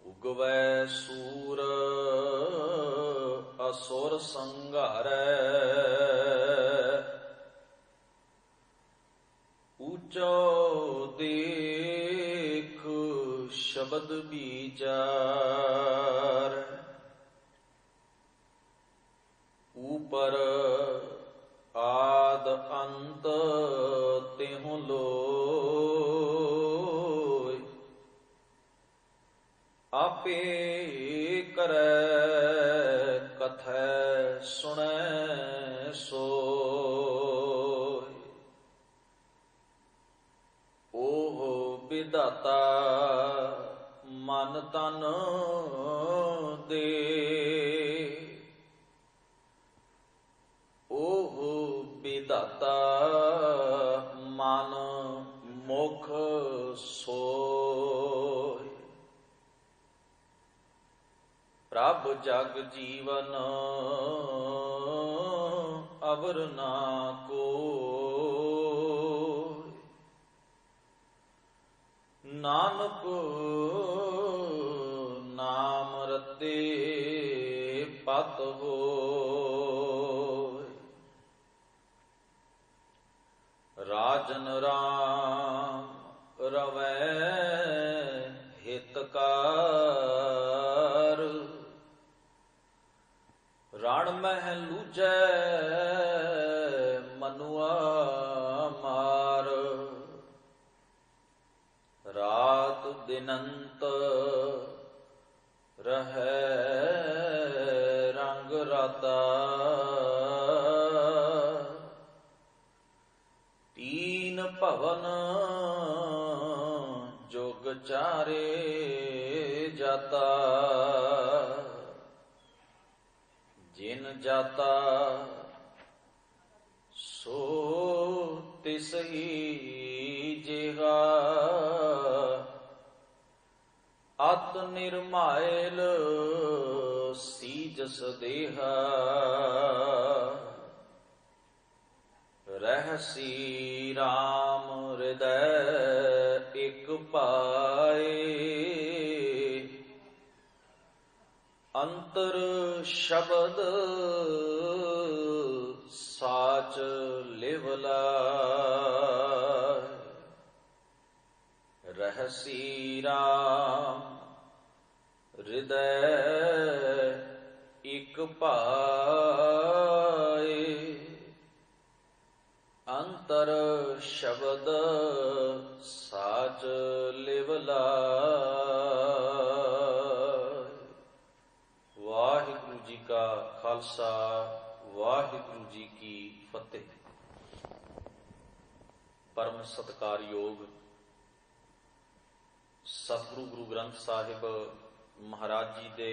ਉਗਵੈ ਸੂਰ ਅਸੁਰ ਸੰਘਾਰੈ, ਊਚੋ ਦੇਖ ਸ਼ਬਦ ਵਿਚਾਰ। ਊਪਰ ਆਦ ਅੰਤ ਤਿਹੁ ਲੋਇ, ਆਪੇ ਕਰੈ ਕਥੈ ਸੁਣੈ ਸੋਇ। ਓਹ ਵਿਧਾਤਾ ਮਨ ਤਨ ਦੇ, ਓਹ ਵਿਧਾਤਾ ਮਨ ਮੁਖ ਸੋਇ। ਪ੍ਰਭ ਜਗ ਜੀਵਨ ਅਵਰ ਨਾ ਕੋਇ, ਨਾਨਕ ਨਾਮ ਰਤੇ ਪਤ ਹੋਇ। ਰਾਜਨ ਰਾਮ ਰਵੈ ਹਿਤਕਾਰ, ਰਣ ਮਹਿ ਲੂਜੈ ਮਨੁਆ ਮਾਰ। ਰਾਤ ਦਿਨੰਤ ਰਹੈ ਰੰਗ ਰਾਤਾ, ਤੀਨ ਭਵਨ ਜੁਗ ਚਾਰੇ ਜਾਤਾ। ਜਿਨ ਜਾਤਾ ਸੋ ਤਿਸ ਹੀ ਜਿਹਾ, ਅਤ ਨਿਰਮਾਇਲ ਸੀਜਸ ਦੇਹਾ। ਰਹਿਸੀ ਰਾਮ ਹਿਰਦੈ ਇਕ ਪਾਏ, ਅੰਤਰ ਸ਼ਬਦ ਸਾਚ ਲਿਵ ਲਾਇ। ਰਹਿਸੀ ਰਾਮ ਹਿਰਦੈ ਇਕ ਪਾਏ, ਅੰਤਰ ਸ਼ਬਦ ਸਾਚ ਲਿਵ ਲਾਇ। ਵਾਹਿਗੁਰੂ ਜੀ ਕਾ ਖਾਲਸਾ, ਵਾਹਿਗੁਰੂ ਜੀ ਕੀ ਫਤਿਹ। ਪਰਮ ਸਤਿਕਾਰਯੋਗ ਸਤਿਗੁਰੂ ਗੁਰੂ ਗ੍ਰੰਥ ਸਾਹਿਬ ਮਹਾਰਾਜ ਜੀ ਦੇ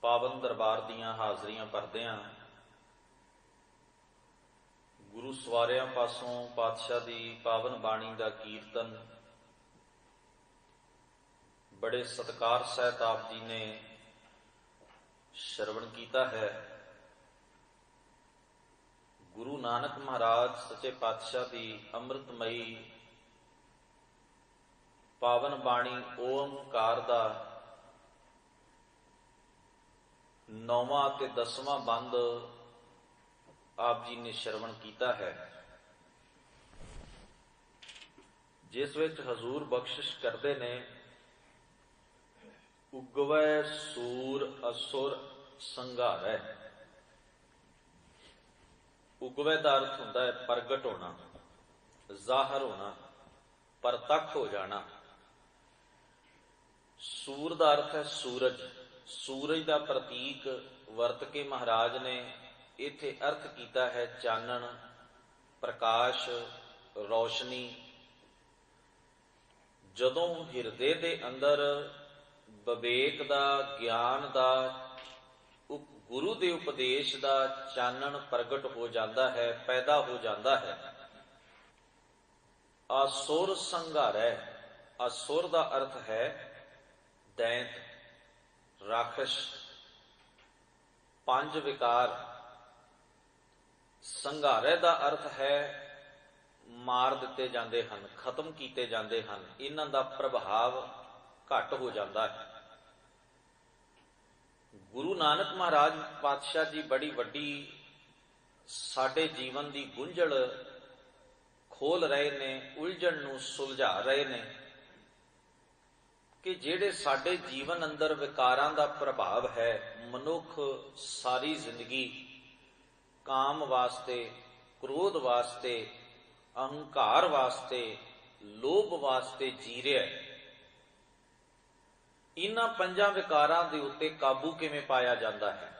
ਪਾਵਨ ਦਰਬਾਰ ਦੀਆਂ ਹਾਜ਼ਰੀਆਂ ਭਰਦਿਆਂ ਗੁਰੂ ਸਵਾਰਿਆਂ ਪਾਸੋਂ ਪਾਤਸ਼ਾਹ ਦੀ ਪਾਵਨ ਬਾਣੀ ਦਾ ਕੀਰਤਨ ਬੜੇ ਸਤਿਕਾਰ ਸਹਿਤ ਆਪ ਜੀ ਨੇ ਸ਼ਰਵਣ ਕੀਤਾ ਹੈ। ਗੁਰੂ ਨਾਨਕ ਮਹਾਰਾਜ ਸੱਚੇ ਪਾਤਸ਼ਾਹ ਦੀ ਅੰਮ੍ਰਿਤਮਈ ਪਾਵਨ ਬਾਣੀ ਓਮਕਾਰ ਦਾ 9ਵਾਂ ਅਤੇ 10ਵਾਂ ਬੰਦ ਆਪ ਜੀ ਨੇ ਸ਼ਰਵਣ ਕੀਤਾ ਹੈ, ਜਿਸ ਵਿੱਚ ਹਜ਼ੂਰ ਬਖਸ਼ਿਸ਼ ਕਰਦੇ ਨੇ, ਉਗਵੈ ਸੂਰ ਅਸੁਰ ਸੰਘਾਰੈ। ਉਗਵੈ ਦਾ ਅਰਥ ਹੁੰਦਾ ਹੈ ਪ੍ਰਗਟ ਹੋਣਾ, ਜ਼ਾਹਰ ਹੋਣਾ, ਪ੍ਰਤੱਖ ਹੋ ਜਾਣਾ। ਸੂਰ ਦਾ ਅਰਥ ਹੈ ਸੂਰਜ। ਸੂਰਜ ਦਾ ਪ੍ਰਤੀਕ ਵਰਤ ਕੇ ਮਹਾਰਾਜ ਨੇ ਇੱਥੇ ਅਰਥ ਕੀਤਾ ਹੈ ਚਾਨਣ, ਪ੍ਰਕਾਸ਼, ਰੌਸ਼ਨੀ। ਜਦੋਂ ਹਿਰਦੇ ਦੇ ਅੰਦਰ ਵਿਵੇਕ ਦਾ, ਗਿਆਨ ਦਾ, ਗੁਰੂ ਦੇ ਉਪਦੇਸ਼ ਦਾ ਚਾਨਣ ਪ੍ਰਗਟ ਹੋ ਜਾਂਦਾ ਹੈ, ਪੈਦਾ ਹੋ ਜਾਂਦਾ ਹੈ। ਅਸੁਰ ਸੰਘਾਰੈ। ਅਸੁਰ ਦਾ ਅਰਥ ਹੈ ਦੈਂਤ, ਰਾਖਸ਼, ਪੰਜ ਵਿਕਾਰ। ਸੰਘਾਰੇ ਦਾ ਅਰਥ ਹੈ ਮਾਰ ਦਿੱਤੇ ਜਾਂਦੇ ਹਨ, ਖਤਮ ਕੀਤੇ ਜਾਂਦੇ ਹਨ। ਇਹਨਾਂ ਦਾ ਪ੍ਰਭਾਵ ਘੱਟ ਹੋ ਜਾਂਦਾ ਹੈ। ਗੁਰੂ ਨਾਨਕ ਮਹਾਰਾਜ ਪਾਤਸ਼ਾਹ ਜੀ ਬੜੀ ਵੱਡੀ ਸਾਡੇ ਜੀਵਨ ਦੀ ਗੁੰਝਲ ਖੋਲ ਰਹੇ ਨੇ, ਉਲਝਣ ਨੂੰ ਸੁਲਝਾ ਰਹੇ ਨੇ ਕਿ ਜਿਹੜੇ ਸਾਡੇ ਜੀਵਨ ਅੰਦਰ ਵਿਕਾਰਾਂ ਦਾ ਪ੍ਰਭਾਵ ਹੈ, ਮਨੁੱਖ ਸਾਰੀ ਜ਼ਿੰਦਗੀ ਕਾਮ ਵਾਸਤੇ, ਕ੍ਰੋਧ ਵਾਸਤੇ, ਅਹੰਕਾਰ ਵਾਸਤੇ, ਲੋਭ ਵਾਸਤੇ ਜੀ ਰਿਹਾ ਹੈ। ਇਹਨਾਂ ਪੰਜਾਂ ਵਿਕਾਰਾਂ ਦੇ ਉੱਤੇ ਕਾਬੂ ਕਿਵੇਂ ਪਾਇਆ ਜਾਂਦਾ ਹੈ?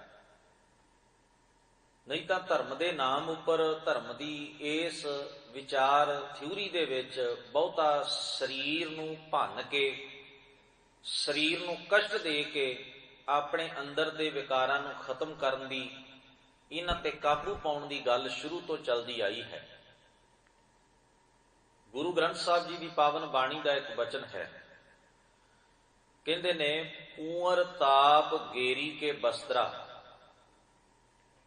ਨਹੀਂ ਤਾਂ ਧਰਮ ਦੇ ਨਾਮ ਉੱਪਰ, ਧਰਮ ਦੀ ਇਸ ਵਿਚਾਰ ਥਿਊਰੀ ਦੇ ਵਿੱਚ ਬਹੁਤਾ ਸਰੀਰ ਨੂੰ ਭੰਨ ਕੇ, ਸਰੀਰ ਨੂੰ ਕਸ਼ਟ ਦੇ ਕੇ ਆਪਣੇ ਅੰਦਰ ਦੇ ਵਿਕਾਰਾਂ ਨੂੰ ਖਤਮ ਕਰਨ ਦੀ, ਇਹਨਾਂ ਤੇ ਕਾਬੂ ਪਾਉਣ ਦੀ ਗੱਲ ਸ਼ੁਰੂ ਤੋਂ ਚੱਲਦੀ ਆਈ ਹੈ। ਗੁਰੂ ਗ੍ਰੰਥ ਸਾਹਿਬ ਜੀ ਦੀ ਪਾਵਨ ਬਾਣੀ ਦਾ ਇੱਕ ਬਚਨ ਹੈ, ਕਹਿੰਦੇ ਨੇ, ਕੁੰਵਰ ਤਾਪ ਗੇਰੀ ਕੇ ਬਸਤਰਾ,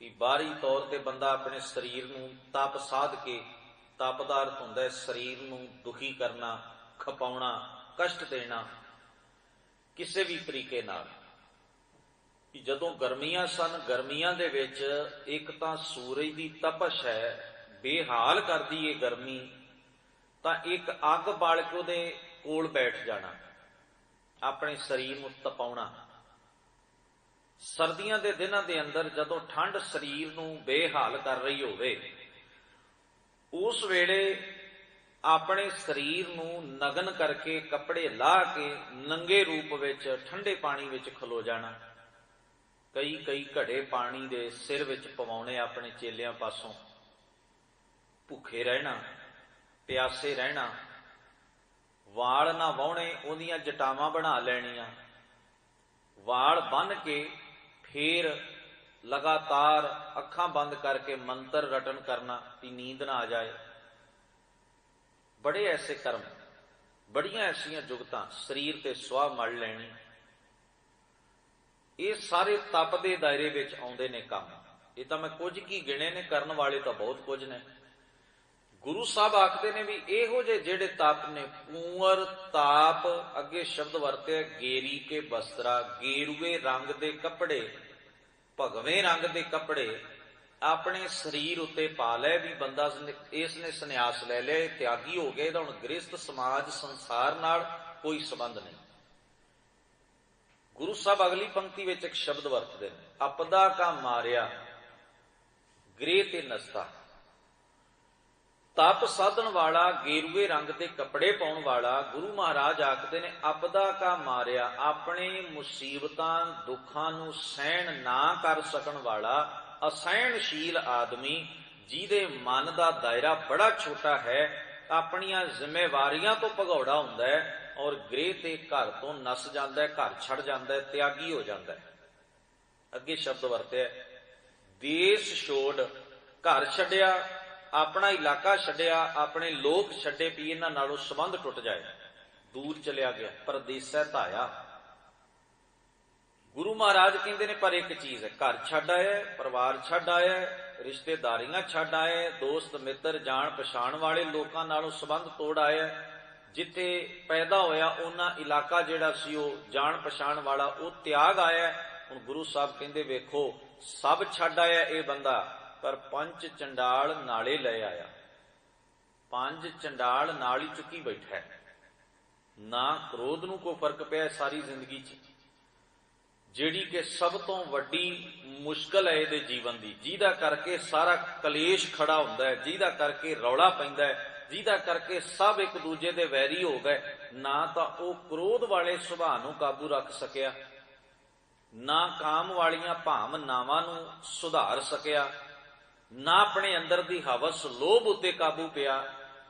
ਕਿ ਬਾਹਰੀ ਤੌਰ ਤੇ ਬੰਦਾ ਆਪਣੇ ਸਰੀਰ ਨੂੰ ਤਪ ਸਾਧ ਕੇ, ਤਪ ਦਾ ਅਰਥ ਹੁੰਦਾ ਹੈ ਸਰੀਰ ਨੂੰ ਦੁਖੀ ਕਰਨਾ, ਖਪਾਉਣਾ, ਕਸ਼ਟ ਦੇਣਾ ਕਿਸੇ ਵੀ ਤਰੀਕੇ ਨਾਲ। ਕਿ ਜਦੋਂ ਗਰਮੀਆਂ ਸਨ, ਗਰਮੀਆਂ ਦੇ ਵਿੱਚ ਇੱਕ ਤਾਂ ਸੂਰਜ ਦੀ ਤਪਸ਼ ਹੈ, ਬੇਹਾਲ ਕਰਦੀ ਏ ਗਰਮੀ, ਤਾਂ ਇੱਕ ਅੱਗ ਬਾਲ ਕੇ ਉਹਦੇ ਕੋਲ ਬੈਠ ਜਾਣਾ, ਆਪਣੇ ਸਰੀਰ ਨੂੰ ਤਪਾਉਣਾ। ਸਰਦੀਆਂ ਦੇ ਦਿਨਾਂ ਦੇ ਅੰਦਰ ਜਦੋਂ ਠੰਡ ਸਰੀਰ ਨੂੰ ਬੇਹਾਲ ਕਰ ਰਹੀ ਹੋਵੇ, ਉਸ ਵੇਲੇ ਆਪਣੇ ਸਰੀਰ ਨੂੰ ਨਗਨ ਕਰਕੇ, ਕੱਪੜੇ ਲਾਹ ਕੇ, ਨੰਗੇ ਰੂਪ ਵਿੱਚ ਠੰਡੇ ਪਾਣੀ ਵਿੱਚ ਖਲੋ ਜਾਣਾ। ਕਈ ਘੜੇ ਪਾਣੀ ਦੇ ਸਿਰ ਵਿੱਚ ਪਵਾਉਣੇ ਆਪਣੇ ਚੇਲਿਆਂ ਪਾਸੋਂ। ਭੁੱਖੇ ਰਹਿਣਾ, ਪਿਆਸੇ ਰਹਿਣਾ, ਵਾਲ ਨਾ ਵਾਹੁਣੇ, ਉਹਦੀਆਂ ਜਟਾਵਾਂ ਬਣਾ ਲੈਣੀਆਂ, ਵਾਲ ਬੰਨ੍ਹ ਕੇ ਫੇਰ ਲਗਾਤਾਰ ਅੱਖਾਂ ਬੰਦ ਕਰਕੇ ਮੰਤਰ ਰਟਨ ਕਰਨਾ ਕਿ ਨੀਂਦ ਨਾ ਆ ਜਾਏ। ਬੜੇ ਐਸੇ ਕਰਮ, ਬੜੀਆਂ ਐਸੀਆਂ ਜੁਗਤਾਂ, ਸਰੀਰ ਤੇ ਸੁਆਹ ਮੜ ਲੈਣੀ। ਇਹ ਸਾਰੇ ਤਪ ਦੇ ਦਾਇਰੇ ਵਿੱਚ ਆਉਂਦੇ ਨੇ ਕੰਮ। ਇਹ ਤਾਂ ਮੈਂ ਕੁਝ ਕੀ ਗਿਣੇ ਨੇ, ਕਰਨ ਵਾਲੇ ਤਾਂ ਬਹੁਤ ਕੁਝ ਨੇ। ਗੁਰੂ ਸਾਹਿਬ ਆਖਦੇ ਨੇ ਵੀ ਇਹੋ ਜਿਹੇ ਜਿਹੜੇ ਤਪ ਨੇ, ਕੁੰਵਰ ਤਾਪ, ਅੱਗੇ ਸ਼ਬਦ ਵਰਤਿਆ ਗੇਰੀ ਕੇ ਬਸਤਰਾ, ਗੇਰੂਏ ਰੰਗ ਦੇ ਕੱਪੜੇ, ਭਗਵੇਂ ਰੰਗ ਦੇ ਕੱਪੜੇ ਆਪਣੇ ਸਰੀਰ ਉੱਤੇ ਪਾ ਲਏ। ਵੀ ਬੰਦਾ ਇਸ ਨੇ ਸੰਨਿਆਸ ਲੈ ਲਿਆ, ਇਹ ਤਿਆਗੀ ਹੋ ਗਿਆ, ਇਹਦਾ ਹੁਣ ਗ੍ਰਸਥ ਸਮਾਜ ਸੰਸਾਰ ਨਾਲ ਕੋਈ ਸੰਬੰਧ ਨਹੀਂ। ਗੁਰੂ ਸਾਹਿਬ ਅਗਲੀ ਪੰਕਤੀ ਵਿੱਚ ਇੱਕ ਸ਼ਬਦ ਵਰਤਦੇ ਨੇ, ਅਪਦਾ ਕਾ ਮਾਰਿਆ ਗ੍ਰਹਿ ਤੇ ਨਸਤਾ। ਤਪ ਸਾਧਨ ਵਾਲਾ, ਗੇਰੂਏ ਰੰਗ ਦੇ ਕੱਪੜੇ ਪਾਉਣ ਵਾਲਾ, ਗੁਰੂ ਮਹਾਰਾਜ ਆਖਦੇ ਨੇ ਅਪਦਾ ਕਾ ਮਾਰਿਆ, ਆਪਣੇ ਮੁਸੀਬਤਾਂ ਦੁੱਖਾਂ ਨੂੰ ਸਹਿਣ ਨਾ ਕਰ ਸਕਣ ਵਾਲਾ, ਅਸਹਿਣਸ਼ੀਲ ਆਦਮੀ, ਜਿਹਦੇ ਮਨ ਦਾ ਦਾਇਰਾ ਬੜਾ ਛੋਟਾ ਹੈ, ਆਪਣੀਆਂ ਜ਼ਿੰਮੇਵਾਰੀਆਂ ਤੋਂ ਭਗੌੜਾ ਹੁੰਦਾ ਹੈ ਔਰ ਗ੍ਰਹਿ ਤੇ ਘਰ ਤੋਂ ਨਸ ਜਾਂਦਾ ਹੈ, ਘਰ ਛੱਡ ਜਾਂਦਾ ਹੈ, ਤਿਆਗੀ ਹੋ ਜਾਂਦਾ ਹੈ। ਅੱਗੇ ਸ਼ਬਦ ਵਰਤਿਆ ਦੇਸ਼ ਛੋੜ, ਘਰ ਛੱਡਿਆ, ਆਪਣਾ ਇਲਾਕਾ ਛੱਡਿਆ, ਆਪਣੇ ਲੋਕ ਛੱਡੇ, ਵੀ ਇਹਨਾਂ ਨਾਲੋਂ ਸੰਬੰਧ ਟੁੱਟ ਜਾਏ, ਦੂਰ ਚਲਿਆ ਗਿਆ, ਪਰਦੇਸੈ ਧਾਇਆ। ਗੁਰੂ ਮਹਾਰਾਜ ਕਹਿੰਦੇ ਨੇ ਪਰ ਇੱਕ ਚੀਜ਼ ਹੈ, ਘਰ ਛੱਡ ਆਇਆ, ਪਰਿਵਾਰ ਛੱਡ ਆਇਆ, ਰਿਸ਼ਤੇਦਾਰੀਆਂ ਛੱਡ ਆਇਆ, ਦੋਸਤ ਮਿੱਤਰ ਜਾਣ ਪਛਾਣ ਵਾਲੇ ਲੋਕਾਂ ਨਾਲੋਂ ਸੰਬੰਧ ਤੋੜ ਆਇਆ, ਜਿੱਥੇ ਪੈਦਾ ਹੋਇਆ ਉਹਨਾਂ ਇਲਾਕਾ ਜਿਹੜਾ ਸੀ ਉਹ ਜਾਣ ਪਛਾਣ ਵਾਲਾ ਉਹ ਤਿਆਗ ਆਇਆ। ਹੁਣ ਗੁਰੂ ਸਾਹਿਬ ਕਹਿੰਦੇ ਵੇਖੋ ਸਭ ਛੱਡ ਆਇਆ ਇਹ ਬੰਦਾ, ਪਰ ਪੰਜ ਚੰਡਾਲ ਨਾਲੇ ਲੈ ਆਇਆ। ਪੰਜ ਚੰਡਾਲ ਨਾਲ ਹੀ ਚੁੱਕੀ ਬੈਠਾ ਹੈ। ਨਾ ਕ੍ਰੋਧ ਨੂੰ ਕੋਈ ਫਰਕ ਪਿਆ ਸਾਰੀ ਜ਼ਿੰਦਗੀ 'ਚ, ਜਿਹੜੀ ਕਿ ਸਭ ਤੋਂ ਵੱਡੀ ਮੁਸ਼ਕਲ ਹੈ ਇਹਦੇ ਜੀਵਨ ਦੀ, ਜਿਹਦਾ ਕਰਕੇ ਸਾਰਾ ਕਲੇਸ਼ ਖੜਾ ਹੁੰਦਾ ਹੈ, ਜਿਹਦਾ ਕਰਕੇ ਰੌਲਾ ਪੈਂਦਾ ਹੈ, ਜਿਹਦਾ ਕਰਕੇ ਸਭ ਇੱਕ ਦੂਜੇ ਦੇ ਵੈਰੀ ਹੋ ਗਏ। ਨਾ ਤਾਂ ਉਹ ਕ੍ਰੋਧ ਵਾਲੇ ਸੁਭਾਅ ਨੂੰ ਕਾਬੂ ਰੱਖ ਸਕਿਆ, ਨਾ ਕਾਮ ਵਾਲੀਆਂ ਭਾਵਨਾਵਾਂ ਨੂੰ ਸੁਧਾਰ ਸਕਿਆ, ਨਾ ਆਪਣੇ ਅੰਦਰ ਦੀ ਹਵਸ ਲੋਭ ਉੱਤੇ ਕਾਬੂ ਪਿਆ,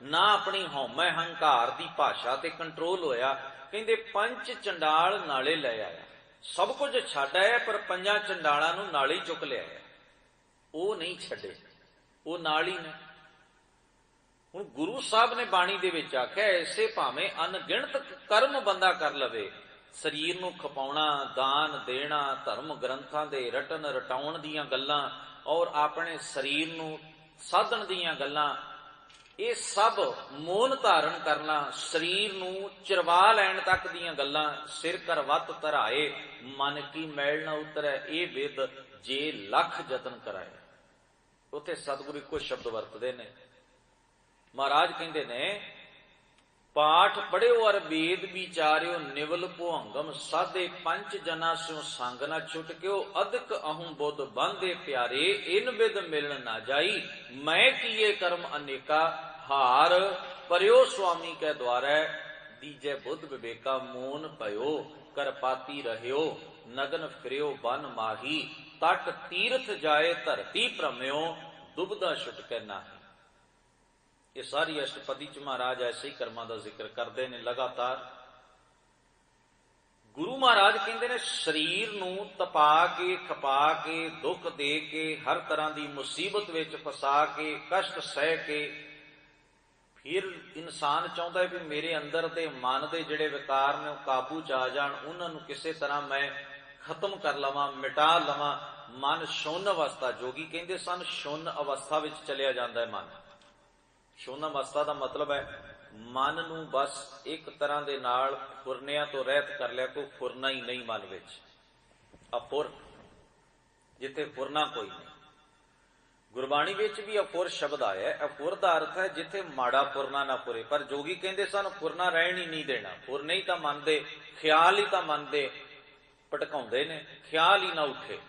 ਨਾ ਆਪਣੀ ਹਉਮੈ ਹੰਕਾਰ ਦੀ ਭਾਸ਼ਾ ਤੇ ਕੰਟਰੋਲ ਹੋਇਆ। ਕਹਿੰਦੇ ਪੰਜ ਚੰਡਾਲ ਨਾਲੇ ਲੈ ਆਇਆ, ਸਭ ਕੁਝ ਛੱਡ ਆਇਆ, ਪਰ ਪੰਜਾਂ ਚੰਡਾਲਾਂ ਨੂੰ ਨਾਲੇ ਹੀ ਚੁੱਕ ਲਿਆ। ਉਹ ਨਹੀਂ ਛੱਡੇ, ਉਹ ਨਾਲ ਹੀ ਨੇ। ਹੁਣ ਗੁਰੂ ਸਾਹਿਬ ਨੇ ਬਾਣੀ ਦੇ ਵਿੱਚ ਆਖਿਆ ਐਸੇ ਭਾਵੇਂ ਅਣਗਿਣਤ ਕਰਮ ਬੰਦਾ ਕਰ ਲਵੇ, ਸਰੀਰ ਨੂੰ ਖਪਾਉਣਾ, ਦਾਨ ਦੇਣਾ, ਧਰਮ ਗ੍ਰੰਥਾਂ ਦੇ ਰਟਨ ਰਟਾਉਣ ਦੀਆਂ ਗੱਲਾਂ ਔਰ ਆਪਣੇ ਸਰੀਰ ਨੂੰ ਸਾਧਣ ਦੀਆਂ ਗੱਲਾਂ, ਇਹ ਸਭ ਮੋਨ ਧਾਰਨ ਕਰਨਾ, ਸਰੀਰ ਨੂੰ ਚਰਵਾ ਲੈਣ ਤੱਕ ਦੀਆਂ ਗੱਲਾਂ, ਸਿਰ ਕਰਵਤ ਧਰਾਏ ਮਨ ਕੀ ਮੈਲ ਨਾ ਉਤਰੈ, ਇਹ ਵਿਦ ਜੇ ਲੱਖ ਯਤਨ ਕਰਾਏ। ਉੱਥੇ ਸਤਿਗੁਰੂ ਇੱਕੋ ਸ਼ਬਦ ਵਰਤਦੇ ਨੇ। ਮਹਾਰਾਜ ਕਹਿੰਦੇ ਨੇ, ਪਾਠ ਪੜਿਓ ਅਰ ਵੇਦ ਵਿਚਾਰਿਓ, ਨਿਵਲ ਭੁਅੰਗਮ ਸਾਧੇ ਪੰਚ ਜਨਾ ਸਿਉ ਸੰਗ ਨਾ ਛੁਟਕਿਓ, ਅਦਕ ਅਹੰ ਬੁੱਧ ਬੰਦੇ ਪਿਆਰੇ, ਇਨ ਬਿਦ ਮਿਲਣ ਨਾ ਜਾਈ, ਮੈਂ ਕੀਏ ਕਰਮ ਅਨੇਕਾ, ਹਾਰ ਪਰਿਓ ਸੁਆਮੀ ਕੈ ਦੁਆਰੈ, ਦੀਜੈ ਬੁੱਧ ਵਿਵੇਕਾ, ਮੋਨ ਭਇਓ ਕਰਪਾਤੀ ਰਹਿਓ, ਨਗਨ ਫਿਰਿਓ ਬਨ ਮਾਹੀ, ਤਟ ਤੀਰਥ ਜਾਏ ਧਰਤੀ ਭ੍ਰਮਿਓ, ਦੁਬਦਾ ਛੁਟਕੈ ਨਾਹੀ। ਇਹ ਸਾਰੀ ਅਸ਼ਟਪਦੀ ਚ ਮਹਾਰਾਜ ਐਸੇ ਹੀ ਕਰਮਾਂ ਦਾ ਜ਼ਿਕਰ ਕਰਦੇ ਨੇ ਲਗਾਤਾਰ। ਗੁਰੂ ਮਹਾਰਾਜ ਕਹਿੰਦੇ ਨੇ, ਸਰੀਰ ਨੂੰ ਤਪਾ ਕੇ, ਖਪਾ ਕੇ, ਦੁੱਖ ਦੇ ਕੇ, ਹਰ ਤਰ੍ਹਾਂ ਦੀ ਮੁਸੀਬਤ ਵਿੱਚ ਫਸਾ ਕੇ, ਕਸ਼ਟ ਸਹਿ ਕੇ, ਫਿਰ ਇਨਸਾਨ ਚਾਹੁੰਦਾ ਹੈ ਵੀ ਮੇਰੇ ਅੰਦਰ ਦੇ ਮਨ ਦੇ ਜਿਹੜੇ ਵਿਕਾਰ ਨੇ ਉਹ ਕਾਬੂ ਚ ਆ ਜਾਣ, ਉਹਨਾਂ ਨੂੰ ਕਿਸੇ ਤਰ੍ਹਾਂ ਮੈਂ ਖਤਮ ਕਰ ਲਵਾਂ, ਮਿਟਾ ਲਵਾਂ। ਮਨ ਸ਼ੂਨ ਅਵਸਥਾ, ਜੋਗੀ ਕਹਿੰਦੇ ਸਨ, ਸ਼ੂਨ ਅਵਸਥਾ ਵਿੱਚ ਚਲਿਆ ਜਾਂਦਾ ਹੈ ਮਨ। ਸ਼ੂਨ ਅਵਸਥਾ ਦਾ ਮਤਲਬ ਹੈ ਮਨ ਨੂੰ ਬਸ ਇੱਕ ਤਰ੍ਹਾਂ ਦੇ ਨਾਲ ਫੁਰਨਿਆਂ ਤੋਂ ਰਹਿਤ ਕਰ ਲਿਆ, ਕੋਈ ਫੁਰਨਾ ਹੀ ਨਹੀਂ ਮਨ ਵਿੱਚ। ਅਫੁਰ, ਜਿੱਥੇ ਫੁਰਨਾ ਕੋਈ ਨਹੀਂ। ਗੁਰਬਾਣੀ ਵਿੱਚ ਵੀ ਅਫੁਰ ਸ਼ਬਦ ਆਇਆ ਹੈ। ਅਫੁਰ ਦਾ ਅਰਥ ਹੈ ਜਿੱਥੇ ਮਾੜਾ ਫੁਰਨਾ ਨਾ ਫੁਰੇ, ਪਰ ਜੋਗੀ ਕਹਿੰਦੇ ਸਨ ਫੁਰਨਾ ਰਹਿਣ ਹੀ ਨਹੀਂ ਦੇਣਾ। ਫੁਰਨੇ ਹੀ ਤਾਂ ਮਨ ਦੇ, ਖਿਆਲ ਹੀ ਤਾਂ ਮਨ ਦੇ ਭਟਕਾਉਂਦੇ ਨੇ, ਖਿਆਲ ਹੀ ਨਾ ਉੱਠੇ।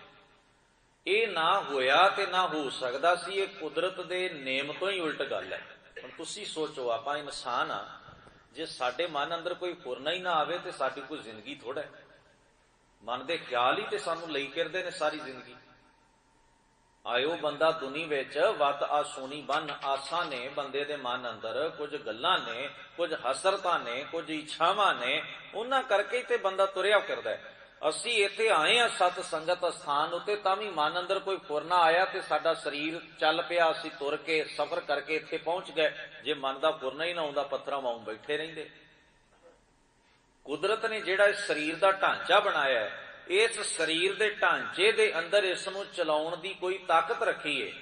ਇਹ ਨਾ ਹੋਇਆ ਤੇ ਨਾ ਹੋ ਸਕਦਾ ਸੀ, ਇਹ ਕੁਦਰਤ ਦੇ ਨੇਮ ਤੋਂ ਹੀ ਉਲਟ ਗੱਲ ਹੈ। ਹੁਣ ਤੁਸੀਂ ਸੋਚੋ, ਆਪਾਂ ਇਨਸਾਨ ਆ, ਜੇ ਸਾਡੇ ਮਨ ਅੰਦਰ ਕੋਈ ਫੁਰਨਾ ਹੀ ਨਾ ਆਵੇ ਤੇ ਸਾਡੀ ਕੋਈ ਜ਼ਿੰਦਗੀ ਥੋੜਾ ਹੈ। ਮਨ ਦੇ ਖਿਆਲ ਹੀ ਤੇ ਸਾਨੂੰ ਲਈ ਫਿਰਦੇ ਨੇ ਸਾਰੀ ਜ਼ਿੰਦਗੀ। ਆਇਓ ਬੰਦਾ ਦੁਨੀ ਵਿੱਚ ਵਤ ਆ ਸੋਨੀ ਬੰਨ, ਆਸਾਂ ਨੇ ਬੰਦੇ ਦੇ ਮਨ ਅੰਦਰ, ਕੁਝ ਗੱਲਾਂ ਨੇ, ਕੁਝ ਹਸਰਤਾਂ ਨੇ, ਕੁਝ ਇੱਛਾਵਾਂ ਨੇ, ਉਹਨਾਂ ਕਰਕੇ ਹੀ ਤੇ ਬੰਦਾ ਤੁਰਿਆ ਫਿਰਦਾ ਹੈ। ਅਸੀਂ ਇੱਥੇ ਆਏ ਹਾਂ ਸਤ ਸੰਗਤ ਸਥਾਨ ਉੱਤੇ, ਤਾਂ ਵੀ ਮਨ ਅੰਦਰ ਕੋਈ ਫੁਰਨਾ ਆਇਆ ਤੇ ਸਾਡਾ ਸਰੀਰ ਚੱਲ ਪਿਆ, ਅਸੀਂ ਤੁਰ ਕੇ ਸਫ਼ਰ ਕਰਕੇ ਇੱਥੇ ਪਹੁੰਚ ਗਏ। ਜੇ ਮਨ ਦਾ ਫੁਰਨਾ ਹੀ ਨਾ ਆਉਂਦਾ, ਪੱਥਰਾਂ ਵਾਂਗ ਬੈਠੇ ਰਹਿੰਦੇ। ਕੁਦਰਤ ਨੇ ਜਿਹੜਾ ਇਸ ਸਰੀਰ ਦਾ ਢਾਂਚਾ ਬਣਾਇਆ ਹੈ, ਇਸ ਸਰੀਰ ਦੇ ਢਾਂਚੇ ਦੇ ਅੰਦਰ ਇਸ ਨੂੰ ਚਲਾਉਣ ਦੀ ਕੋਈ ਤਾਕਤ ਰੱਖੀ ਹੈ।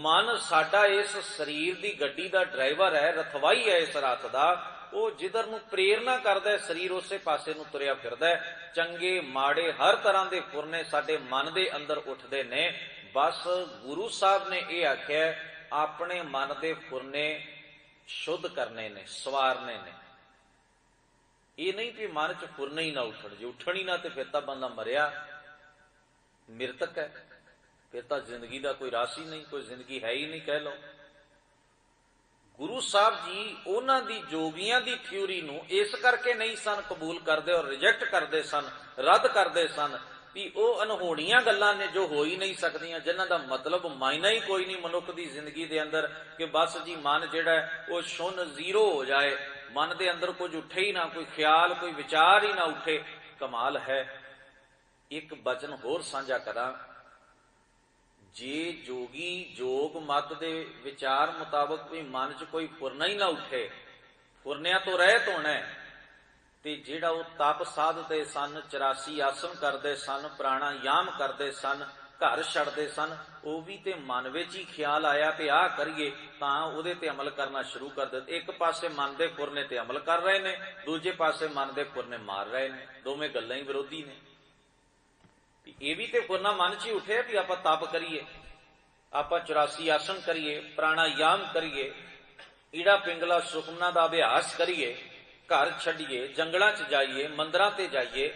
ਮਨ ਸਾਡਾ ਇਸ ਸਰੀਰ ਦੀ ਗੱਡੀ ਦਾ ਡਰਾਈਵਰ ਹੈ, ਰਥਵਾਈ ਹੈ ਇਸ ਰਥ ਦਾ। ਉਹ ਜਿੱਧਰ ਨੂੰ ਪ੍ਰੇਰਨਾ ਕਰਦਾ ਹੈ, ਸਰੀਰ ਉਸੇ ਪਾਸੇ ਨੂੰ ਤੁਰਿਆ ਫਿਰਦਾ ਹੈ। ਚੰਗੇ ਮਾੜੇ ਹਰ ਤਰ੍ਹਾਂ ਦੇ ਫੁਰਨੇ ਸਾਡੇ ਮਨ ਦੇ ਅੰਦਰ ਉੱਠਦੇ ਨੇ। ਬਸ ਗੁਰੂ ਸਾਹਿਬ ਨੇ ਇਹ ਆਖਿਆ, ਆਪਣੇ ਮਨ ਦੇ ਫੁਰਨੇ ਸ਼ੁੱਧ ਕਰਨੇ ਨੇ, ਸਵਾਰਨੇ ਨੇ। ਇਹ ਨਹੀਂ ਵੀ ਮਨ ਚ ਫੁਰਨੇ ਹੀ ਨਾ ਉੱਠਣ। ਜੇ ਉੱਠਣ ਹੀ ਨਾ ਤੇ ਫਿਰ ਤਾਂ ਬੰਦਾ ਮਰਿਆ, ਮਿਰਤਕ ਹੈ, ਫਿਰ ਤਾਂ ਜ਼ਿੰਦਗੀ ਦਾ ਕੋਈ ਰਸ ਹੀ ਨਹੀਂ, ਕੋਈ ਜ਼ਿੰਦਗੀ ਹੈ ਹੀ ਨਹੀਂ ਕਹਿ ਲਓ। ਗੁਰੂ ਸਾਹਿਬ ਜੀ ਉਹਨਾਂ ਦੀ ਜੋਗੀਆਂ ਦੀ ਥਿਊਰੀ ਨੂੰ ਇਸ ਕਰਕੇ ਨਹੀਂ ਸਨ ਕਬੂਲ ਕਰਦੇ ਔਰ ਰਿਜੈਕਟ ਕਰਦੇ ਸਨ, ਰੱਦ ਕਰਦੇ ਸਨ, ਵੀ ਉਹ ਅਨਹੋਣੀਆਂ ਗੱਲਾਂ ਨੇ ਜੋ ਹੋ ਹੀ ਨਹੀਂ ਸਕਦੀਆਂ, ਜਿਨ੍ਹਾਂ ਦਾ ਮਤਲਬ ਮਾਇਨਾ ਹੀ ਕੋਈ ਨਹੀਂ ਮਨੁੱਖ ਦੀ ਜ਼ਿੰਦਗੀ ਦੇ ਅੰਦਰ, ਕਿ ਬਸ ਜੀ ਮਨ ਜਿਹੜਾ ਹੈ ਉਹ ਸ਼ੂਨ, ਜ਼ੀਰੋ ਹੋ ਜਾਏ, ਮਨ ਦੇ ਅੰਦਰ ਕੁਝ ਉੱਠੇ ਹੀ ਨਾ, ਕੋਈ ਖਿਆਲ, ਕੋਈ ਵਿਚਾਰ ਹੀ ਨਾ ਉੱਠੇ। ਕਮਾਲ ਹੈ। ਇੱਕ ਬਚਨ ਹੋਰ ਸਾਂਝਾ ਕਰਾਂ, ਜੇ ਜੋਗੀ ਜੋਗ ਮਤ ਦੇ ਵਿਚਾਰ ਮੁਤਾਬਕ ਵੀ ਮਨ 'ਚ ਕੋਈ ਫੁਰਨਾ ਹੀ ਨਾ ਉੱਠੇ, ਫੁਰਨਿਆਂ ਤੋਂ ਰਹਿਤ ਹੋਣਾ, ਤੇ ਜਿਹੜਾ ਉਹ ਤਪ ਸਾਧਦੇ ਸਨ, 84 ਆਸਨ ਕਰਦੇ ਸਨ, ਪ੍ਰਾਣਾਯਾਮ ਕਰਦੇ ਸਨ, ਘਰ ਛੱਡਦੇ ਸਨ, ਉਹ ਵੀ ਤੇ ਮਨ ਵਿੱਚ ਹੀ ਖਿਆਲ ਆਇਆ ਤੇ ਆਹ ਕਰੀਏ, ਤਾਂ ਉਹਦੇ ਤੇ ਅਮਲ ਕਰਨਾ ਸ਼ੁਰੂ ਕਰ ਦਿੱਤਾ। ਇੱਕ ਪਾਸੇ ਮਨ ਦੇ ਫੁਰਨੇ ਤੇ ਅਮਲ ਕਰ ਰਹੇ ਨੇ, ਦੂਜੇ ਪਾਸੇ ਮਨ ਦੇ ਫੁਰਨੇ ਮਾਰ ਰਹੇ ਨੇ। ਦੋਵੇਂ ਗੱਲਾਂ ਹੀ ਵਿਰੋਧੀ ਨੇ। ਇਹ ਵੀ ਤੇ ਫੁਰਨਾ ਮਨ 'ਚ ਹੀ ਉੱਠਿਆ ਵੀ ਆਪਾਂ ਤਪ ਕਰੀਏ, ਆਪਾਂ 84 ਆਸਨ ਕਰੀਏ, ਪ੍ਰਾਣਾਯਾਮ ਕਰੀਏ, ਈੜਾ ਪਿੰਗਲਾ ਸੁਖਮਨਾ ਦਾ ਅਭਿਆਸ ਕਰੀਏ, ਘਰ ਛੱਡੀਏ, ਜੰਗਲਾਂ 'ਚ ਜਾਈਏ, ਮੰਦਰਾਂ ਤੇ ਜਾਈਏ,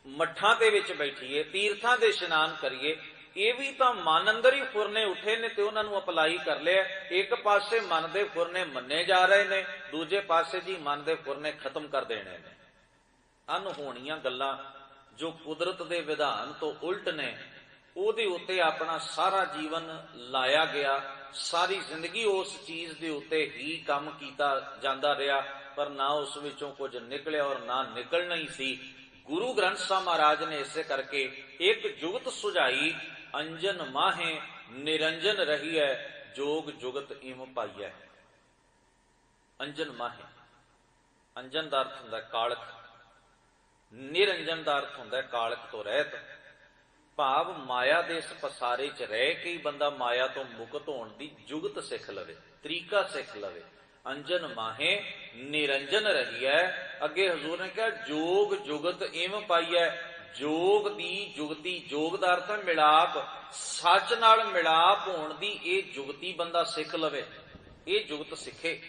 ਮੱਠਾਂ ਦੇ ਵਿੱਚ ਬੈਠੀਏ, ਤੀਰਥਾਂ ਦੇ ਇਸ਼ਨਾਨ ਕਰੀਏ। ਇਹ ਵੀ ਤਾਂ ਮਨ ਅੰਦਰ ਹੀ ਫੁਰਨੇ ਉੱਠੇ ਨੇ ਤੇ ਉਹਨਾਂ ਨੂੰ ਅਪਲਾਈ ਕਰ ਲਿਆ। ਇੱਕ ਪਾਸੇ ਮਨ ਦੇ ਫੁਰਨੇ ਮੰਨੇ ਜਾ ਰਹੇ ਨੇ, ਦੂਜੇ ਪਾਸੇ ਜੀ ਮਨ ਦੇ ਫੁਰਨੇ ਖਤਮ ਕਰ ਦੇਣੇ ਨੇ। ਅਨਹੋਣੀਆਂ ਗੱਲਾਂ ਜੋ ਕੁਦਰਤ ਦੇ ਵਿਧਾਨ ਤੋਂ ਉਲਟ ਨੇ, ਉਹਦੇ ਉੱਤੇ ਆਪਣਾ ਸਾਰਾ ਜੀਵਨ ਲਾਇਆ ਗਿਆ। ਸਾਰੀ ਜ਼ਿੰਦਗੀ ਉਸ ਚੀਜ਼ ਦੇ ਉੱਤੇ ਹੀ ਕੰਮ ਕੀਤਾ ਜਾਂਦਾ ਰਿਹਾ, ਪਰ ਨਾ ਉਸ ਵਿੱਚੋਂ ਕੁਝ ਨਿਕਲਿਆ ਔਰ ਨਾ ਨਿਕਲਣਾ ਹੀ ਸੀ। ਗੁਰੂ ਗ੍ਰੰਥ ਸਾਹਿਬ ਮਹਾਰਾਜ ਨੇ ਇਸੇ ਕਰਕੇ ਇੱਕ ਜੁਗਤ ਸੁਝਾਈ, ਅੰਜਨ ਮਾਹੇ ਨਿਰੰਜਨ ਰਹੀਐ, ਜੋਗ ਜੁਗਤ ਇਮ ਪਾਈਐ। ਅੰਜਨ ਮਾਹੇ, ਅੰਜਨ ਦਾ ਅਰਥ ਹੁੰਦਾ ਕਾਲਕ, ਨਿਰੰਜਨ ਦਾ ਅਰਥ ਹੁੰਦਾ ਕਾਲਕ ਤੋਂ ਰਹਿਤ। ਭਾਵ ਮਾਇਆ ਦੇ ਇਸ ਪਸਾਰੇ 'ਚ ਰਹਿ ਕੇ ਹੀ ਬੰਦਾ ਮਾਇਆ ਤੋਂ ਮੁਕਤ ਹੋਣ ਦੀ ਜੁਗਤ ਸਿੱਖ ਲਵੇ, ਤਰੀਕਾ ਸਿੱਖ ਲਵੇ। ਅੰਜਨ ਮਾਹੇ ਨਿਰੰਜਨ ਰਹੀਐ। ਅੱਗੇ ਹਜ਼ੂਰ ਨੇ ਕਿਹਾ ਜੋਗ ਜੁਗਤ ਇਮ ਪਾਈਐ। ਜੋਗ ਦੀ ਜੁਗਤੀ, ਜੋਗ ਦਾ ਅਰਥ ਹੈ ਮਿਲਾਪ, ਸੱਚ ਨਾਲ ਮਿਲਾਪ ਹੋਣ ਦੀ ਇਹ ਜੁਗਤੀ ਬੰਦਾ ਸਿੱਖ ਲਵੇ, ਇਹ ਜੁਗਤ ਸਿੱਖੇ।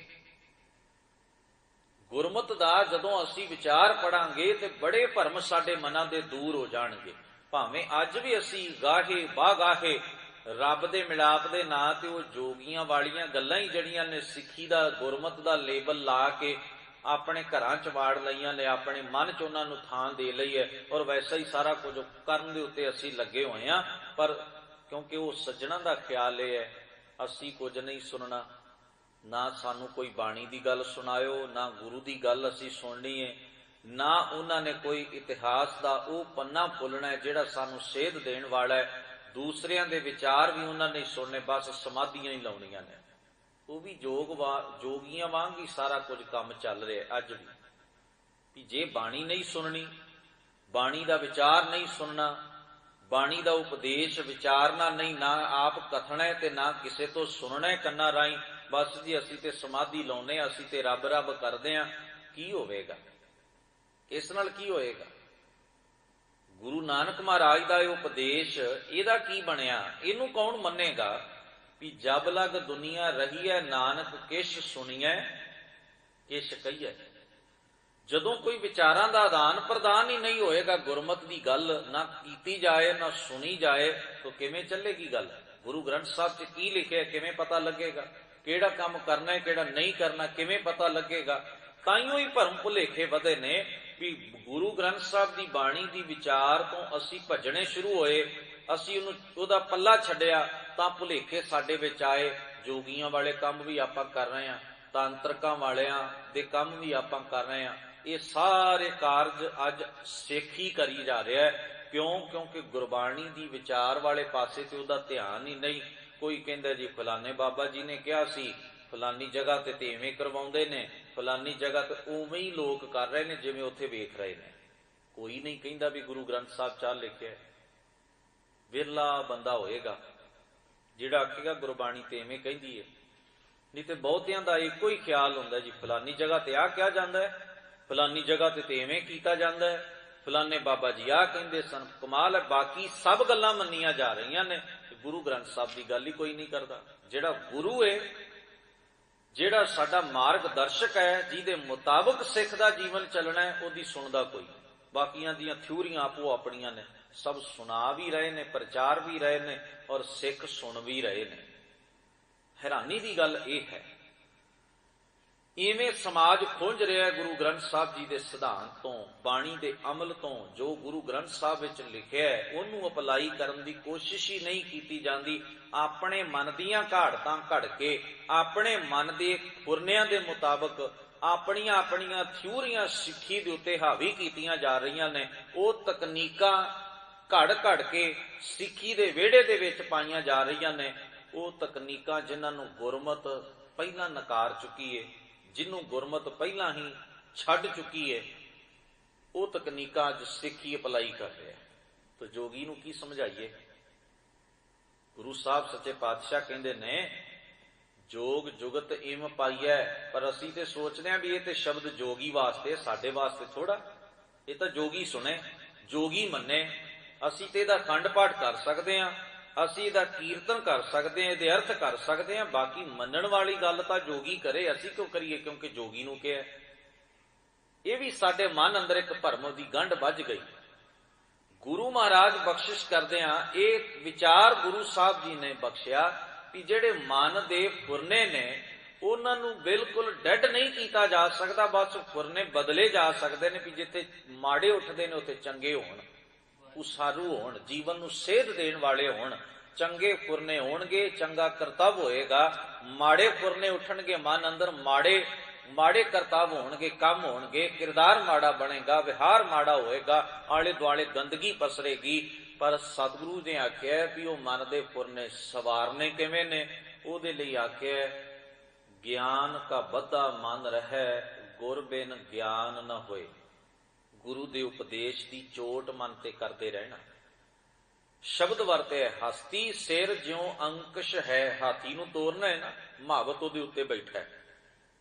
ਗੁਰਮਤ ਦਾ ਜਦੋਂ ਅਸੀਂ ਵਿਚਾਰ ਪੜਾਂਗੇ ਤੇ ਬੜੇ ਭਰਮ ਸਾਡੇ ਮਨਾਂ ਦੇ ਦੂਰ ਹੋ ਜਾਣਗੇ। ਭਾਵੇਂ ਅੱਜ ਵੀ ਅਸੀਂ ਗਾਹੇ ਬਾਗਾਹੇ ਰੱਬ ਦੇ ਮਿਲਾਪ ਦੇ ਨਾਂ ਤੇ ਉਹ ਜੋਗੀਆਂ ਵਾਲੀਆਂ ਗੱਲਾਂ ਹੀ ਜਿਹੜੀਆਂ ਨੇ ਸਿੱਖੀ ਦਾ, ਗੁਰਮਤ ਦਾ ਲੇਬਲ ਲਾ ਕੇ ਆਪਣੇ ਘਰਾਂ ਚ ਵਾੜ ਲਈਆਂ ਨੇ, ਆਪਣੇ ਮਨ ਚ ਉਹਨਾਂ ਨੂੰ ਥਾਂ ਦੇ ਲਈ ਹੈ, ਔਰ ਵੈਸਾ ਹੀ ਸਾਰਾ ਕੁਝ ਕਰਨ ਦੇ ਉੱਤੇ ਅਸੀਂ ਲੱਗੇ ਹੋਏ ਹਾਂ। ਪਰ ਕਿਉਂਕਿ ਉਹ ਸੱਜਣਾ ਦਾ ਖਿਆਲ ਇਹ ਹੈ ਅਸੀਂ ਕੁਝ ਨਹੀਂ ਸੁਣਨਾ, ਨਾ ਸਾਨੂੰ ਕੋਈ ਬਾਣੀ ਦੀ ਗੱਲ ਸੁਣਾਇਓ, ਨਾ ਗੁਰੂ ਦੀ ਗੱਲ ਅਸੀਂ ਸੁਣਨੀ ਹੈ, ਨਾ ਉਹਨਾਂ ਨੇ ਕੋਈ ਇਤਿਹਾਸ ਦਾ ਉਹ ਪੰਨਾ ਫੁੱਲਣਾ ਜਿਹੜਾ ਸਾਨੂੰ ਸੇਧ ਦੇਣ ਵਾਲਾ ਹੈ। ਦੂਸਰਿਆਂ ਦੇ ਵਿਚਾਰ ਵੀ ਉਹਨਾਂ ਨੇ ਸੁਣਨੇ, ਬਸ ਸਮਾਧੀਆਂ ਹੀ ਲਾਉਣੀਆਂ ਨੇ। ਉਹ ਵੀ ਜੋਗੀਆਂ ਵਾਂਗ ਹੀ ਸਾਰਾ ਕੁਝ ਕੰਮ ਚੱਲ ਰਿਹਾ ਅੱਜ ਵੀ ਜੇ ਬਾਣੀ ਨਹੀਂ ਸੁਣਨੀ, ਬਾਣੀ ਦਾ ਵਿਚਾਰ ਨਹੀਂ ਸੁਣਨਾ, ਬਾਣੀ ਦਾ ਉਪਦੇਸ਼ ਵਿਚਾਰਨਾ ਨਹੀਂ, ਨਾ ਆਪ ਕਥਣਾ ਤੇ ਨਾ ਕਿਸੇ ਤੋਂ ਸੁਣਨਾ ਕੰਨਾਂ ਰਾਹੀਂ, ਬਸ ਜੀ ਅਸੀਂ ਤੇ ਸਮਾਧੀ ਲਾਉਨੇ, ਅਸੀਂ ਤੇ ਰੱਬ ਰੱਬ ਕਰਦੇ ਹਾਂ, ਕੀ ਹੋਵੇਗਾ? ਇਸ ਨਾਲ ਕੀ ਹੋਏਗਾ? ਗੁਰੂ ਨਾਨਕ ਮਹਾਰਾਜ ਦਾ ਇਹ ਉਪਦੇਸ਼, ਇਹਦਾ ਕੀ ਬਣਿਆ? ਇਹਨੂੰ ਕੌਣ ਮੰਨੇਗਾ? ਵੀ ਜਬ ਲਗ ਦੁਨੀਆ ਰਹੀਐ ਨਾਨਕ ਕਿਛ ਸੁਣੀਐ ਕਿਛ ਕਹੀਐ। ਜਦੋਂ ਕੋਈ ਵਿਚਾਰਾਂ ਦਾ ਆਦਾਨ ਪ੍ਰਦਾਨ ਹੀ ਨਹੀਂ ਹੋਏਗਾ, ਗੁਰਮਤ ਦੀ ਗੱਲ ਨਾ ਕੀਤੀ ਜਾਏ ਨਾ ਸੁਣੀ ਜਾਏ, ਤਾਂ ਕਿਵੇਂ ਚੱਲੇਗੀ ਗੱਲ? ਗੁਰੂ ਗ੍ਰੰਥ ਸਾਹਿਬ 'ਚ ਕੀ ਲਿਖਿਆ ਕਿਵੇਂ ਪਤਾ ਲੱਗੇਗਾ? ਕਿਹੜਾ ਕੰਮ ਕਰਨਾ ਹੈ ਕਿਹੜਾ ਨਹੀਂ ਕਰਨਾ ਕਿਵੇਂ ਪਤਾ ਲੱਗੇਗਾ? ਤਾਈਓ ਹੀ ਭਰਮ ਭੁਲੇਖੇ ਵਧੇ ਨੇ ਵੀ ਗੁਰੂ ਗ੍ਰੰਥ ਸਾਹਿਬ ਦੀ ਬਾਣੀ ਦੀ ਵਿਚਾਰ ਤੋਂ ਅਸੀਂ ਭੱਜਣੇ ਸ਼ੁਰੂ ਹੋਏ, ਅਸੀਂ ਉਹਦਾ ਪੱਲਾ ਛੱਡਿਆ ਤਾਂ ਭੁਲੇਖੇ ਸਾਡੇ ਵਿੱਚ ਆਏ। ਜੋਗੀਆਂ ਵਾਲੇ ਕੰਮ ਵੀ ਆਪਾਂ ਕਰ ਰਹੇ ਹਾਂ, ਤਾਂਤਰਿਕਾਂ ਵਾਲਿਆਂ ਦੇ ਕੰਮ ਵੀ ਆਪਾਂ ਕਰ ਰਹੇ ਹਾਂ। ਇਹ ਸਾਰੇ ਕਾਰਜ ਅੱਜ ਸਿੱਖ ਹੀ ਕਰੀ ਜਾ ਰਿਹਾ ਹੈ। ਕਿਉਂ? ਕਿਉਂਕਿ ਗੁਰਬਾਣੀ ਦੀ ਵਿਚਾਰ ਵਾਲੇ ਪਾਸੇ ਤੇ ਉਹਦਾ ਧਿਆਨ ਹੀ ਨਹੀਂ। ਕੋਈ ਕਹਿੰਦਾ ਜੀ ਫਲਾਣੇ ਬਾਬਾ ਜੀ ਨੇ ਕਿਹਾ ਸੀ, ਫਲਾਨੀ ਜਗ੍ਹਾ ਤੇ ਇਵੇਂ ਕਰਵਾਉਂਦੇ ਨੇ, ਫਲਾਨੀ ਜਗ੍ਹਾ ਤੇ ਉਵੇਂ ਹੀ ਲੋਕ ਕਰ ਰਹੇ ਨੇ ਜਿਵੇਂ ਉੱਥੇ ਵੇਖ ਰਹੇ ਨੇ। ਕੋਈ ਨਹੀਂ ਕਹਿੰਦਾ ਵੀ ਗੁਰੂ ਗ੍ਰੰਥ ਸਾਹਿਬ 'ਚ ਲਿਖਿਆ। ਵਿਰਲਾ ਬੰਦਾ ਹੋਏਗਾ ਜਿਹੜਾ ਆਖੇਗਾ ਗੁਰਬਾਣੀ ਤੇ ਇਵੇਂ ਕਹਿੰਦੀ ਹੈ, ਨਹੀਂ ਤੇ ਬਹੁਤਿਆਂ ਦਾ ਇੱਕੋ ਹੀ ਖਿਆਲ ਹੁੰਦਾ ਜੀ ਫਲਾਨੀ ਜਗ੍ਹਾ ਤੇ ਆਹ ਕਿਹਾ ਜਾਂਦਾ ਹੈ, ਫਲਾਨੀ ਜਗ੍ਹਾ ਤੇ ਇਵੇਂ ਕੀਤਾ ਜਾਂਦਾ ਹੈ, ਫਲਾਨੇ ਬਾਬਾ ਜੀ ਆਹ ਕਹਿੰਦੇ ਸਨ। ਕਮਾਲ ਹੈ, ਬਾਕੀ ਸਭ ਗੱਲਾਂ ਮੰਨੀਆਂ ਜਾ ਰਹੀਆਂ ਨੇ, ਗੁਰੂ ਗ੍ਰੰਥ ਸਾਹਿਬ ਦੀ ਗੱਲ ਹੀ ਕੋਈ ਨਹੀਂ ਕਰਦਾ। ਜਿਹੜਾ ਗੁਰੂ ਹੈ, ਜਿਹੜਾ ਸਾਡਾ ਮਾਰਗ ਦਰਸ਼ਕ ਹੈ, ਜਿਹਦੇ ਮੁਤਾਬਕ ਸਿੱਖ ਦਾ ਜੀਵਨ ਚੱਲਣਾ ਹੈ, ਉਹਦੀ ਸੁਣਦਾ ਕੋਈ। ਬਾਕੀਆਂ ਦੀਆਂ ਥਿਊਰੀਆਂ ਆਪੋ ਆਪਣੀਆਂ ਨੇ, ਸਭ ਸੁਣਾ ਵੀ ਰਹੇ ਨੇ, ਪ੍ਰਚਾਰ ਵੀ ਰਹੇ ਨੇ, ਔਰ ਸਿੱਖ ਸੁਣ ਵੀ ਰਹੇ ਨੇ। ਹੈਰਾਨੀ ਦੀ ਗੱਲ ਇਹ ਹੈ, ਇਵੇਂ ਸਮਾਜ ਖੁੰਝ ਰਿਹਾ ਗੁਰੂ ਗ੍ਰੰਥ ਸਾਹਿਬ ਜੀ ਦੇ ਸਿਧਾਂਤ ਤੋਂ, ਬਾਣੀ ਦੇ ਅਮਲ ਤੋਂ। ਜੋ ਗੁਰੂ ਗ੍ਰੰਥ ਸਾਹਿਬ ਵਿੱਚ ਲਿਖਿਆ ਹੈ ਉਹਨੂੰ ਅਪਲਾਈ ਕਰਨ ਦੀ ਕੋਸ਼ਿਸ਼ ਹੀ ਨਹੀਂ ਕੀਤੀ ਜਾਂਦੀ। ਆਪਣੇ ਮਨ ਦੀਆਂ ਘਾੜਤਾਂ ਘੜ ਕੇ, ਆਪਣੇ ਮਨ ਦੇ ਫੁਰਨਿਆਂ ਦੇ ਮੁਤਾਬਕ ਆਪਣੀਆਂ ਆਪਣੀਆਂ ਥਿਊਰੀਆਂ ਸਿੱਖੀ ਦੇ ਉੱਤੇ ਹਾਵੀ ਕੀਤੀਆਂ ਜਾ ਰਹੀਆਂ ਨੇ। ਉਹ ਤਕਨੀਕਾਂ ਘੜ ਘੜ ਕੇ ਸਿੱਖੀ ਦੇ ਵਿਹੜੇ ਦੇ ਵਿੱਚ ਪਾਈਆਂ ਜਾ ਰਹੀਆਂ ਨੇ। ਉਹ ਤਕਨੀਕਾਂ ਜਿਨ੍ਹਾਂ ਨੂੰ ਗੁਰਮਤ ਪਹਿਲਾਂ ਨਕਾਰ ਚੁੱਕੀ ਹੈ, ਜਿਹਨੂੰ ਗੁਰਮਤ ਪਹਿਲਾਂ ਹੀ ਛੱਡ ਚੁੱਕੀ ਹੈ, ਉਹ ਤਕਨੀਕਾਂ ਅੱਜ ਸਿੱਖੀ ਅਪਲਾਈ ਕਰ ਰਿਹਾ। ਤਾਂ ਜੋਗੀ ਨੂੰ ਕੀ ਸਮਝਾਈਏ? ਗੁਰੂ ਸਾਹਿਬ ਸੱਚੇ ਪਾਤਸ਼ਾਹ ਕਹਿੰਦੇ ਨੇ ਜੋਗ ਜੁਗਤ ਇਮ ਪਾਈਐ, ਪਰ ਅਸੀਂ ਤੇ ਸੋਚਦੇ ਹਾਂ ਵੀ ਇਹ ਤੇ ਸ਼ਬਦ ਜੋਗੀ ਵਾਸਤੇ, ਸਾਡੇ ਵਾਸਤੇ ਥੋੜਾ। ਇਹ ਤਾਂ ਜੋਗੀ ਸੁਣੇ, ਜੋਗੀ ਮੰਨੇ। ਅਸੀਂ ਤੇ ਇਹਦਾ ਖੰਡ ਪਾਠ ਕਰ ਸਕਦੇ ਹਾਂ, ਅਸੀਂ ਇਹਦਾ ਕੀਰਤਨ ਕਰ ਸਕਦੇ ਹਾਂ, ਇਹਦੇ ਅਰਥ ਕਰ ਸਕਦੇ ਹਾਂ। ਬਾਕੀ ਮੰਨਣ ਵਾਲੀ ਗੱਲ ਤਾਂ ਜੋਗੀ ਕਰੇ, ਅਸੀਂ ਕਿਉਂ ਕਰੀਏ? ਕਿਉਂਕਿ ਜੋਗੀ ਨੂੰ ਕਿਹਾ। ਇਹ ਵੀ ਸਾਡੇ ਮਨ ਅੰਦਰ ਇੱਕ ਭਰਮ ਦੀ ਗੰਢ ਵੱਜ ਗਈ। ਗੁਰੂ ਮਹਾਰਾਜ ਬਖਸ਼ਿਸ਼ ਕਰਦੇ ਆ, ਇਹ ਵਿਚਾਰ ਗੁਰੂ ਸਾਹਿਬ ਜੀ ਨੇ ਬਖਸ਼ਿਆ ਕਿ ਜਿਹੜੇ ਮਨ ਦੇ ਫੁਰਨੇ ਨੇ ਉਹਨਾਂ ਨੂੰ ਬਿਲਕੁਲ ਡੈਡ ਨਹੀਂ ਕੀਤਾ ਜਾ ਸਕਦਾ, ਬਸ ਫੁਰਨੇ ਬਦਲੇ ਜਾ ਸਕਦੇ ਨੇ। ਵੀ ਜਿੱਥੇ ਮਾੜੇ ਉੱਠਦੇ ਨੇ ਉੱਥੇ ਚੰਗੇ ਹੋਣ, ਉਸਾਰੂ ਹੋਣ, ਜੀਵਨ ਨੂੰ ਸੇਧ ਦੇਣ ਵਾਲੇ ਹੋਣ। ਚੰਗੇ ਫੁਰਨੇ ਹੋਣਗੇ, ਚੰਗਾ ਕਰਤੱਵ ਹੋਏਗਾ। ਮਾੜੇ ਫੁਰਨੇ ਉੱਠਣਗੇ ਮਨ ਅੰਦਰ, ਮਾੜੇ ਕਰਤੱਵ ਹੋਣਗੇ, ਕੰਮ ਹੋਣਗੇ, ਕਿਰਦਾਰ ਮਾੜਾ ਬਣੇਗਾ, ਵਿਹਾਰ ਮਾੜਾ ਹੋਏਗਾ, ਆਲੇ ਦੁਆਲੇ ਗੰਦਗੀ ਪਸਰੇਗੀ। ਪਰ ਸਤਿਗੁਰੂ ਨੇ ਆਖਿਆ ਵੀ ਉਹ ਮਨ ਦੇ ਫੁਰਨੇ ਸਵਾਰਨੇ ਕਿਵੇਂ ਨੇ? ਉਹਦੇ ਲਈ ਆਖਿਆ ਗਿਆਨ ਕਾ ਬੱਧਾ ਮਨ ਰਹਿ, ਗੁਰ ਬਿਨ ਗਿਆਨ ਨਾ ਹੋਏ। ਗੁਰੂ ਦੇ ਉਪਦੇਸ਼ ਦੀ ਚੋਟ ਮਨ ਤੇ ਕਰਦੇ ਰਹਿਣਾ। ਸ਼ਬਦ ਵਰਤਿਆ ਹਸਤੀ ਸਿਰ ਜਿਉ ਅੰਕਸ਼ ਹੈ। ਹਾਥੀ ਨੂੰ ਤੋਰਨਾ ਹੈ ਨਾ, ਮਹਾਵਤ ਉਹਦੇ ਉੱਤੇ ਬੈਠਾ ਹੈ,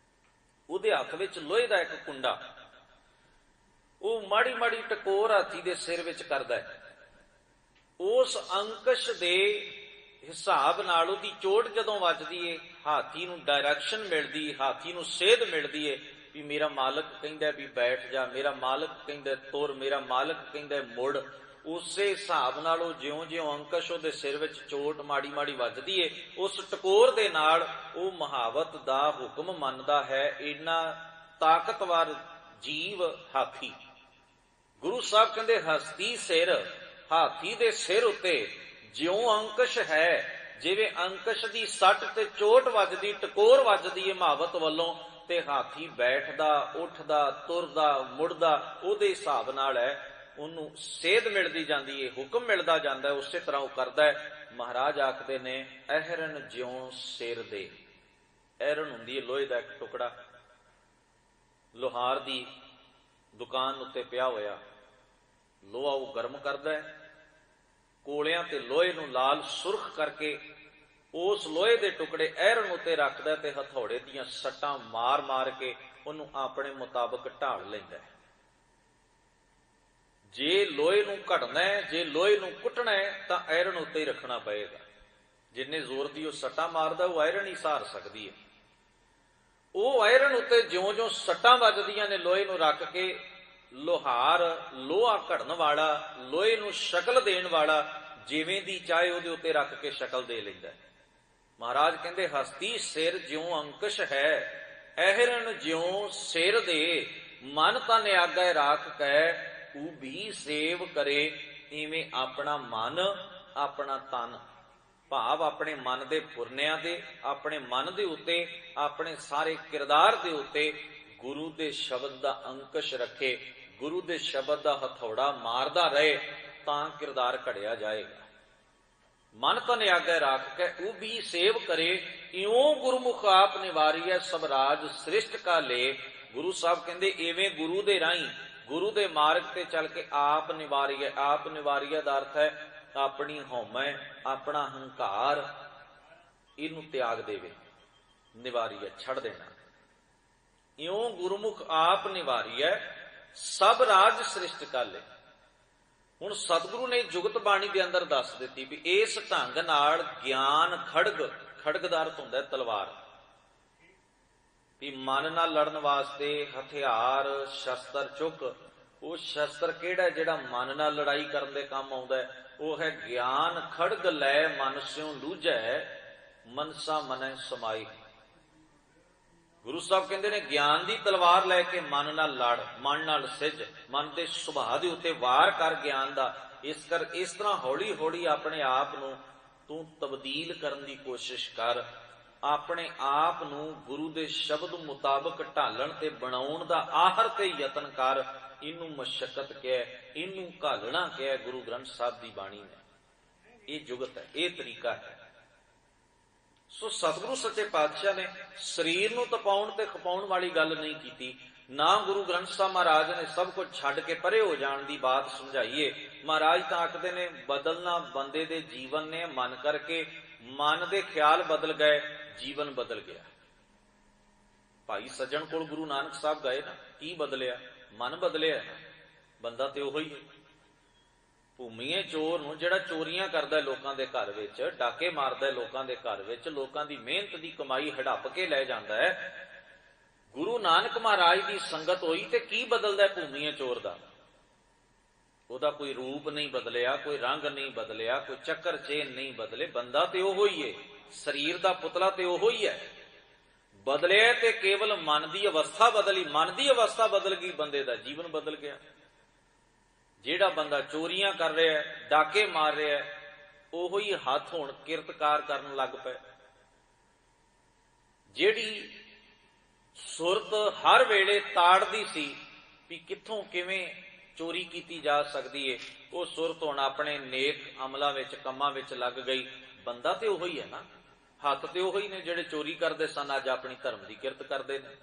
ਉਹਦੇ ਹੱਥ ਵਿੱਚ ਲੋਹੇ ਦਾ ਇੱਕ ਕੁੰਡਾ, ਉਹ ਮਾੜੀ ਮਾੜੀ ਟਕੋਰ ਹਾਥੀ ਦੇ ਸਿਰ ਵਿੱਚ ਕਰਦਾ ਹੈ। ਉਸ ਅੰਕਸ਼ ਦੇ ਹਿਸਾਬ ਨਾਲ ਉਹਦੀ ਚੋਟ ਜਦੋਂ ਵੱਜਦੀ ਏ, ਹਾਥੀ ਨੂੰ ਡਾਇਰੈਕਸ਼ਨ ਮਿਲਦੀ, ਹਾਥੀ ਨੂੰ ਸੇਧ ਮਿਲਦੀ ਏ ਵੀ ਮੇਰਾ ਮਾਲਕ ਕਹਿੰਦਾ ਵੀ ਬੈਠ ਜਾ, ਮੇਰਾ ਮਾਲਕ ਕਹਿੰਦਾ ਤੁਰ, ਮੇਰਾ ਮਾਲਕ ਕਹਿੰਦਾ ਮੁੜ। ਉਸੇ ਹਿਸਾਬ ਨਾਲ ਉਹ ਜਿਉਂ-ਜਿਉਂ ਅੰਕਸ਼ ਉਹਦੇ ਸਿਰ ਵਿੱਚ ਚੋਟ ਮਾੜੀ ਮਾੜੀ ਵੱਜਦੀ ਏ, ਉਸ ਟਕੋਰ ਦੇ ਨਾਲ ਉਹ ਮਹਾਵਤ ਦਾ ਹੁਕਮ ਮੰਨਦਾ ਹੈ। ਇੰਨਾ ਤਾਕਤਵਰ ਜੀਵ ਹਾਥੀ। ਗੁਰੂ ਸਾਹਿਬ ਕਹਿੰਦੇ ਹਸਤੀ ਸਿਰ, ਹਾਥੀ ਦੇ ਸਿਰ ਉੱਤੇ ਜਿਉਂ ਅੰਕਸ਼ ਹੈ, ਜਿਵੇਂ ਅੰਕਸ਼ ਦੀ ਸੱਟ ਤੇ ਚੋਟ ਵੱਜਦੀ, ਟਕੋਰ ਵੱਜਦੀ ਹੈ ਮਹਾਵਤ ਵੱਲੋਂ, ਤੇ ਹਾਥੀ ਬੈਠਦਾ, ਉੱਠਦਾ, ਤੁਰਦਾ, ਮੁੜਦਾ ਉਹਦੇ ਹਿਸਾਬ ਨਾਲ ਹੈ, ਉਹਨੂੰ ਸੇਧ ਮਿਲਦੀ ਜਾਂਦੀ ਹੈ, ਹੁਕਮ ਮਿਲਦਾ ਜਾਂਦਾ ਹੈ, ਉਸੇ ਤਰ੍ਹਾਂ ਉਹ ਕਰਦਾ ਹੈ। ਮਹਾਰਾਜ ਆਖਦੇ ਨੇ ਅਹਿਰਨ ਜਿਉਂ ਸਿਰ ਦੇ। ਅਹਿਰਨ ਹੁੰਦੀ ਹੈ ਲੋਹੇ ਦਾ ਇੱਕ ਟੁਕੜਾ, ਲੋਹਾਰ ਦੀ ਦੁਕਾਨ ਉੱਤੇ ਪਿਆ ਹੋਇਆ ਲੋਹਾ, ਉਹ ਗਰਮ ਕਰਦਾ ਹੈ, ਕੋਲਿਆਂ ਤੇ ਲੋਹੇ ਨੂੰ ਲਾਲ ਸੁਰਖ ਕਰਕੇ ਉਸ ਲੋਹੇ ਦੇ ਟੁਕੜੇ ਅਹਿਰਨ ਉੱਤੇ ਰੱਖਦਾ ਤੇ ਹਥੌੜੇ ਦੀਆਂ ਸੱਟਾਂ ਮਾਰ ਮਾਰ ਕੇ ਉਹਨੂੰ ਆਪਣੇ ਮੁਤਾਬਕ ਢਾਲ ਲੈਂਦਾ ਹੈ। ਜੇ ਲੋਹੇ ਨੂੰ ਘੜਨਾ ਹੈ, ਜੇ ਲੋਹੇ ਨੂੰ ਕੁੱਟਣਾ ਹੈ ਤਾਂ ਅਹਿਰਨ ਉੱਤੇ ਹੀ ਰੱਖਣਾ ਪਏਗਾ। ਜਿੰਨੇ ਜ਼ੋਰ ਦੀ ਉਹ ਸੱਟਾਂ ਮਾਰਦਾ ਉਹ ਅਹਿਰਨ ਹੀ ਸਹਾਰ ਸਕਦੀ ਹੈ। ਉਹ ਅਹਿਰਨ ਉੱਤੇ ਜਿਉਂ-ਜਿਉਂ ਸੱਟਾਂ ਵੱਜਦੀਆਂ ਨੇ ਲੋਹੇ ਨੂੰ ਰੱਖ ਕੇ, ਲੋਹਾਰ ਲੋਹਾ ਘੜਨ ਵਾਲਾ, ਲੋਹੇ ਨੂੰ ਸ਼ਕਲ ਦੇਣ ਵਾਲਾ, ਜਿਵੇਂ ਦੀ ਚਾਹੇ ਉਹਦੇ ਉੱਤੇ ਰੱਖ ਕੇ ਸ਼ਕਲ ਦੇ ਲੈਂਦਾ। ਮਹਾਰਾਜ ਕਹਿੰਦੇ ਹਸਤੀ ਸਿਰ ਜਿਉਂ ਅੰਕਸ਼ ਹੈ, ਅਹਿਰਨ ਜਿਉਂ ਸਿਰ ਦੇ। ਮਨ ਤਨ ਆਗੈ ਰਾਖ ਕੈ, ਉਹ ਵੀ ਸੇਵ ਕਰੇ। ਇਵੇਂ ਆਪਣਾ ਮਨ, ਆਪਣਾ ਤਨ, ਭਾਵ ਆਪਣੇ ਮਨ ਦੇ ਫੁਰਨਿਆਂ ਦੇ, ਆਪਣੇ ਮਨ ਦੇ ਉੱਤੇ, ਆਪਣੇ ਸਾਰੇ ਕਿਰਦਾਰ ਦੇ ਉੱਤੇ ਗੁਰੂ ਦੇ ਸ਼ਬਦ ਦਾ ਅੰਕਸ਼ ਰੱਖੇ, ਗੁਰੂ ਦੇ ਸ਼ਬਦ ਦਾ ਹਥੌੜਾ ਮਾਰਦਾ ਰਹੇ, ਤਾਂ ਕਿਰਦਾਰ ਘੜਿਆ ਜਾਏਗਾ। ਮਨ ਤਨ ਆਗੈ ਰਾਖ ਕੇ ਉਹ ਵੀ ਸੇਵ ਕਰੇ, ਇਉਂ ਗੁਰਮੁਖ ਆਪ ਨਿਵਾਰੀਐ ਸਭ ਰਾਜ ਸ੍ਰਿਸ਼ਟ ਕਾ ਲੇ। ਗੁਰੂ ਸਾਹਿਬ ਕਹਿੰਦੇ ਇਵੇਂ ਗੁਰੂ ਦੇ ਰਾਹੀਂ, ਗੁਰੂ ਦੇ ਮਾਰਗ ਤੇ ਚੱਲ ਕੇ ਆਪ ਨਿਵਾਰੀਐ। ਆਪ ਨਿਵਾਰੀਐ ਦਾ ਅਰਥ ਹੈ ਆਪਣੀ ਹਉਮੈ, ਆਪਣਾ ਹੰਕਾਰ, ਇਹਨੂੰ ਤਿਆਗ ਦੇਵੇ। ਨਿਵਾਰੀਐ ਛੱਡ ਦੇਣਾ। ਇਉਂ ਗੁਰਮੁਖ ਆਪ ਨਿਵਾਰੀਐ ਸਭ ਰਾਜ ਸ੍ਰਿਸ਼ਟ ਕਾ ਲੇ। ਹੁਣ ਸਤਿਗੁਰੂ ਨੇ ਜੁਗਤ ਬਾਣੀ ਦੇ ਅੰਦਰ ਦੱਸ ਦਿੱਤੀ ਵੀ ਇਸ ਢੰਗ ਨਾਲ ਗਿਆਨ ਖੜਗ, ਖੜਗ ਦਾ ਅਰਥ ਹੁੰਦਾ ਤਲਵਾਰ, ਵੀ ਮਨ ਨਾਲ ਲੜਨ ਵਾਸਤੇ ਹਥਿਆਰ ਸ਼ਸਤਰ ਚੁੱਕ। ਉਹ ਸ਼ਸਤਰ ਕਿਹੜਾ ਜਿਹੜਾ ਮਨ ਨਾਲ ਲੜਾਈ ਕਰਨ ਦੇ ਕੰਮ ਆਉਂਦਾ ਹੈ? ਉਹ ਹੈ ਗਿਆਨ ਖੜਗ ਲੈ ਮਨ ਸਿਉ ਲੂਝੈ, ਮਨਸਾ ਮਨੈ ਸਮਾਈ। ਗੁਰੂ ਸਾਹਿਬ ਕਹਿੰਦੇ ਨੇ ਗਿਆਨ ਦੀ ਤਲਵਾਰ ਲੈ ਕੇ ਮਨ ਨਾਲ ਲੜ, ਮਨ ਨਾਲ ਸਿੱਝ, ਮਨ ਦੇ ਸੁਭਾਅ ਦੇ ਉੱਤੇ ਵਾਰ ਕਰ ਗਿਆਨ ਦਾ। ਇਸ ਤਰ੍ਹਾਂ ਹੌਲੀ ਹੌਲੀ ਆਪਣੇ ਆਪ ਨੂੰ ਤੂੰ ਤਬਦੀਲ ਕਰਨ ਦੀ ਕੋਸ਼ਿਸ਼ ਕਰ, ਆਪਣੇ ਆਪ ਨੂੰ ਗੁਰੂ ਦੇ ਸ਼ਬਦ ਮੁਤਾਬਕ ਢਾਲਣ ਤੇ ਬਣਾਉਣ ਦਾ ਆਹਰ ਤੇ ਯਤਨ ਕਰ। ਇਹਨੂੰ ਮਸ਼ੱਕਤ ਕਿਹਾ, ਇਹਨੂੰ ਘਾਲਣਾ ਕਿਹਾ ਗੁਰੂ ਗ੍ਰੰਥ ਸਾਹਿਬ ਦੀ ਬਾਣੀ ਨੇ। ਇਹ ਜੁਗਤ ਹੈ, ਇਹ ਤਰੀਕਾ ਹੈ। ਸੋ ਸਤਿਗੁਰੂ ਸੱਚੇ ਪਾਤਸ਼ਾਹ ਨੇ ਸਰੀਰ ਨੂੰ ਤਪਾਉਣ ਤੇ ਖਪਾਉਣ ਵਾਲੀ ਗੱਲ ਨਹੀਂ ਕੀਤੀ। ਨਾ ਗੁਰੂ ਗ੍ਰੰਥ ਸਾਹਿਬ ਮਹਾਰਾਜ ਨੇ ਸਭ ਕੁਝ ਛੱਡ ਕੇ ਪਰੇ ਹੋ ਜਾਣ ਦੀ ਬਾਤ ਸਮਝਾਈਏ। ਮਹਾਰਾਜ ਤਾਂ ਆਖਦੇ ਨੇ ਬਦਲਣਾ ਬੰਦੇ ਦੇ ਜੀਵਨ ਨੇ ਮਨ ਕਰਕੇ। ਮਨ ਦੇ ਖਿਆਲ ਬਦਲ ਗਏ, ਜੀਵਨ ਬਦਲ ਗਿਆ। ਭਾਈ ਸੱਜਣ ਕੋਲ ਗੁਰੂ ਨਾਨਕ ਸਾਹਿਬ ਗਏ ਨਾ, ਕੀ ਬਦਲਿਆ? ਮਨ ਬਦਲਿਆ। ਬੰਦਾ ਤੇ ਉਹੀ ਹੈ। ਭੂਮੀਏ ਚੋਰ ਨੂੰ ਜਿਹੜਾ ਚੋਰੀਆਂ ਕਰਦਾ ਲੋਕਾਂ ਦੇ ਘਰ ਵਿੱਚ, ਡਾਕੇ ਮਾਰਦਾ ਲੋਕਾਂ ਦੇ ਘਰ ਵਿੱਚ, ਲੋਕਾਂ ਦੀ ਮਿਹਨਤ ਦੀ ਕਮਾਈ ਹੜੱਪ ਕੇ ਲੈ ਜਾਂਦਾ ਹੈ, ਗੁਰੂ ਨਾਨਕ ਮਹਾਰਾਜ ਦੀ ਸੰਗਤ ਹੋਈ ਤੇ ਕੀ ਬਦਲਦਾ ਭੂਮੀਏ ਚੋਰ ਦਾ? ਉਹਦਾ ਕੋਈ ਰੂਪ ਨਹੀਂ ਬਦਲਿਆ, ਕੋਈ ਰੰਗ ਨਹੀਂ ਬਦਲਿਆ, ਕੋਈ ਚੱਕਰ ਚੇਨ ਨਹੀਂ ਬਦਲੇ। ਬੰਦਾ ਤੇ ਉਹੋ ਹੀ ਹੈ, ਸਰੀਰ ਦਾ ਪੁਤਲਾ ਤੇ ਉਹੋ ਹੀ ਹੈ। ਬਦਲਿਆ ਤੇ ਕੇਵਲ ਮਨ ਦੀ ਅਵਸਥਾ ਬਦਲੀ। ਮਨ ਦੀ ਅਵਸਥਾ ਬਦਲ ਗਈ, ਬੰਦੇ ਦਾ ਜੀਵਨ ਬਦਲ ਗਿਆ। ਜਿਹੜਾ ਬੰਦਾ ਚੋਰੀਆਂ ਕਰ ਰਿਹਾ, ਡਾਕੇ ਮਾਰ ਰਿਹਾ, ਉਹੋ ਹੀ ਹੱਥ ਹੁਣ ਕਿਰਤਕਾਰ ਕਰਨ ਲੱਗ ਪਏ। ਜਿਹੜੀ ਸੁਰਤ ਹਰ ਵੇਲੇ ਤਾੜਦੀ ਸੀ ਵੀ ਕਿੱਥੋਂ ਕਿਵੇਂ ਚੋਰੀ ਕੀਤੀ ਜਾ ਸਕਦੀ ਏ, ਉਹ ਸੁਰਤ ਹੁਣ ਆਪਣੇ ਨੇਕ ਅਮਲਾਂ ਵਿੱਚ, ਕੰਮਾਂ ਵਿੱਚ ਲੱਗ ਗਈ। ਬੰਦਾ ਤੇ ਉਹੀ ਹੈ ਨਾ, ਹੱਥ ਤੇ ਉਹੀ ਨੇ ਜਿਹੜੇ ਚੋਰੀ ਕਰਦੇ ਸਨ, ਅੱਜ ਆਪਣੀ ਧਰਮ ਦੀ ਕਿਰਤ ਕਰਦੇ ਨੇ।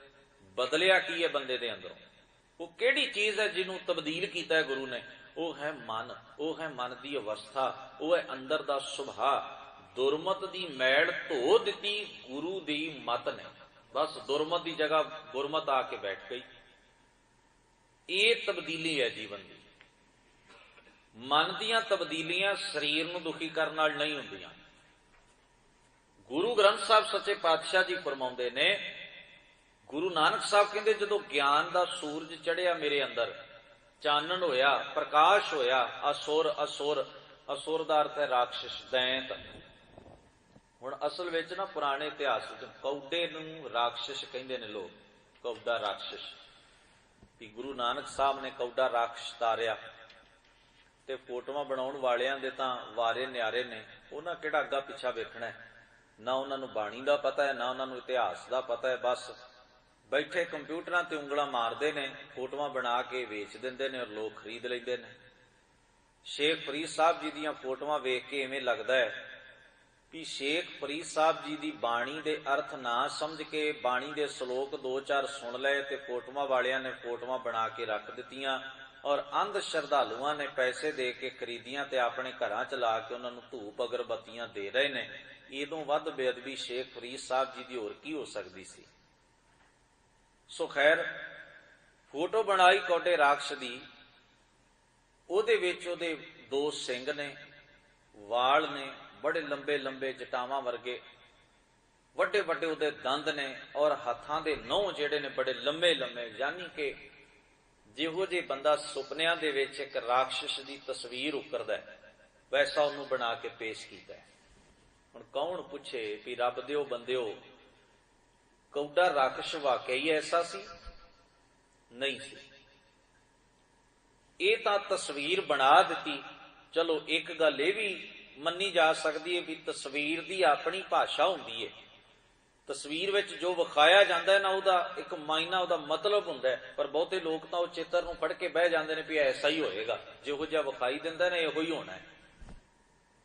ਬਦਲਿਆ ਕੀ ਹੈ ਬੰਦੇ ਦੇ ਅੰਦਰੋਂ? ਉਹ ਕਿਹੜੀ ਚੀਜ਼ ਹੈ ਜਿਹਨੂੰ ਤਬਦੀਲ ਕੀਤਾ ਹੈ ਗੁਰੂ ਨੇ? ਉਹ ਹੈ ਮਨ, ਉਹ ਹੈ ਮਨ ਦੀ ਅਵਸਥਾ, ਉਹ ਹੈ ਅੰਦਰ ਦਾ ਸੁਭਾਅ। ਦੁਰਮਤ ਦੀ ਮੈਲ ਧੋ ਦਿੱਤੀ ਗੁਰੂ ਦੀ ਮਤ ਨੇ। ਬਸ ਦੁਰਮਤ ਦੀ ਜਗ੍ਹਾ ਗੁਰਮਤ ਆ ਕੇ ਬੈਠ ਗਈ। ਇਹ ਤਬਦੀਲੀ ਹੈ ਜੀਵਨ ਦੀ। ਮਨ ਦੀਆਂ ਤਬਦੀਲੀਆਂ ਸਰੀਰ ਨੂੰ ਦੁਖੀ ਕਰਨ ਨਾਲ ਨਹੀਂ ਹੁੰਦੀਆਂ। ਗੁਰੂ ਗ੍ਰੰਥ ਸਾਹਿਬ ਸੱਚੇ ਪਾਤਸ਼ਾਹ ਜੀ ਫਰਮਾਉਂਦੇ ਨੇ, ਗੁਰੂ ਨਾਨਕ ਸਾਹਿਬ ਕਹਿੰਦੇ ਜਦੋਂ ਗਿਆਨ ਦਾ ਸੂਰਜ ਚੜ੍ਹਿਆ ਮੇਰੇ ਅੰਦਰ, ਚਾਨਣ ਹੋਇਆ, ਪ੍ਰਕਾਸ਼ ਹੋਇਆ, ਅਸੁਰ ਦਾ ਅਰਥ ਹੈ ਰਾਖਸ਼, ਦੈਂਤ। ਹੁਣ ਅਸਲ ਵਿੱਚ ਨਾ ਪੁਰਾਣੇ ਇਤਿਹਾਸ ਵਿੱਚ ਕੌਡੇ ਨੂੰ ਰਾਖਸ਼ ਕਹਿੰਦੇ ਨੇ ਲੋਕ, ਕੌਡਾ ਰਾਖਸ਼। ਵੀ ਗੁਰੂ ਨਾਨਕ ਸਾਹਿਬ ਨੇ ਕੌਡਾ ਰਾਖਸ਼ ਤਾਰਿਆ ਤੇ ਫੋਟੋਆਂ ਬਣਾਉਣ ਵਾਲਿਆਂ ਦੇ ਤਾਂ ਵਾਰੇ ਨਿਆਰੇ ਨੇ, ਉਹਨਾਂ ਕਿਹੜਾ ਅੱਗਾ ਪਿੱਛਾ ਵੇਖਣਾ, ਨਾ ਉਹਨਾਂ ਨੂੰ ਬਾਣੀ ਦਾ ਪਤਾ ਹੈ, ਨਾ ਉਹਨਾਂ ਨੂੰ ਇਤਿਹਾਸ ਦਾ ਪਤਾ ਹੈ। ਬਸ ਬੈਠੇ ਕੰਪਿਊਟਰਾਂ ਤੇ ਉਂਗਲਾਂ ਮਾਰਦੇ ਨੇ, ਫੋਟੋਆਂ ਬਣਾ ਕੇ ਵੇਚ ਦਿੰਦੇ ਨੇ ਔਰ ਲੋਕ ਖਰੀਦ ਲੈਂਦੇ ਨੇ। ਸ਼ੇਖ ਫਰੀਦ ਸਾਹਿਬ ਜੀ ਦੀਆਂ ਫੋਟੋਆਂ ਵੇਖ ਕੇ ਇਵੇਂ ਲੱਗਦਾ ਹੈ ਵੀ ਸ਼ੇਖ ਫਰੀਦ ਸਾਹਿਬ ਜੀ ਦੀ ਬਾਣੀ ਦੇ ਅਰਥ ਨਾ ਸਮਝ ਕੇ ਬਾਣੀ ਦੇ ਸ਼ਲੋਕ 2-4 ਸੁਣ ਲਏ ਤੇ ਫੋਟੋਆਂ ਵਾਲਿਆਂ ਨੇ ਫੋਟੋਆਂ ਬਣਾ ਕੇ ਰੱਖ ਦਿੱਤੀਆਂ ਔਰ ਅੰਧ ਸ਼ਰਧਾਲੂਆਂ ਨੇ ਪੈਸੇ ਦੇ ਕੇ ਖਰੀਦੀਆਂ ਤੇ ਆਪਣੇ ਘਰਾਂ ਚ ਲਾ ਕੇ ਉਹਨਾਂ ਨੂੰ ਧੂਪ ਅਗਰਬੱਤੀਆਂ ਦੇ ਰਹੇ ਨੇ। ਇਹਦੋਂ ਵੱਧ ਬੇਅਦਬੀ ਸ਼ੇਖ ਫਰੀਦ ਸਾਹਿਬ ਜੀ ਦੀ ਹੋਰ ਕੀ ਹੋ ਸਕਦੀ ਸੀ। ਸੋ ਖੈਰ, ਫੋਟੋ ਬਣਾਈ ਕੌਡੇ ਰਾਖਸ਼ ਦੀ, ਉਹਦੇ ਵਿੱਚ ਉਹਦੇ 2 ਸਿੰਘ ਨੇ, ਵਾਲ ਨੇ ਬੜੇ ਲੰਬੇ ਲੰਬੇ ਜਟਾਵਾਂ ਵਰਗੇ, ਵੱਡੇ ਵੱਡੇ ਉਹਦੇ ਦੰਦ ਨੇ ਔਰ ਹੱਥਾਂ ਦੇ ਨਹੁੰ ਜਿਹੜੇ ਨੇ ਬੜੇ ਲੰਮੇ ਲੰਮੇ, ਯਾਨੀ ਕਿ ਜਿਹੋ ਜਿਹੇ ਬੰਦਾ ਸੁਪਨਿਆਂ ਦੇ ਵਿੱਚ ਇੱਕ ਰਾਖਸ਼ ਦੀ ਤਸਵੀਰ ਉਕਰਦਾ ਵੈਸਾ ਉਹਨੂੰ ਬਣਾ ਕੇ ਪੇਸ਼ ਕੀਤਾ। ਹੁਣ ਕੌਣ ਪੁੱਛੇ ਵੀ ਰੱਬ ਦਿਓ ਬੰਦਿਓ, ਕੌਡਾ ਰਾਖਸ਼ ਵਾਕਈ ਐਸਾ ਸੀ? ਨਹੀਂ ਸੀ। ਇਹ ਤਾਂ ਤਸਵੀਰ ਬਣਾ ਦਿੱਤੀ। ਚਲੋ ਇੱਕ ਗੱਲ ਇਹ ਵੀ ਮੰਨੀ ਜਾ ਸਕਦੀ ਹੈ ਵੀ ਤਸਵੀਰ ਦੀ ਆਪਣੀ ਭਾਸ਼ਾ ਹੁੰਦੀ ਹੈ। ਤਸਵੀਰ ਵਿੱਚ ਜੋ ਵਿਖਾਇਆ ਜਾਂਦਾ ਹੈ ਨਾ, ਉਹਦਾ ਇੱਕ ਮਾਇਨਾ, ਉਹਦਾ ਮਤਲਬ ਹੁੰਦਾ ਹੈ। ਪਰ ਬਹੁਤੇ ਲੋਕ ਤਾਂ ਉਹ ਚਿੱਤਰ ਨੂੰ ਫੜ ਕੇ ਬਹਿ ਜਾਂਦੇ ਨੇ ਵੀ ਐਸਾ ਹੀ ਹੋਏਗਾ, ਜਿਹੋ ਜਿਹਾ ਵਿਖਾਈ ਦਿੰਦਾ ਨਾ ਇਹੋ ਹੀ ਹੋਣਾ ਹੈ।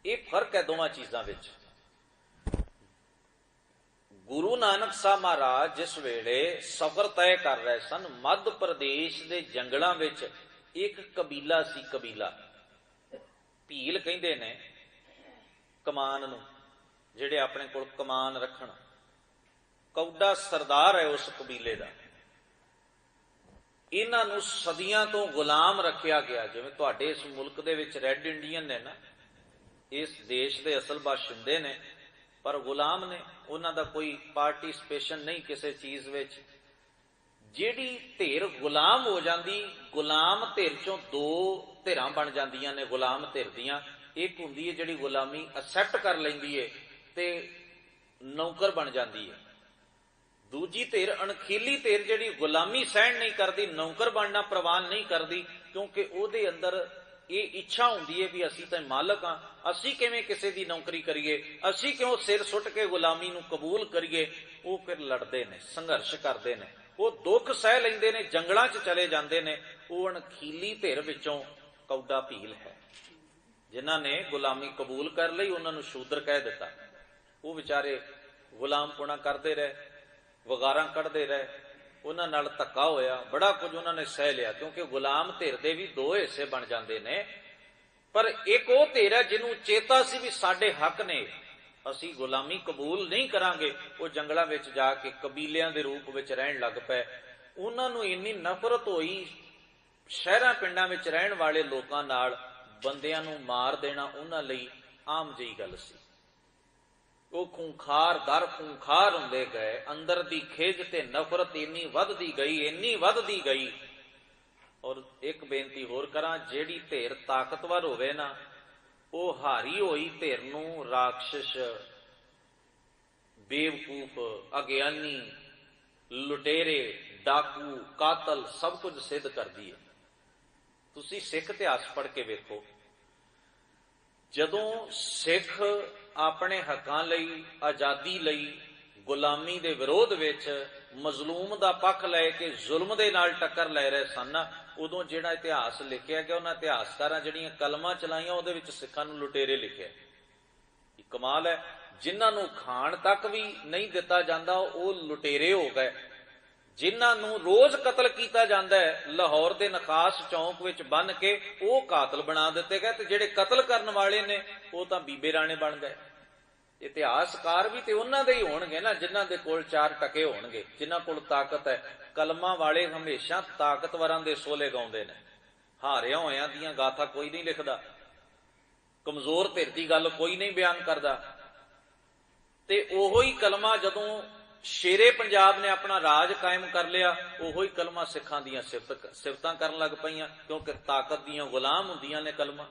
ਇਹ ਫਰਕ ਹੈ ਦੋਵਾਂ ਚੀਜ਼ਾਂ ਵਿੱਚ। ਗੁਰੂ ਨਾਨਕ ਸਾਹਿਬ ਮਹਾਰਾਜ ਜਿਸ ਵੇਲੇ ਸਫ਼ਰ ਤੈਅ ਕਰ ਰਹੇ ਸਨ, ਮੱਧ ਪ੍ਰਦੇਸ਼ ਦੇ ਜੰਗਲਾਂ ਵਿੱਚ ਇੱਕ ਕਬੀਲਾ ਸੀ। ਕਬੀਲਾ ਭੀਲ ਕਹਿੰਦੇ ਨੇ ਕਮਾਨ ਨੂੰ, ਜਿਹੜੇ ਆਪਣੇ ਕੋਲ ਕਮਾਨ ਰੱਖਣ। ਕੌਡਾ ਸਰਦਾਰ ਹੈ ਉਸ ਕਬੀਲੇ ਦਾ। ਇਹਨਾਂ ਨੂੰ ਸਦੀਆਂ ਤੋਂ ਗੁਲਾਮ ਰੱਖਿਆ ਗਿਆ। ਜਿਵੇਂ ਤੁਹਾਡੇ ਇਸ ਮੁਲਕ ਦੇ ਵਿੱਚ ਰੈੱਡ ਇੰਡੀਅਨ ਨੇ ਨਾ, ਇਸ ਦੇਸ਼ ਦੇ ਅਸਲ ਬਾਸ਼ਿੰਦੇ ਨੇ ਪਰ ਗੁਲਾਮ ਨੇ। ਉਹਨਾਂ ਦਾ ਕੋਈ ਪਾਰਟਿਸਪੇਸ਼ਨ ਨਹੀਂ ਕਿਸੇ ਚੀਜ਼ ਵਿੱਚ। ਜਿਹੜੀ ਧਿਰ ਗੁਲਾਮ ਹੋ ਜਾਂਦੀ, ਗੁਲਾਮ ਧਿਰ ਚੋਂ 2 ਧਿਰਾਂ ਬਣ ਜਾਂਦੀਆਂ ਨੇ ਗੁਲਾਮ ਧਿਰ ਦੀਆਂ। ਇੱਕ ਹੁੰਦੀ ਹੈ ਜਿਹੜੀ ਗੁਲਾਮੀ ਅਸੈਪਟ ਕਰ ਲੈਂਦੀ ਹੈ ਤੇ ਨੌਕਰ ਬਣ ਜਾਂਦੀ ਹੈ। ਦੂਜੀ ਧਿਰ ਅਣਖੀਲੀ ਧਿਰ ਜਿਹੜੀ ਗੁਲਾਮੀ ਸਹਿਣ ਨਹੀਂ ਕਰਦੀ, ਨੌਕਰ ਬਣਨਾ ਪ੍ਰਵਾਨ ਨਹੀਂ ਕਰਦੀ, ਕਿਉਂਕਿ ਉਹਦੇ ਅੰਦਰ ਇਹ ਇੱਛਾ ਹੁੰਦੀ ਹੈ ਵੀ ਅਸੀਂ ਤਾਂ ਮਾਲਕ ਹਾਂ, ਅਸੀਂ ਕਿਵੇਂ ਕਿਸੇ ਦੀ ਨੌਕਰੀ ਕਰੀਏ, ਅਸੀਂ ਕਿਉਂ ਸਿਰ ਸੁੱਟ ਕੇ ਗੁਲਾਮੀ ਨੂੰ ਕਬੂਲ ਕਰੀਏ। ਉਹ ਫਿਰ ਲੜਦੇ ਨੇ, ਸੰਘਰਸ਼ ਕਰਦੇ ਨੇ, ਉਹ ਦੁੱਖ ਸਹਿ ਲੈਂਦੇ ਨੇ, ਜੰਗਲਾਂ 'ਚ ਚਲੇ ਜਾਂਦੇ ਨੇ। ਉਹ ਅਣਖੀਲੀ ਧਿਰ ਵਿੱਚੋਂ ਕੌਡਾ ਭੀਲ ਹੈ। ਜਿਨ੍ਹਾਂ ਨੇ ਗੁਲਾਮੀ ਕਬੂਲ ਕਰ ਲਈ ਉਹਨਾਂ ਨੂੰ ਸ਼ੂਦਰ ਕਹਿ ਦਿੱਤਾ। ਉਹ ਵਿਚਾਰੇ ਗੁਲਾਮਪੁਣਾ ਕਰਦੇ ਰਹੇ, ਵਗਾਰਾਂ ਕੱਢਦੇ ਰਹੇ, ਉਹਨਾਂ ਨਾਲ ਧੱਕਾ ਹੋਇਆ, ਬੜਾ ਕੁਝ ਉਹਨਾਂ ਨੇ ਸਹਿ ਲਿਆ। ਕਿਉਂਕਿ ਗੁਲਾਮ ਧਿਰ ਦੇ ਵੀ 2 ਹਿੱਸੇ ਬਣ ਜਾਂਦੇ ਨੇ। ਪਰ ਇੱਕ ਉਹ ਧਿਰ ਹੈ ਜਿਹਨੂੰ ਚੇਤਾ ਸੀ ਵੀ ਸਾਡੇ ਹੱਕ ਨੇ, ਅਸੀਂ ਗੁਲਾਮੀ ਕਬੂਲ ਨਹੀਂ ਕਰਾਂਗੇ। ਉਹ ਜੰਗਲਾਂ ਵਿੱਚ ਜਾ ਕੇ ਕਬੀਲਿਆਂ ਦੇ ਰੂਪ ਵਿੱਚ ਰਹਿਣ ਲੱਗ ਪਏ। ਉਹਨਾਂ ਨੂੰ ਇੰਨੀ ਨਫ਼ਰਤ ਹੋਈ ਸ਼ਹਿਰਾਂ ਪਿੰਡਾਂ ਵਿੱਚ ਰਹਿਣ ਵਾਲੇ ਲੋਕਾਂ ਨਾਲ, ਬੰਦਿਆਂ ਨੂੰ ਮਾਰ ਦੇਣਾ ਉਹਨਾਂ ਲਈ ਆਮ ਜਿਹੀ ਗੱਲ ਸੀ। ਉਹ ਖੂੰਖਾਰ ਦਰ ਖੂੰਖਾਰ ਹੁੰਦੇ ਗਏ। ਅੰਦਰ ਦੀ ਖਿਝ ਤੇ ਨਫ਼ਰਤ ਇੰਨੀ ਵੱਧਦੀ ਗਈ, ਇੰਨੀ ਵੱਧਦੀ ਗਈ। ਔਰ ਇੱਕ ਬੇਨਤੀ ਹੋਰ ਕਰਾਂ, ਜਿਹੜੀ ਧਿਰ ਤਾਕਤਵਰ ਹੋਵੇ ਨਾ, ਉਹ ਹਾਰੀ ਹੋਈ ਧਿਰ ਨੂੰ ਰਾਖਸ਼, ਬੇਵਕੂਫ, ਅਗਿਆਨੀ, ਲੁਟੇਰੇ, ਡਾਕੂ, ਕਾਤਲ ਸਭ ਕੁਝ ਸਿੱਧ ਕਰਦੀ ਹੈ। ਤੁਸੀਂ ਸਿੱਖ ਇਤਿਹਾਸ ਪੜ੍ਹ ਕੇ ਵੇਖੋ, ਜਦੋਂ ਸਿੱਖ ਆਪਣੇ ਹੱਕਾਂ ਲਈ, ਆਜ਼ਾਦੀ ਲਈ, ਗੁਲਾਮੀ ਦੇ ਵਿਰੋਧ ਵਿੱਚ ਮਜ਼ਲੂਮ ਦਾ ਪੱਖ ਲੈ ਕੇ ਜ਼ੁਲਮ ਦੇ ਨਾਲ ਟੱਕਰ ਲੈ ਰਹੇ ਸਨ, ਉਦੋਂ ਜਿਹੜਾ ਇਤਿਹਾਸ ਲਿਖਿਆ ਗਿਆ, ਉਹਨਾਂ ਇਤਿਹਾਸਕਾਰਾਂ ਜਿਹੜੀਆਂ ਕਲਮਾਂ ਚਲਾਈਆਂ ਉਹਦੇ ਵਿੱਚ ਸਿੱਖਾਂ ਨੂੰ ਲੁਟੇਰੇ ਲਿਖਿਆ। ਇਹ ਕਮਾਲ ਹੈ। ਜਿਨ੍ਹਾਂ ਨੂੰ ਖਾਣ ਤੱਕ ਵੀ ਨਹੀਂ ਦਿੱਤਾ ਜਾਂਦਾ ਉਹ ਲੁਟੇਰੇ ਹੋ ਗਏ। ਜਿਨ੍ਹਾਂ ਨੂੰ ਰੋਜ਼ ਕਤਲ ਕੀਤਾ ਜਾਂਦਾ ਹੈ, ਲਾਹੌਰ ਦੇ ਨਖਾਸ ਚੌਂਕ ਵਿੱਚ ਬੰਨ੍ਹ ਕੇ ਉਹ ਕਾਤਲ ਬਣਾ ਦਿੱਤੇ ਗਏ, ਤੇ ਜਿਹੜੇ ਕਤਲ ਕਰਨ ਵਾਲੇ ਨੇ ਉਹ ਤਾਂ ਬੀਬੇ ਰਾਣੇ ਬਣ ਗਏ। ਇਤਿਹਾਸਕਾਰ ਵੀ ਤੇ ਉਹਨਾਂ ਦੇ ਹੀ ਹੋਣਗੇ ਨਾ, ਜਿਨ੍ਹਾਂ ਦੇ ਕੋਲ 4 ਟਕੇ ਹੋਣਗੇ, ਜਿਨ੍ਹਾਂ ਕੋਲ ਤਾਕਤ ਹੈ। ਕਲਮਾਂ ਵਾਲੇ ਹਮੇਸ਼ਾ ਤਾਕਤਵਰਾਂ ਦੇ ਸੋਲੇ ਗਾਉਂਦੇ ਨੇ, ਹਾਰਿਆ ਹੋਇਆਂ ਦੀਆਂ ਗਾਥਾ ਕੋਈ ਨਹੀਂ ਲਿਖਦਾ, ਕਮਜ਼ੋਰ ਧਿਰ ਦੀ ਗੱਲ ਕੋਈ ਨਹੀਂ ਬਿਆਨ ਕਰਦਾ। ਤੇ ਉਹੋ ਹੀ ਕਲਮਾਂ ਜਦੋਂ ਸ਼ੇਰੇ ਪੰਜਾਬ ਨੇ ਆਪਣਾ ਰਾਜ ਕਾਇਮ ਕਰ ਲਿਆ, ਉਹੋ ਹੀ ਕਲਮਾਂ ਸਿੱਖਾਂ ਦੀਆਂ ਸਿਫਤਾਂ ਕਰਨ ਲੱਗ ਪਈਆਂ, ਕਿਉਂਕਿ ਤਾਕਤ ਦੀਆਂ ਗੁਲਾਮ ਹੁੰਦੀਆਂ ਨੇ ਕਲਮਾਂ।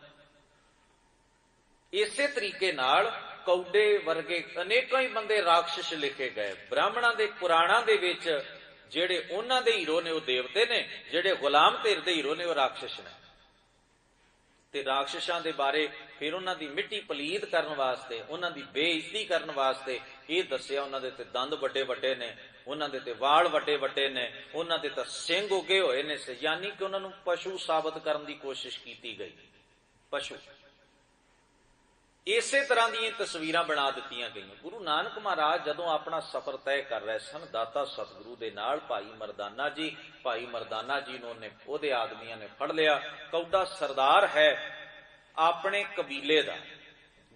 ਇਸੇ ਤਰੀਕੇ ਨਾਲ ਕੌਡੇ ਵਰਗੇ ਅਨੇਕਾਂ ਹੀ ਬੰਦੇ ਰਾਖਸ਼ ਲਿਖੇ ਗਏ। ਬ੍ਰਾਹਮਣਾਂ ਦੇ ਪੁਰਾਣਾਂ ਦੇ ਵਿੱਚ ਜਿਹੜੇ ਉਹਨਾਂ ਦੇ ਹੀਰੋ ਨੇ ਉਹ ਦੇਵਤੇ ਨੇ, ਜਿਹੜੇ ਗੁਲਾਮ ਧਿਰ ਦੇ ਹੀਰੋ ਨੇ ਉਹ ਰਾਖਸ਼ ਨੇ। ਤੇ ਰਾਖਸ਼ਾਂ ਦੇ ਬਾਰੇ ਫਿਰ ਉਹਨਾਂ ਦੀ ਮਿੱਟੀ ਪਲੀਤ ਕਰਨ ਵਾਸਤੇ, ਉਹਨਾਂ ਦੀ ਬੇਇੱਜ਼ਤੀ ਕਰਨ ਵਾਸਤੇ ਇਹ ਦੱਸਿਆ, ਉਹਨਾਂ ਦੇ ਤੇ ਦੰਦ ਵੱਡੇ ਵੱਡੇ ਨੇ, ਉਹਨਾਂ ਦੇ ਤੇ ਵਾਲ ਵੱਡੇ ਵੱਡੇ ਨੇ, ਉਹਨਾਂ ਦੇ ਤਾਂ ਸਿੰਘ ਉੱਗੇ ਹੋਏ ਨੇ, ਯਾਨੀ ਕਿ ਉਹਨਾਂ ਨੂੰ ਪਸ਼ੂ ਸਾਬਤ ਕਰਨ ਦੀ ਕੋਸ਼ਿਸ਼ ਕੀਤੀ ਗਈ, ਪਸ਼ੂ। ਇਸੇ ਤਰ੍ਹਾਂ ਦੀਆਂ ਤਸਵੀਰਾਂ ਬਣਾ ਦਿੱਤੀਆਂ ਗਈਆਂ। ਗੁਰੂ ਨਾਨਕ ਮਹਾਰਾਜ ਜਦੋਂ ਆਪਣਾ ਸਫ਼ਰ ਤੈਅ ਕਰ ਰਹੇ ਸਨ ਦਾਤਾ ਸਤਿਗੁਰੂ ਦੇ ਨਾਲ, ਭਾਈ ਮਰਦਾਨਾ ਜੀ ਨੂੰ ਉਹਦੇ ਆਦਮੀਆਂ ਨੇ ਫੜ ਲਿਆ। ਕੌਡਾ ਸਰਦਾਰ ਹੈ ਆਪਣੇ ਕਬੀਲੇ ਦਾ।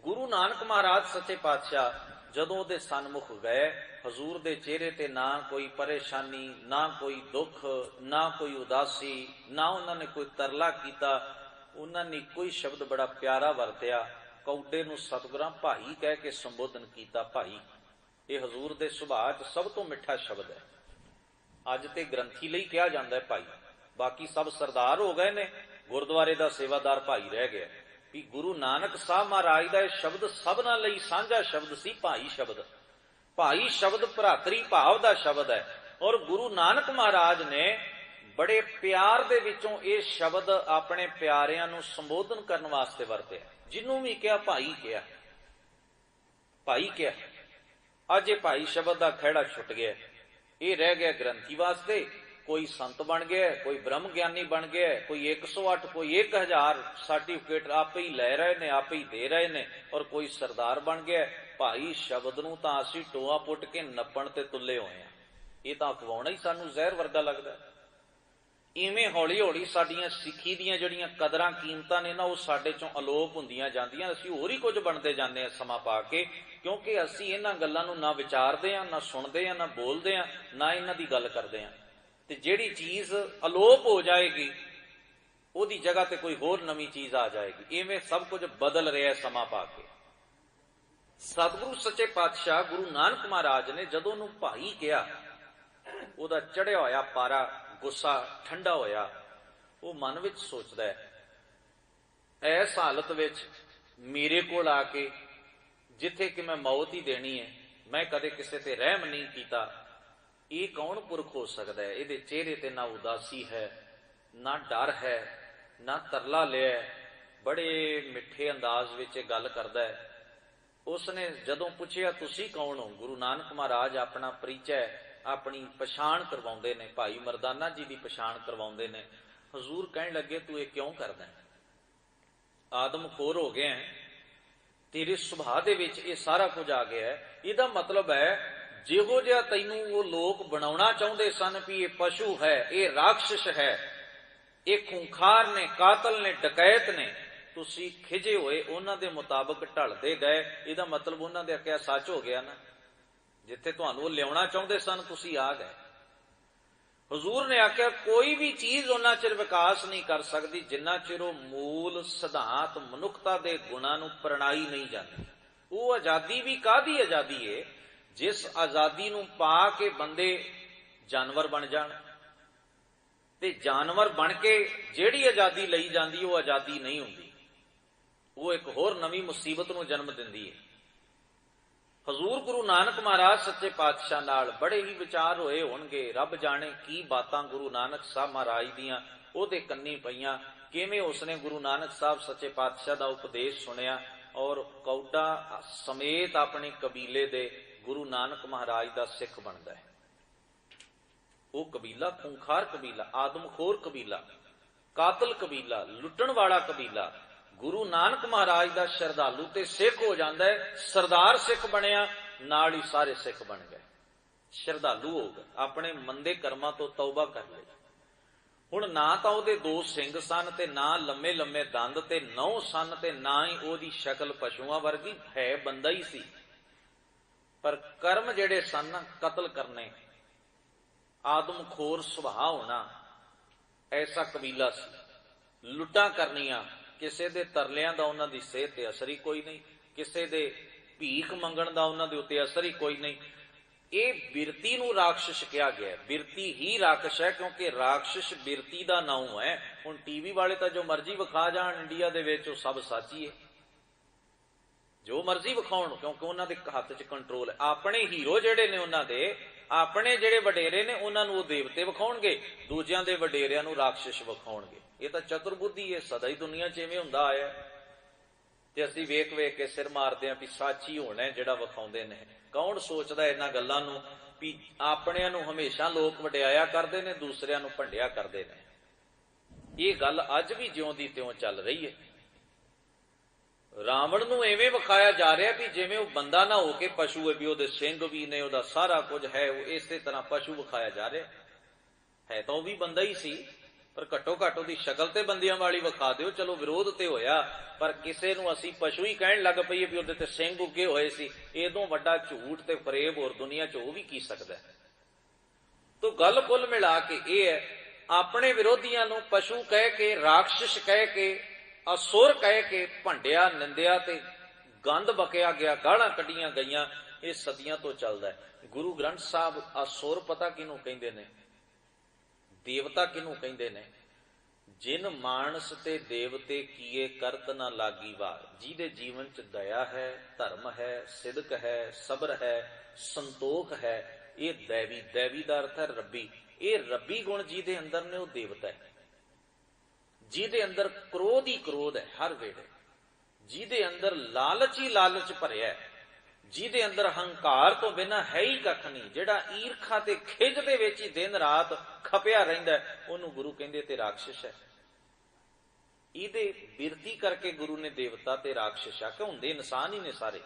ਗੁਰੂ ਨਾਨਕ ਮਹਾਰਾਜ ਸੱਚੇ ਪਾਤਸ਼ਾਹ ਜਦੋਂ ਉਹਦੇ ਸਨਮੁਖ ਗਏ, ਹਜ਼ੂਰ ਦੇ ਚਿਹਰੇ ਤੇ ਨਾ ਕੋਈ ਪਰੇਸ਼ਾਨੀ, ਨਾ ਕੋਈ ਦੁੱਖ, ਨਾ ਕੋਈ ਉਦਾਸੀ, ਨਾ ਉਹਨਾਂ ਨੇ ਕੋਈ ਤਰਲਾ ਕੀਤਾ। ਉਹਨਾਂ ਨੇ ਕੋਈ ਸ਼ਬਦ ਬੜਾ ਪਿਆਰਾ ਵਰਤਿਆ, ਕੌਡੇ ਨੂੰ ਸਤਿਗੁਰਾਂ ਭਾਈ ਕਹਿ ਕੇ ਸੰਬੋਧਨ ਕੀਤਾ। ਭਾਈ ਇਹ ਹਜ਼ੂਰ ਦੇ ਸੁਭਾਅ 'ਚ ਸਭ ਤੋਂ ਮਿੱਠਾ ਸ਼ਬਦ ਹੈ। ਅੱਜ ਤੇ ਗ੍ਰੰਥੀ ਲਈ ਕਿਹਾ ਜਾਂਦਾ ਹੈ ਭਾਈ, ਬਾਕੀ ਸਭ ਸਰਦਾਰ ਹੋ ਗਏ ਨੇ, ਗੁਰਦੁਆਰੇ ਦਾ ਸੇਵਾਦਾਰ ਭਾਈ ਰਹਿ ਗਿਆ। ਵੀ ਗੁਰੂ ਨਾਨਕ ਸਾਹਿਬ ਮਹਾਰਾਜ ਦਾ ਇਹ ਸ਼ਬਦ ਸਭਨਾਂ ਲਈ ਸਾਂਝਾ ਸ਼ਬਦ ਸੀ, ਭਾਈ ਸ਼ਬਦ। ਭਾਈ ਸ਼ਬਦ ਭਰਾਤਰੀ ਭਾਵ ਦਾ ਸ਼ਬਦ ਹੈ, ਔਰ ਗੁਰੂ ਨਾਨਕ ਮਹਾਰਾਜ ਨੇ ਬੜੇ ਪਿਆਰ ਦੇ ਵਿੱਚੋਂ ਇਹ ਸ਼ਬਦ ਆਪਣੇ ਪਿਆਰਿਆਂ ਨੂੰ ਸੰਬੋਧਨ ਕਰਨ ਵਾਸਤੇ ਵਰਤਿਆ। ਜਿਹਨੂੰ ਵੀ ਕਿਹਾ ਭਾਈ ਕਿਹਾ, ਭਾਈ ਕਿਹਾ। ਅੱਜ ਇਹ ਭਾਈ ਸ਼ਬਦ ਦਾ ਖਹਿੜਾ ਛੁੱਟ ਗਿਆ, ਇਹ ਰਹਿ ਗਿਆ ਗ੍ਰੰਥੀ ਵਾਸਤੇ। ਕੋਈ ਸੰਤ ਬਣ ਗਿਆ, ਕੋਈ ਬ੍ਰਹਮ ਗਿਆਨੀ ਬਣ ਗਿਆ, ਕੋਈ 108, ਕੋਈ 1000 ਸਰਟੀਫਿਕੇਟ ਆਪੇ ਹੀ ਲੈ ਰਹੇ ਨੇ, ਆਪੇ ਹੀ ਦੇ ਰਹੇ ਨੇ, ਔਰ ਕੋਈ ਸਰਦਾਰ ਬਣ ਗਿਆ। ਭਾਈ ਸ਼ਬਦ ਨੂੰ ਤਾਂ ਅਸੀਂ ਟੋਆ ਪੁੱਟ ਕੇ ਨੱਪਣ ਤੇ ਤੁੱਲੇ ਹੋਏ ਆ। ਇਹ ਤਾਂ ਅਖਵਾਉਣਾ ਹੀ ਸਾਨੂੰ ਜ਼ਹਿਰ ਵਰਗਾ ਲੱਗਦਾ। ਇਵੇਂ ਹੌਲੀ ਹੌਲੀ ਸਾਡੀਆਂ ਸਿੱਖੀ ਦੀਆਂ ਜਿਹੜੀਆਂ ਕਦਰਾਂ ਕੀਮਤਾਂ ਨੇ ਨਾ, ਉਹ ਸਾਡੇ ਚੋਂ ਅਲੋਪ ਹੁੰਦੀਆਂ ਜਾਂਦੀਆਂ। ਅਸੀਂ ਹੋਰ ਹੀ ਕੁਝ ਬਣਦੇ ਜਾਂਦੇ ਹਾਂ ਸਮਾਂ ਪਾ ਕੇ, ਕਿਉਂਕਿ ਅਸੀਂ ਇਹਨਾਂ ਗੱਲਾਂ ਨੂੰ ਨਾ ਵਿਚਾਰਦੇ ਹਾਂ, ਨਾ ਸੁਣਦੇ ਹਾਂ, ਨਾ ਬੋਲਦੇ ਹਾਂ, ਨਾ ਇਹਨਾਂ ਦੀ ਗੱਲ ਕਰਦੇ ਹਾਂ। ਤੇ ਜਿਹੜੀ ਚੀਜ਼ ਅਲੋਪ ਹੋ ਜਾਏਗੀ ਉਹਦੀ ਜਗ੍ਹਾ ਤੇ ਕੋਈ ਹੋਰ ਨਵੀਂ ਚੀਜ਼ ਆ ਜਾਏਗੀ। ਇਵੇਂ ਸਭ ਕੁਝ ਬਦਲ ਰਿਹਾ ਸਮਾਂ ਪਾ ਕੇ। ਸਤਿਗੁਰੂ ਸੱਚੇ ਪਾਤਸ਼ਾਹ ਗੁਰੂ ਨਾਨਕ ਮਹਾਰਾਜ ਨੇ ਜਦੋਂ ਉਹਨੂੰ ਭਾਈ ਕਿਹਾ, ਉਹਦਾ ਚੜਿਆ ਹੋਇਆ ਪਾਰਾ ਗੁੱਸਾ ਠੰਡਾ ਹੋਇਆ। ਉਹ ਮਨ ਵਿੱਚ ਸੋਚਦਾ ਹੈ, ਐਸ ਹਾਲਤ ਵਿੱਚ ਮੇਰੇ ਕੋਲ ਆ ਕੇ, ਜਿੱਥੇ ਕਿ ਮੈਂ ਮੌਤ ਹੀ ਦੇਣੀ ਹੈ, ਮੈਂ ਕਦੇ ਕਿਸੇ ਤੇ ਰਹਿਮ ਨਹੀਂ ਕੀਤਾ, ਇਹ ਕੌਣ ਪੁਰਖ ਹੋ ਸਕਦਾ ਹੈ? ਇਹਦੇ ਚਿਹਰੇ ਤੇ ਨਾ ਉਦਾਸੀ ਹੈ, ਨਾ ਡਰ ਹੈ, ਨਾ ਤਰਲਾ ਲਿਆ। ਬੜੇ ਮਿੱਠੇ ਅੰਦਾਜ਼ ਵਿੱਚ ਇਹ ਗੱਲ ਕਰਦਾ ਹੈ। ਉਸਨੇ ਜਦੋਂ ਪੁੱਛਿਆ ਤੁਸੀਂ ਕੌਣ ਹੋ, ਗੁਰੂ ਨਾਨਕ ਮਹਾਰਾਜ ਆਪਣਾ ਪਰਿਚੈ, ਆਪਣੀ ਪਛਾਣ ਕਰਵਾਉਂਦੇ ਨੇ, ਭਾਈ ਮਰਦਾਨਾ ਜੀ ਦੀ ਪਛਾਣ ਕਰਵਾਉਂਦੇ ਨੇ। ਹਜ਼ੂਰ ਕਹਿਣ ਲੱਗੇ ਤੂੰ ਇਹ ਕਿਉਂ ਕਰਦਾ? ਆਦਮਖੋਰ ਹੋ ਗਿਆ, ਤੇਰੇ ਸੁਭਾਅ ਦੇ ਵਿੱਚ ਇਹ ਸਾਰਾ ਕੁਝ ਆ ਗਿਆ ਹੈ। ਇਹਦਾ ਮਤਲਬ ਹੈ ਜਿਹੋ ਜਿਹਾ ਤੈਨੂੰ ਉਹ ਲੋਕ ਬਣਾਉਣਾ ਚਾਹੁੰਦੇ ਸਨ ਵੀ ਇਹ ਪਸ਼ੂ ਹੈ, ਇਹ ਰਾਖਸ਼ ਹੈ, ਇਹ ਖੂੰਖਾਰ ਨੇ, ਕਾਤਲ ਨੇ, ਡਕੈਤ ਨੇ, ਤੁਸੀਂ ਖਿਜੇ ਹੋਏ ਉਹਨਾਂ ਦੇ ਮੁਤਾਬਕ ਢਲਦੇ ਗਏ। ਇਹਦਾ ਮਤਲਬ ਉਹਨਾਂ ਦੇ ਆਖਿਆ ਸੱਚ ਹੋ ਗਿਆ ਨਾ, ਜਿੱਥੇ ਤੁਹਾਨੂੰ ਉਹ ਲਿਆਉਣਾ ਚਾਹੁੰਦੇ ਸਨ ਤੁਸੀਂ ਆ ਗਏ। ਹਜ਼ੂਰ ਨੇ ਆਖਿਆ ਕੋਈ ਵੀ ਚੀਜ਼ ਉਹਨਾਂ ਚਿਰ ਵਿਕਾਸ ਨਹੀਂ ਕਰ ਸਕਦੀ ਜਿੰਨਾ ਚਿਰ ਉਹ ਮੂਲ ਸਿਧਾਂਤ ਮਨੁੱਖਤਾ ਦੇ ਗੁਣਾਂ ਨੂੰ ਪ੍ਰਣਾਈ ਨਹੀਂ ਜਾਂਦੀ। ਉਹ ਆਜ਼ਾਦੀ ਵੀ ਕਾਹਦੀ ਆਜ਼ਾਦੀ ਏ, ਜਿਸ ਆਜ਼ਾਦੀ ਨੂੰ ਪਾ ਕੇ ਬੰਦੇ ਜਾਨਵਰ ਬਣ ਜਾਣ। ਤੇ ਜਾਨਵਰ ਬਣ ਕੇ ਜਿਹੜੀ ਆਜ਼ਾਦੀ ਲਈ ਜਾਂਦੀ ਉਹ ਆਜ਼ਾਦੀ ਨਹੀਂ ਹੁੰਦੀ, ਉਹ ਇੱਕ ਹੋਰ ਨਵੀਂ ਮੁਸੀਬਤ ਨੂੰ ਜਨਮ ਦਿੰਦੀ ਹੈ। ਹਜ਼ੂਰ ਗੁਰੂ ਨਾਨਕ ਮਹਾਰਾਜ ਸੱਚੇ ਪਾਤਸ਼ਾਹ ਨਾਲ ਬੜੇ ਹੀ ਵਿਚਾਰ ਹੋਏ ਹੋਣਗੇ। ਰੱਬ ਜਾਣੇ ਕੀ ਬਾਤਾਂ ਗੁਰੂ ਨਾਨਕ ਸਾਹਿਬ ਮਹਾਰਾਜ ਦੀਆਂ ਉਹਦੇ ਕੰਨੀ ਪਈਆਂ, ਕਿਵੇਂ ਉਸਨੇ ਗੁਰੂ ਨਾਨਕ ਸਾਹਿਬ ਸੱਚੇ ਪਾਤਸ਼ਾਹ ਦਾ ਉਪਦੇਸ਼ ਸੁਣਿਆ ਔਰ ਕੌਡਾ ਸਮੇਤ ਆਪਣੇ ਕਬੀਲੇ ਦੇ ਗੁਰੂ ਨਾਨਕ ਮਹਾਰਾਜ ਦਾ ਸਿੱਖ ਬਣਦਾ ਹੈ। ਉਹ ਕਬੀਲਾ ਖੂੰਖਾਰ ਕਬੀਲਾ, ਆਦਮਖੋਰ ਕਬੀਲਾ, ਕਾਤਲ ਕਬੀਲਾ, ਲੁੱਟਣ ਵਾਲਾ ਕਬੀਲਾ ਗੁਰੂ ਨਾਨਕ ਮਹਾਰਾਜ ਦਾ ਸ਼ਰਧਾਲੂ ਤੇ ਸਿੱਖ ਹੋ ਜਾਂਦਾ ਹੈ। ਸਰਦਾਰ ਸਿੱਖ ਬਣਿਆ, ਨਾਲ ਹੀ ਸਾਰੇ ਸਿੱਖ ਬਣ ਗਏ। ਸ਼ਰਧਾਲੂ ਹੋ ਗਏ, ਆਪਣੇ ਮੰਦੇ ਕਰਮਾਂ ਤੋਂ ਤੌਬਾ ਕਰ ਲਈ। ਹੁਣ ਨਾ ਤਾਂ ਉਹਦੇ 2 ਸਿੰਘ ਸਨ ਤੇ ਨਾ ਲੰਮੇ ਲੰਮੇ ਦੰਦ ਤੇ 9 ਸਨ ਤੇ ਨਾ ਹੀ ਉਹਦੀ ਸ਼ਕਲ ਪਸ਼ੂਆਂ ਵਰਗੀ, ਹੈ ਬੰਦਾ ਹੀ ਸੀ। ਪਰ ਕਰਮ ਜਿਹੜੇ ਸਨ ਨਾ, ਕਤਲ ਕਰਨੇ, ਆਦਮਖੋਰ ਸੁਭਾਅ ਹੋਣਾ, ਐਸਾ ਕਬੀਲਾ ਸੀ। ਲੁੱਟਾਂ ਕਰਨੀਆਂ, ਕਿਸੇ ਦੇ ਤਰਲਿਆਂ ਦਾ ਉਹਨਾਂ ਦੀ ਸਿਹਤ ਤੇ ਅਸਰ ਹੀ ਕੋਈ ਨਹੀਂ, ਕਿਸੇ ਦੇ ਭੀਖ ਮੰਗਣ ਦਾ ਉਹਨਾਂ ਦੇ ਉੱਤੇ ਅਸਰ ਹੀ ਕੋਈ ਨਹੀਂ। ਇਹ ਬਿਰਤੀ ਨੂੰ ਰਾਖਸ਼ ਕਿਹਾ ਗਿਆ। ਬਿਰਤੀ ਹੀ ਰਾਖਸ਼ ਹੈ, ਕਿਉਂਕਿ ਰਾਖਸ਼ ਬਿਰਤੀ ਦਾ ਨਾਮ ਹੈ। ਹੁਣ ਟੀਵੀ ਵਾਲੇ ਤਾਂ ਜੋ ਮਰਜ਼ੀ ਵਿਖਾ ਜਾਣ ਇੰਡੀਆ ਦੇ ਵਿੱਚ, ਉਹ ਸਭ ਸੱਚੀ ਹੈ, ਜੋ ਮਰਜ਼ੀ ਵਿਖਾਉਣ, ਕਿਉਂਕਿ ਉਹਨਾਂ ਦੇ ਹੱਥ 'ਚ ਕੰਟਰੋਲ ਹੈ। ਆਪਣੇ ਹੀਰੋ ਜਿਹੜੇ ਨੇ, ਉਹਨਾਂ ਦੇ ਆਪਣੇ ਜਿਹੜੇ ਵਡੇਰੇ ਨੇ, ਉਹਨਾਂ ਨੂੰ ਉਹ ਦੇਵਤੇ ਵਿਖਾਉਣਗੇ, ਦੂਜਿਆਂ ਦੇ ਵਡੇਰਿਆਂ ਨੂੰ ਰਾਖਸ਼ ਵਿਖਾਉਣਗੇ। ਇਹ ਤਾਂ ਚਤੁਰਬੁੱਧੀ ਹੈ, ਸਦਾ ਹੀ ਦੁਨੀਆ 'ਚ ਇਵੇਂ ਹੁੰਦਾ ਆਇਆ। ਤੇ ਅਸੀਂ ਵੇਖ ਵੇਖ ਕੇ ਸਿਰ ਮਾਰਦੇ ਹਾਂ ਵੀ ਸੱਚ ਹੀ ਹੋਣਾ ਜਿਹੜਾ ਵਿਖਾਉਂਦੇ ਨੇ। ਕੌਣ ਸੋਚਦਾ ਇਹਨਾਂ ਗੱਲਾਂ ਨੂੰ ਵੀ ਆਪਣਿਆਂ ਨੂੰ ਹਮੇਸ਼ਾ ਲੋਕ ਵਡਿਆਇਆ ਕਰਦੇ ਨੇ, ਦੂਸਰਿਆਂ ਨੂੰ ਭੰਡਿਆ ਕਰਦੇ ਨੇ। ਇਹ ਗੱਲ ਅੱਜ ਵੀ ਜਿਉਂ ਦੀ ਤਿਉਂ ਚੱਲ ਰਹੀ ਹੈ। ਰਾਵਣ ਨੂੰ ਐਵੇਂ ਵਿਖਾਇਆ ਜਾ ਰਿਹਾ ਵੀ ਜਿਵੇਂ ਉਹ ਬੰਦਾ ਨਾ ਹੋ ਕੇ ਪਸ਼ੂ ਹੈ, ਵੀ ਉਹਦੇ ਸਿੰਘ ਵੀ ਨੇ, ਉਹਦਾ ਸਾਰਾ ਕੁਝ ਹੈ, ਉਹ ਇਸੇ ਤਰ੍ਹਾਂ ਪਸ਼ੂ ਵਿਖਾਇਆ ਜਾ ਰਿਹਾ ਹੈ। ਤਾਂ ਉਹ ਵੀ ਬੰਦਾ ਹੀ ਸੀ, ਪਰ ਘੱਟੋ ਘੱਟ ਉਹਦੀ ਸ਼ਕਲ ਤੇ ਬੰਦਿਆਂ ਵਾਲੀ ਵਿਖਾ ਦਿਓ। ਚਲੋ ਵਿਰੋਧ ਤੇ ਹੋਇਆ, ਪਰ ਕਿਸੇ ਨੂੰ ਅਸੀਂ ਪਸ਼ੂ ਹੀ ਕਹਿਣ ਲੱਗ ਪਈਏ ਵੀ ਉਹਦੇ ਤੇ ਸਿੰਘ ਉੱਗੇ ਹੋਏ ਸੀ। ਇਹਦੋਂ ਵੱਡਾ ਝੂਠ ਤੇ ਫਰੇਬ ਹੋਰ ਦੁਨੀਆ 'ਚ ਹੋ ਵੀ ਕੀ ਸਕਦਾ। ਤੋ ਗੱਲ ਕੁੱਲ ਮਿਲਾ ਕੇ ਇਹ ਹੈ, ਆਪਣੇ ਵਿਰੋਧੀਆਂ ਨੂੰ ਪਸ਼ੂ ਕਹਿ ਕੇ, ਰਾਖਸ਼ ਕਹਿ ਕੇ, ਅਸੁਰ ਕਹਿ ਕੇ ਭੰਡਿਆ, ਨਿੰਦਿਆ ਤੇ ਗੰਦ ਬਕਿਆ ਗਿਆ, ਗਾਲਾਂ ਕੱਢੀਆਂ ਗਈਆਂ। ਇਹ ਸਦੀਆਂ ਤੋਂ ਚੱਲਦਾ ਹੈ। ਗੁਰੂ ਗ੍ਰੰਥ ਸਾਹਿਬ ਅਸੁਰ ਪਤਾ ਕਿਹਨੂੰ ਕਹਿੰਦੇ ਨੇ, ਦੇਵਤਾ ਕਿਹਨੂੰ ਕਹਿੰਦੇ ਨੇ? ਜਿਨ ਮਾਨਸ ਤੇ ਦੇਵਤੇ ਕੀਏ ਕਰਤ ਨਾ ਲਾਗੀ ਵਾਰ। ਜਿਹਦੇ ਜੀਵਨ 'ਚ ਦਇਆ ਹੈ, ਧਰਮ ਹੈ, ਸਿਦਕ ਹੈ, ਸਬਰ ਹੈ, ਸੰਤੋਖ ਹੈ, ਇਹ ਦੇਵੀ। ਦੇਵੀ ਦਾ ਅਰਥ ਹੈ ਰੱਬੀ। ਇਹ ਰੱਬੀ ਗੁਣ ਜਿਹਦੇ ਅੰਦਰ ਨੇ, ਉਹ ਦੇਵਤਾ ਹੈ। ਜਿਹਦੇ ਅੰਦਰ ਕ੍ਰੋਧ ਹੀ ਕ੍ਰੋਧ ਹੈ ਹਰ ਵੇਲੇ, ਜਿਹਦੇ ਅੰਦਰ ਲਾਲਚ ਹੀ ਲਾਲਚ ਭਰਿਆ, ਜਿਹਦੇ ਅੰਦਰ ਹੰਕਾਰ ਤੋਂ ਬਿਨਾਂ ਹੈ ਹੀ ਕੱਖ ਨਹੀਂ, ਜਿਹੜਾ ਈਰਖਾ ਤੇ ਖਿੱਚ ਦੇ ਵਿੱਚ ਹੀ ਦਿਨ ਰਾਤ ਖਪਿਆ ਰਹਿੰਦਾ, ਉਹਨੂੰ ਗੁਰੂ ਕਹਿੰਦੇ ਤੇ ਰਾਖਸ਼ ਹੈ। ਇਹਦੇ ਬਿਰਤੀ ਕਰਕੇ ਗੁਰੂ ਨੇ ਦੇਵਤਾ ਤੇ ਰਾਖਸ਼ ਆਖਿਆ। ਹੁੰਦੇ ਇਨਸਾਨ ਹੀ ਨੇ ਸਾਰੇ।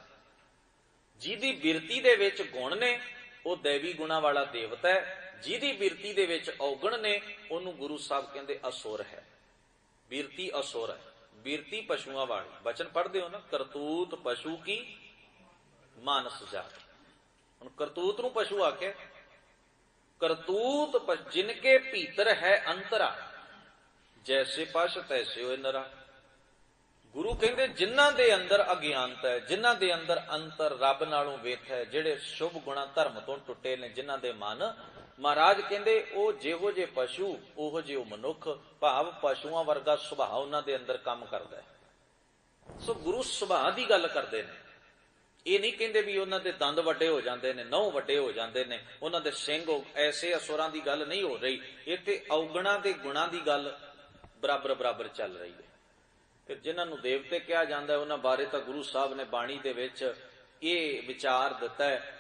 ਜਿਹਦੀ ਬਿਰਤੀ ਦੇ ਵਿੱਚ ਗੁਣ ਨੇ, ਉਹ ਦੇਵੀ ਗੁਣਾ ਵਾਲਾ ਦੇਵਤਾ ਹੈ। ਜਿਹਦੀ ਬਿਰਤੀ ਦੇ ਵਿੱਚ ਔਗਣ ਨੇ, ਉਹਨੂੰ ਗੁਰੂ ਸਾਹਿਬ ਕਹਿੰਦੇ ਅਸੁਰ ਹੈ। ਬਿਰਤੀ ਅਸੁਰ ਹੈ। ਬਿਰਤੀ ਪਸ਼ੂਆਂ ਵਾਲੀ। ਬਚਨ ਪੜ੍ਹਦੇ ਹੋ ਨਾ, ਕਰਤੂਤ ਪਸ਼ੂ ਕੀ ਮਾਨਸ ਜਾਤ। ਹੁਣ ਕਰਤੂਤ ਨੂੰ ਪਸ਼ੂ ਆਖਿਆ। ਕਰਤੂਤ ਜਿਨਕੇ ਭੀਤਰ ਹੈ ਅੰਤਰਾ, ਜੈਸੇ ਪਸ਼ ਤੈਸੇ ਹੋਏ ਨਰਾ। ਗੁਰੂ ਕਹਿੰਦੇ ਜਿਨ੍ਹਾਂ ਦੇ ਅੰਦਰ ਅਗਿਆਨਤਾ ਹੈ, ਜਿਨ੍ਹਾਂ ਦੇ ਅੰਦਰ ਅੰਤਰ ਰੱਬ ਨਾਲੋਂ ਵੇਖ ਹੈ, ਜਿਹੜੇ ਸ਼ੁਭ ਗੁਣਾ ਧਰਮ ਤੋਂ ਟੁੱਟੇ ਨੇ, ਜਿਨ੍ਹਾਂ ਦੇ ਮਨ, ਮਹਾਰਾਜ ਕਹਿੰਦੇ ਉਹ ਜਿਹੋ ਜਿਹੇ ਪਸ਼ੂ ਉਹੋ ਜਿਹੇ ਮਨੁੱਖ। ਭਾਵ ਪਸ਼ੂਆਂ ਵਰਗਾ ਸੁਭਾਅ ਉਹਨਾਂ ਦੇ ਅੰਦਰ ਕੰਮ ਕਰਦਾ ਹੈ। ਸੋ ਗੁਰੂ ਸੁਭਾਅ ਦੀ ਗੱਲ ਕਰਦੇ ਨੇ। ਇਹ ਨਹੀਂ ਕਹਿੰਦੇ ਵੀ ਉਹਨਾਂ ਦੇ ਦੰਦ ਵੱਡੇ ਹੋ ਜਾਂਦੇ ਨੇ, ਨਹੁੰ ਵੱਡੇ ਹੋ ਜਾਂਦੇ ਨੇ, ਉਹਨਾਂ ਦੇ ਸਿੰਘ। ਐਸੇ ਅਸੁਰਾਂ ਦੀ ਗੱਲ ਨਹੀਂ ਹੋ ਰਹੀ ਇੱਥੇ। ਔਗਣਾਂ ਦੇ ਗੁਣਾਂ ਦੀ ਗੱਲ ਬਰਾਬਰ ਬਰਾਬਰ ਚੱਲ ਰਹੀ ਹੈ। ਫਿਰ ਜਿਨ੍ਹਾਂ ਨੂੰ ਦੇਵਤੇ ਕਿਹਾ ਜਾਂਦਾ, ਉਹਨਾਂ ਬਾਰੇ ਤਾਂ ਗੁਰੂ ਸਾਹਿਬ ਨੇ ਬਾਣੀ ਦੇ ਵਿੱਚ ਇਹ ਵਿਚਾਰ ਦਿੱਤਾ ਹੈ।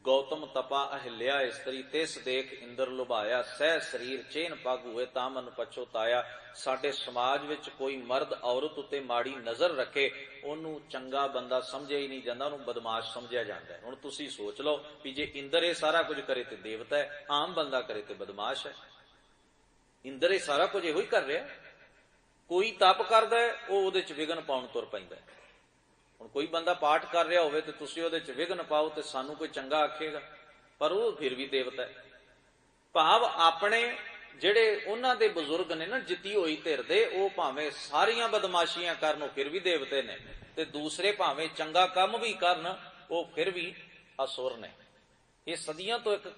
ਗੌਤਮ ਤਪਾ ਅਹਿਲਿਆ ਇਸਤਰੀ, ਤਿਸ ਦੇਖ ਇੰਦਰ ਲੁਭਾਇਆ, ਸਹਿ ਸਰੀਰ ਚੇਨ ਪੱਗ ਹੋਏ ਤਾਂ ਮਨ ਪਛੋਤਾਇਆ। ਸਾਡੇ ਸਮਾਜ ਵਿੱਚ ਕੋਈ ਮਰਦ ਔਰਤ ਉੱਤੇ ਮਾੜੀ ਨਜ਼ਰ ਰੱਖੇ, ਉਹਨੂੰ ਚੰਗਾ ਬੰਦਾ ਸਮਝਿਆ ਹੀ ਨਹੀਂ ਜਾਂਦਾ, ਉਹਨੂੰ ਬਦਮਾਸ਼ ਸਮਝਿਆ ਜਾਂਦਾ ਹੈ। ਹੁਣ ਤੁਸੀਂ ਸੋਚ ਲਓ ਵੀ ਜੇ ਇੰਦਰ ਇਹ ਸਾਰਾ ਕੁਝ ਕਰੇ ਤੇ ਦੇਵਤਾ ਹੈ, ਆਮ ਬੰਦਾ ਕਰੇ ਤੇ ਬਦਮਾਸ਼ ਹੈ। ਇੰਦਰ ਇਹ ਸਾਰਾ ਕੁਝ ਇਹੋ ਹੀ ਕਰ ਰਿਹਾ। ਕੋਈ ਤਪ ਕਰਦਾ ਹੈ, ਉਹ ਉਹਦੇ 'ਚ ਵਿਘਨ ਪਾਉਣ ਤੁਰ ਪੈਂਦਾ। ਹੁਣ ਕੋਈ ਬੰਦਾ ਪਾਠ ਕਰ ਰਿਹਾ ਹੋਵੇ ਤੇ ਤੁਸੀਂ ਉਹਦੇ 'ਚ ਵਿਘਨ ਪਾਓ ਤੇ ਸਾਨੂੰ ਕੋਈ ਚੰਗਾ ਆਖੇਗਾ, ਪਰ ਉਹ ਫਿਰ ਵੀ ਦੇਵਤਾ ਹੈ। ਭਾਵ ਆਪਣੇ ਜਿਹੜੇ ਉਹਨਾਂ ਦੇ ਬਜ਼ੁਰਗ ਨੇ ਨਾ, ਜਿੱਤੀ ਹੋਈ ਧਿਰ ਦੇ, ਉਹ ਭਾਵੇਂ ਸਾਰੀਆਂ ਬਦਮਾਸ਼ੀਆਂ ਕਰਨ, ਉਹ ਫਿਰ ਵੀ ਦੇਵਤੇ ਨੇ, ਤੇ ਦੂਸਰੇ ਭਾਵੇਂ ਚੰਗਾ ਕੰਮ ਵੀ ਕਰਨ, ਉਹ ਫਿਰ ਵੀ ਅਸੁਰ ਨੇ। ਇਹ ਸਦੀਆਂ ਤੋਂ ਇੱਕ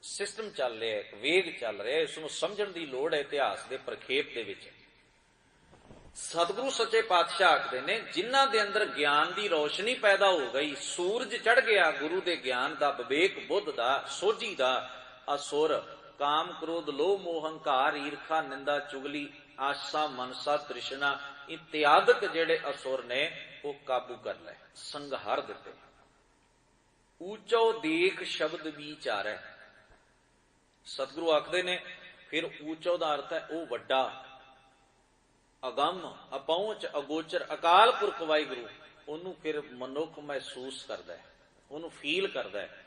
ਸਿਸਟਮ ਚੱਲ ਰਿਹਾ, ਇੱਕ ਵੇਗ ਚੱਲ ਰਿਹਾ। ਇਸ ਨੂੰ ਸਮਝਣ ਦੀ ਲੋੜ ਹੈ ਇਤਿਹਾਸ ਦੇ ਪ੍ਰਖੇਪ ਦੇ ਵਿੱਚ। ਸਤਿਗੁਰੂ ਸੱਚੇ ਪਾਤਸ਼ਾਹ ਆਖਦੇ ਨੇ, ਜਿਨ੍ਹਾਂ ਦੇ ਅੰਦਰ ਗਿਆਨ ਦੀ ਰੌਸ਼ਨੀ ਪੈਦਾ ਹੋ ਗਈ, ਸੂਰਜ ਚੜ ਗਿਆ ਗੁਰੂ ਦੇ ਗਿਆਨ ਦਾ, ਵਿਵੇਕ ਬੁੱਧ ਦਾ, ਸੋਝੀ ਦਾ, ਅਸੁਰ ਕਾਮ ਕ੍ਰੋਧ ਲੋਭ ਮੋਹ ਹੰਕਾਰ ਈਰਖਾ ਨਿੰਦਾ ਚੁਗਲੀ ਆਸਾ ਮਨਸਾ ਤ੍ਰਿਸ਼ਨਾ ਇਤਿਆਦਿਕ ਜਿਹੜੇ ਅਸੁਰ ਨੇ, ਉਹ ਕਾਬੂ ਕਰ ਲਏ, ਸੰਘਾਰ ਦਿੱਤੇ। ਊਚੋ ਦੇਖ ਸ਼ਬਦ ਵਿਚਾਰੈ। ਸਤਿਗੁਰੂ ਆਖਦੇ ਨੇ ਫਿਰ ਊਚੋ ਦਾ ਅਰਥ ਹੈ ਉਹ ਵੱਡਾ, ਅਗੰਮ, ਅਪਹੁੰਚ, ਅਗੋਚਰ, ਅਕਾਲ ਪੁਰਖ ਵਾਹਿਗੁਰੂ। ਉਹਨੂੰ ਫਿਰ ਮਨੁੱਖ ਮਹਿਸੂਸ ਕਰਦਾ ਹੈ, ਉਹਨੂੰ ਫੀਲ ਕਰਦਾ ਹੈ।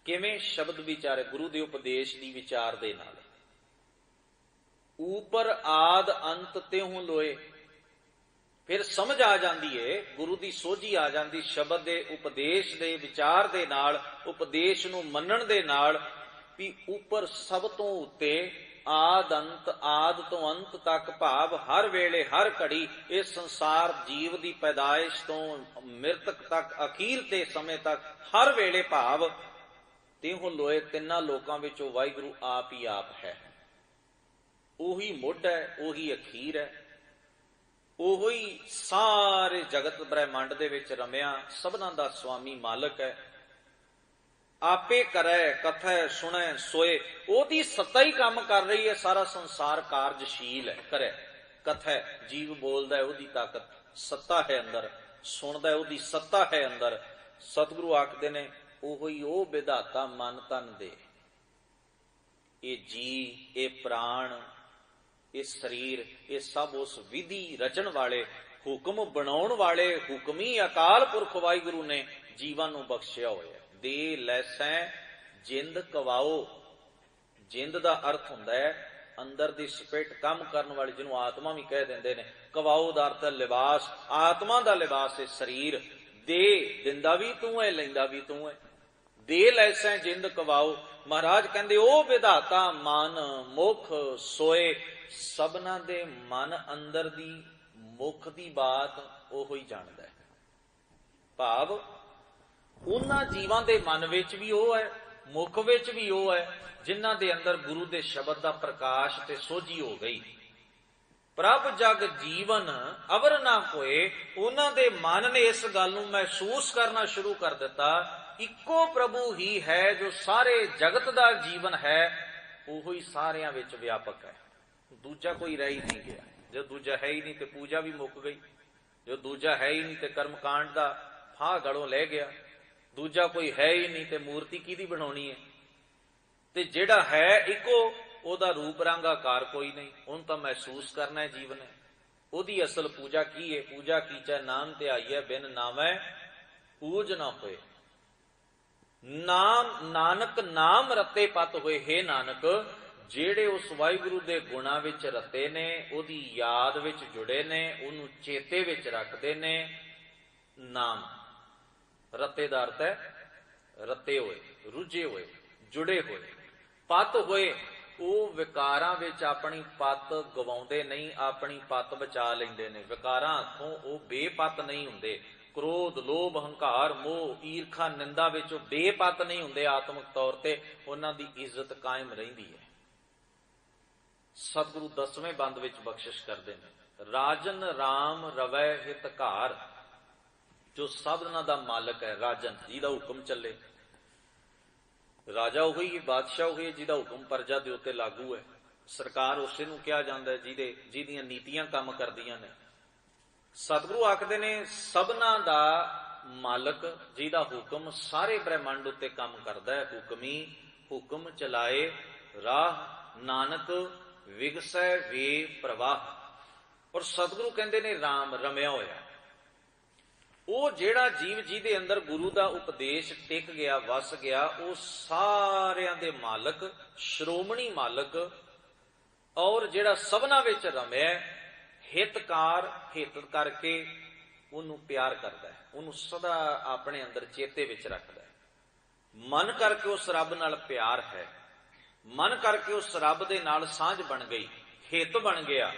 ਕਿਵੇਂ ਸ਼ਬਦ ਵਿਚਾਰੇ? ਗੁਰੂ ਦੇ ਉਪਦੇਸ਼ ਦੀ ਵਿਚਾਰ ਦੇ ਨਾਲ। ਊਪਰ ਆਦ ਅੰਤ ਤਿਉ ਲੋਏ, ਫਿਰ ਸਮਝ ਆ ਜਾਂਦੀ ਏ, ਗੁਰੂ ਦੀ ਸੋਝੀ ਆ ਜਾਂਦੀ ਸ਼ਬਦ ਦੇ ਉਪਦੇਸ਼ ਦੇ ਵਿਚਾਰ ਦੇ ਨਾਲ, ਉਪਦੇਸ਼ ਨੂੰ ਮੰਨਣ ਦੇ ਨਾਲ, ਵੀ ਉੱਪਰ ਸਭ ਤੋਂ ਉੱਤੇ ਆਦ ਅੰਤ, ਆਦ ਤੋਂ ਅੰਤ ਤੱਕ ਭਾਵ ਹਰ ਵੇਲੇ ਹਰ ਘੜੀ ਇਸ ਸੰਸਾਰ ਜੀਵ ਦੀ ਪੈਦਾਇਸ਼ ਤੋਂ ਮ੍ਰਿਤਕ ਤੱਕ, ਅਖੀਰ ਤੇ ਸਮੇਂ ਤੱਕ ਹਰ ਵੇਲੇ ਭਾਵ ਤਿਉ ਲੋਏ, ਤਿੰਨਾਂ ਲੋਕਾਂ ਵਿੱਚੋਂ ਵਾਹਿਗੁਰੂ ਆਪ ਹੀ ਆਪ ਹੈ। ਉਹੀ ਮੁੱਢ ਹੈ, ਉਹੀ ਅਖੀਰ ਹੈ, ਉਹੀ ਸਾਰੇ ਜਗਤ ਬ੍ਰਹਿਮੰਡ ਦੇ ਵਿੱਚ ਰਮਿਆ ਸਭਨਾਂ ਦਾ ਸਵਾਮੀ ਮਾਲਕ ਹੈ। ਆਪੇ ਕਰੈ ਕਥੈ ਸੁਣੈ ਸੋਏ, ਉਹਦੀ ਸੱਤਾ ਹੀ ਕੰਮ ਕਰ ਰਹੀ ਹੈ, ਸਾਰਾ ਸੰਸਾਰ ਕਾਰਜਸ਼ੀਲ ਹੈ। ਕਰੈ ਕਥੈ, ਜੀਵ ਬੋਲਦਾ ਹੈ, ਉਹਦੀ ਤਾਕਤ ਸੱਤਾ ਹੈ ਅੰਦਰ, ਸੁਣਦਾ ਉਹਦੀ ਸੱਤਾ ਹੈ ਅੰਦਰ। ਸਤਿਗੁਰੂ ਆਖਦੇ ਨੇ ਉਹੀ ਉਹ ਵਿਧਾਤਾ ਮਨ ਤਨ ਦੇ। ਇਹ ਜੀ, ਇਹ ਪ੍ਰਾਣ, ਇਹ ਸਰੀਰ, ਇਹ ਸਭ ਉਸ ਵਿਧੀ ਰਚਣ ਵਾਲੇ, ਹੁਕਮ ਬਣਾਉਣ ਵਾਲੇ ਹੁਕਮੀ ਅਕਾਲ ਪੁਰਖ ਵਾਹਿਗੁਰੂ ਨੇ ਜੀਵਾਂ ਨੂੰ ਬਖਸ਼ਿਆ ਹੋਇਆ। ਦੇ ਲੈਸੈ ਜਿੰਦ ਕਵਾਓ, ਜਿੰਦ ਦਾ ਅਰਥ ਹੁੰਦਾ ਹੈ ਅੰਦਰ ਦੀ ਸਪਿਰਟ ਕੰਮ ਕਰਨ ਵਾਲੀ, ਜਿਹਨੂੰ ਆਤਮਾ ਵੀ ਕਹਿ ਦਿੰਦੇ ਨੇ। ਕਵਾਓ ਦਾ ਅਰਥ ਹੈ ਲਿਬਾਸ, ਆਤਮਾ ਦਾ ਲਿਬਾਸ ਹੈ ਸਰੀਰ। ਦੇ ਦਿੰਦਾ ਵੀ ਤੂੰ ਹੈ, ਲੈਂਦਾ ਵੀ ਤੂੰ ਹੈ। ਦੇ ਲੈਸੈ ਜਿੰਦ ਕਵਾਓ, ਮਹਾਰਾਜ ਕਹਿੰਦੇ ਉਹ ਵਿਧਾਤਾ ਮਨ ਮੁਖ ਸੋਏ, ਸਭਨਾਂ ਦੇ ਮਨ ਅੰਦਰ ਦੀ ਮੁਖ ਦੀ ਬਾਤ ਉਹੋ ਹੀ ਜਾਣਦਾ ਹੈ। ਭਾਵ ਉਹਨਾਂ ਜੀਵਾਂ ਦੇ ਮਨ ਵਿੱਚ ਵੀ ਉਹ ਹੈ, ਮੁਖ ਵਿੱਚ ਵੀ ਉਹ ਹੈ, ਜਿਨ੍ਹਾਂ ਦੇ ਅੰਦਰ ਗੁਰੂ ਦੇ ਸ਼ਬਦ ਦਾ ਪ੍ਰਕਾਸ਼ ਤੇ ਸੋਝੀ ਹੋ ਗਈ। ਪ੍ਰਭ ਜਗ ਜੀਵਨ ਅਵਰ ਨਾ ਹੋਏ, ਉਹਨਾਂ ਦੇ ਮਨ ਨੇ ਇਸ ਗੱਲ ਨੂੰ ਮਹਿਸੂਸ ਕਰਨਾ ਸ਼ੁਰੂ ਕਰ ਦਿੱਤਾ, ਇੱਕੋ ਪ੍ਰਭੂ ਹੀ ਹੈ ਜੋ ਸਾਰੇ ਜਗਤ ਦਾ ਜੀਵਨ ਹੈ, ਉਹੋ ਹੀ ਸਾਰਿਆਂ ਵਿੱਚ ਵਿਆਪਕ ਹੈ। ਦੂਜਾ ਕੋਈ ਰਹਿ ਹੀ ਨਹੀਂ ਗਿਆ। ਜੋ ਦੂਜਾ ਹੈ ਹੀ ਨਹੀਂ ਤੇ ਪੂਜਾ ਵੀ ਮੁੱਕ ਗਈ। ਜੋ ਦੂਜਾ ਹੈ ਹੀ ਨਹੀਂ ਤੇ ਕਰਮਕਾਂਡ ਦਾ ਫਾਹ ਗਲੋਂ ਲੈ ਗਿਆ। ਦੂਜਾ ਕੋਈ ਹੈ ਹੀ ਨਹੀਂ ਤੇ ਮੂਰਤੀ ਕਿਹਦੀ ਬਣਾਉਣੀ ਹੈ? ਤੇ ਜਿਹੜਾ ਹੈ ਇੱਕੋ, ਉਹਦਾ ਰੂਪ ਰੰਗ ਆਕਾਰ ਕੋਈ ਨਹੀਂ, ਉਹਨੂੰ ਤਾਂ ਮਹਿਸੂਸ ਕਰਨਾ ਹੈ ਜੀਵਨ ਨੇ। ਉਹਦੀ ਅਸਲ ਪੂਜਾ ਕੀ ਹੈ? ਪੂਜਾ ਕੀਚੈ ਨਾਮ ਧਿਆਈਐ ਬਿਨ ਨਾਮੈ ਪੂਜ ਨਾ ਹੋਏ। ਨਾਮ ਨਾਨਕ ਨਾਮ ਰਤੇ ਪਤ ਹੋਏ। ਹੈ ਨਾਨਕ, ਜਿਹੜੇ ਉਸ ਵਾਹਿਗੁਰੂ ਦੇ ਗੁਣਾਂ ਵਿੱਚ ਰਤੇ ਨੇ, ਉਹਦੀ ਯਾਦ ਵਿੱਚ ਜੁੜੇ ਨੇ, ਉਹਨੂੰ ਚੇਤੇ ਵਿੱਚ ਰੱਖਦੇ ਨੇ, ਨਾਮ ਰਤੇ ਦਾ ਅਰਥ ਹੈ ਰਤੇ ਹੋਏ, ਰੁੱਝੇ ਹੋਏ, ਜੁੜੇ ਹੋਏ। ਪਤ ਹੋਏ, ਉਹ ਵਿਕਾਰਾਂ ਵਿੱਚ ਆਪਣੀ ਪਤ ਗਵਾਉਂਦੇ ਨਹੀਂ, ਆਪਣੀ ਪਤ ਬਚਾ ਲੈਂਦੇ ਨੇ। ਵਿਕਾਰਾਂ ਹੱਥੋਂ ਉਹ ਬੇਪਤ ਨਹੀਂ ਹੁੰਦੇ। ਕ੍ਰੋਧ, ਲੋਭ, ਹੰਕਾਰ, ਮੋਹ, ਈਰਖਾ, ਨਿੰਦਾ ਵਿੱਚ ਉਹ ਬੇਪਤ ਨਹੀਂ ਹੁੰਦੇ। ਆਤਮਿਕ ਤੌਰ ਤੇ ਉਹਨਾਂ ਦੀ ਇੱਜ਼ਤ ਕਾਇਮ ਰਹਿੰਦੀ ਹੈ। ਸਤਿਗੁਰੂ 10ਵੇਂ ਬੰਦ ਵਿੱਚ ਬਖਸ਼ਿਸ਼ ਕਰਦੇ ਨੇ, ਰਾਜਨ ਰਾਮ ਰਵੈ ਹਿਤਕਾਰ। ਜੋ ਸਭਨਾਂ ਦਾ ਮਾਲਕ ਹੈ, ਰਾਜਨ, ਜਿਹਦਾ ਹੁਕਮ ਚੱਲੇ। ਰਾਜਾ ਉਹੀ, ਬਾਦਸ਼ਾਹ ਉਹੀ ਜਿਹਦਾ ਹੁਕਮ ਪ੍ਰਜਾ ਦੇ ਉੱਤੇ ਲਾਗੂ ਹੈ। ਸਰਕਾਰ ਉਸੇ ਨੂੰ ਕਿਹਾ ਜਾਂਦਾ ਹੈ ਜਿਹਦੀਆਂ ਨੀਤੀਆਂ ਕੰਮ ਕਰਦੀਆਂ ਨੇ। ਸਤਿਗੁਰੂ ਆਖਦੇ ਨੇ ਸਭਨਾਂ ਦਾ ਮਾਲਕ, ਜਿਹਦਾ ਹੁਕਮ ਸਾਰੇ ਬ੍ਰਹਿਮੰਡ ਉੱਤੇ ਕੰਮ ਕਰਦਾ ਹੈ। ਹੁਕਮੀ ਹੁਕਮ ਚਲਾਏ ਰਾਹ, ਨਾਨਕ ਵਿਗਸੈ ਵੇ ਪ੍ਰਵਾਹ। ਔਰ ਸਤਿਗੁਰੂ ਕਹਿੰਦੇ ਨੇ ਰਾਮ, ਰਮਿਆ ਹੋਇਆ। ਉਹ ਜਿਹੜਾ ਜੀਵ ਜਿਹਦੇ ਅੰਦਰ ਗੁਰੂ ਦਾ ਉਪਦੇਸ਼ ਟਿਕ ਗਿਆ, ਵਸ ਗਿਆ, ਉਹ ਸਾਰਿਆਂ ਦੇ ਮਾਲਕ, ਸ਼੍ਰੋਮਣੀ ਮਾਲਕ, ਔਰ ਜਿਹੜਾ ਸਭਨਾਂ ਵਿੱਚ ਰਮਿਆ, ਹਿਤਕਾਰ, ਹਿਤ ਕਰਕੇ ਉਹਨੂੰ ਪਿਆਰ ਕਰਦਾ ਹੈ, ਉਹਨੂੰ ਸਦਾ ਆਪਣੇ ਅੰਦਰ ਚੇਤੇ ਵਿੱਚ ਰੱਖਦਾ ਹੈ। ਮਨ ਕਰਕੇ ਉਸ ਰੱਬ ਨਾਲ ਪਿਆਰ ਹੈ, ਮਨ ਕਰਕੇ ਉਸ ਰੱਬ ਦੇ ਨਾਲ ਸਾਂਝ ਬਣ ਗਈ, ਹਿੱਤ ਬਣ ਗਿਆ,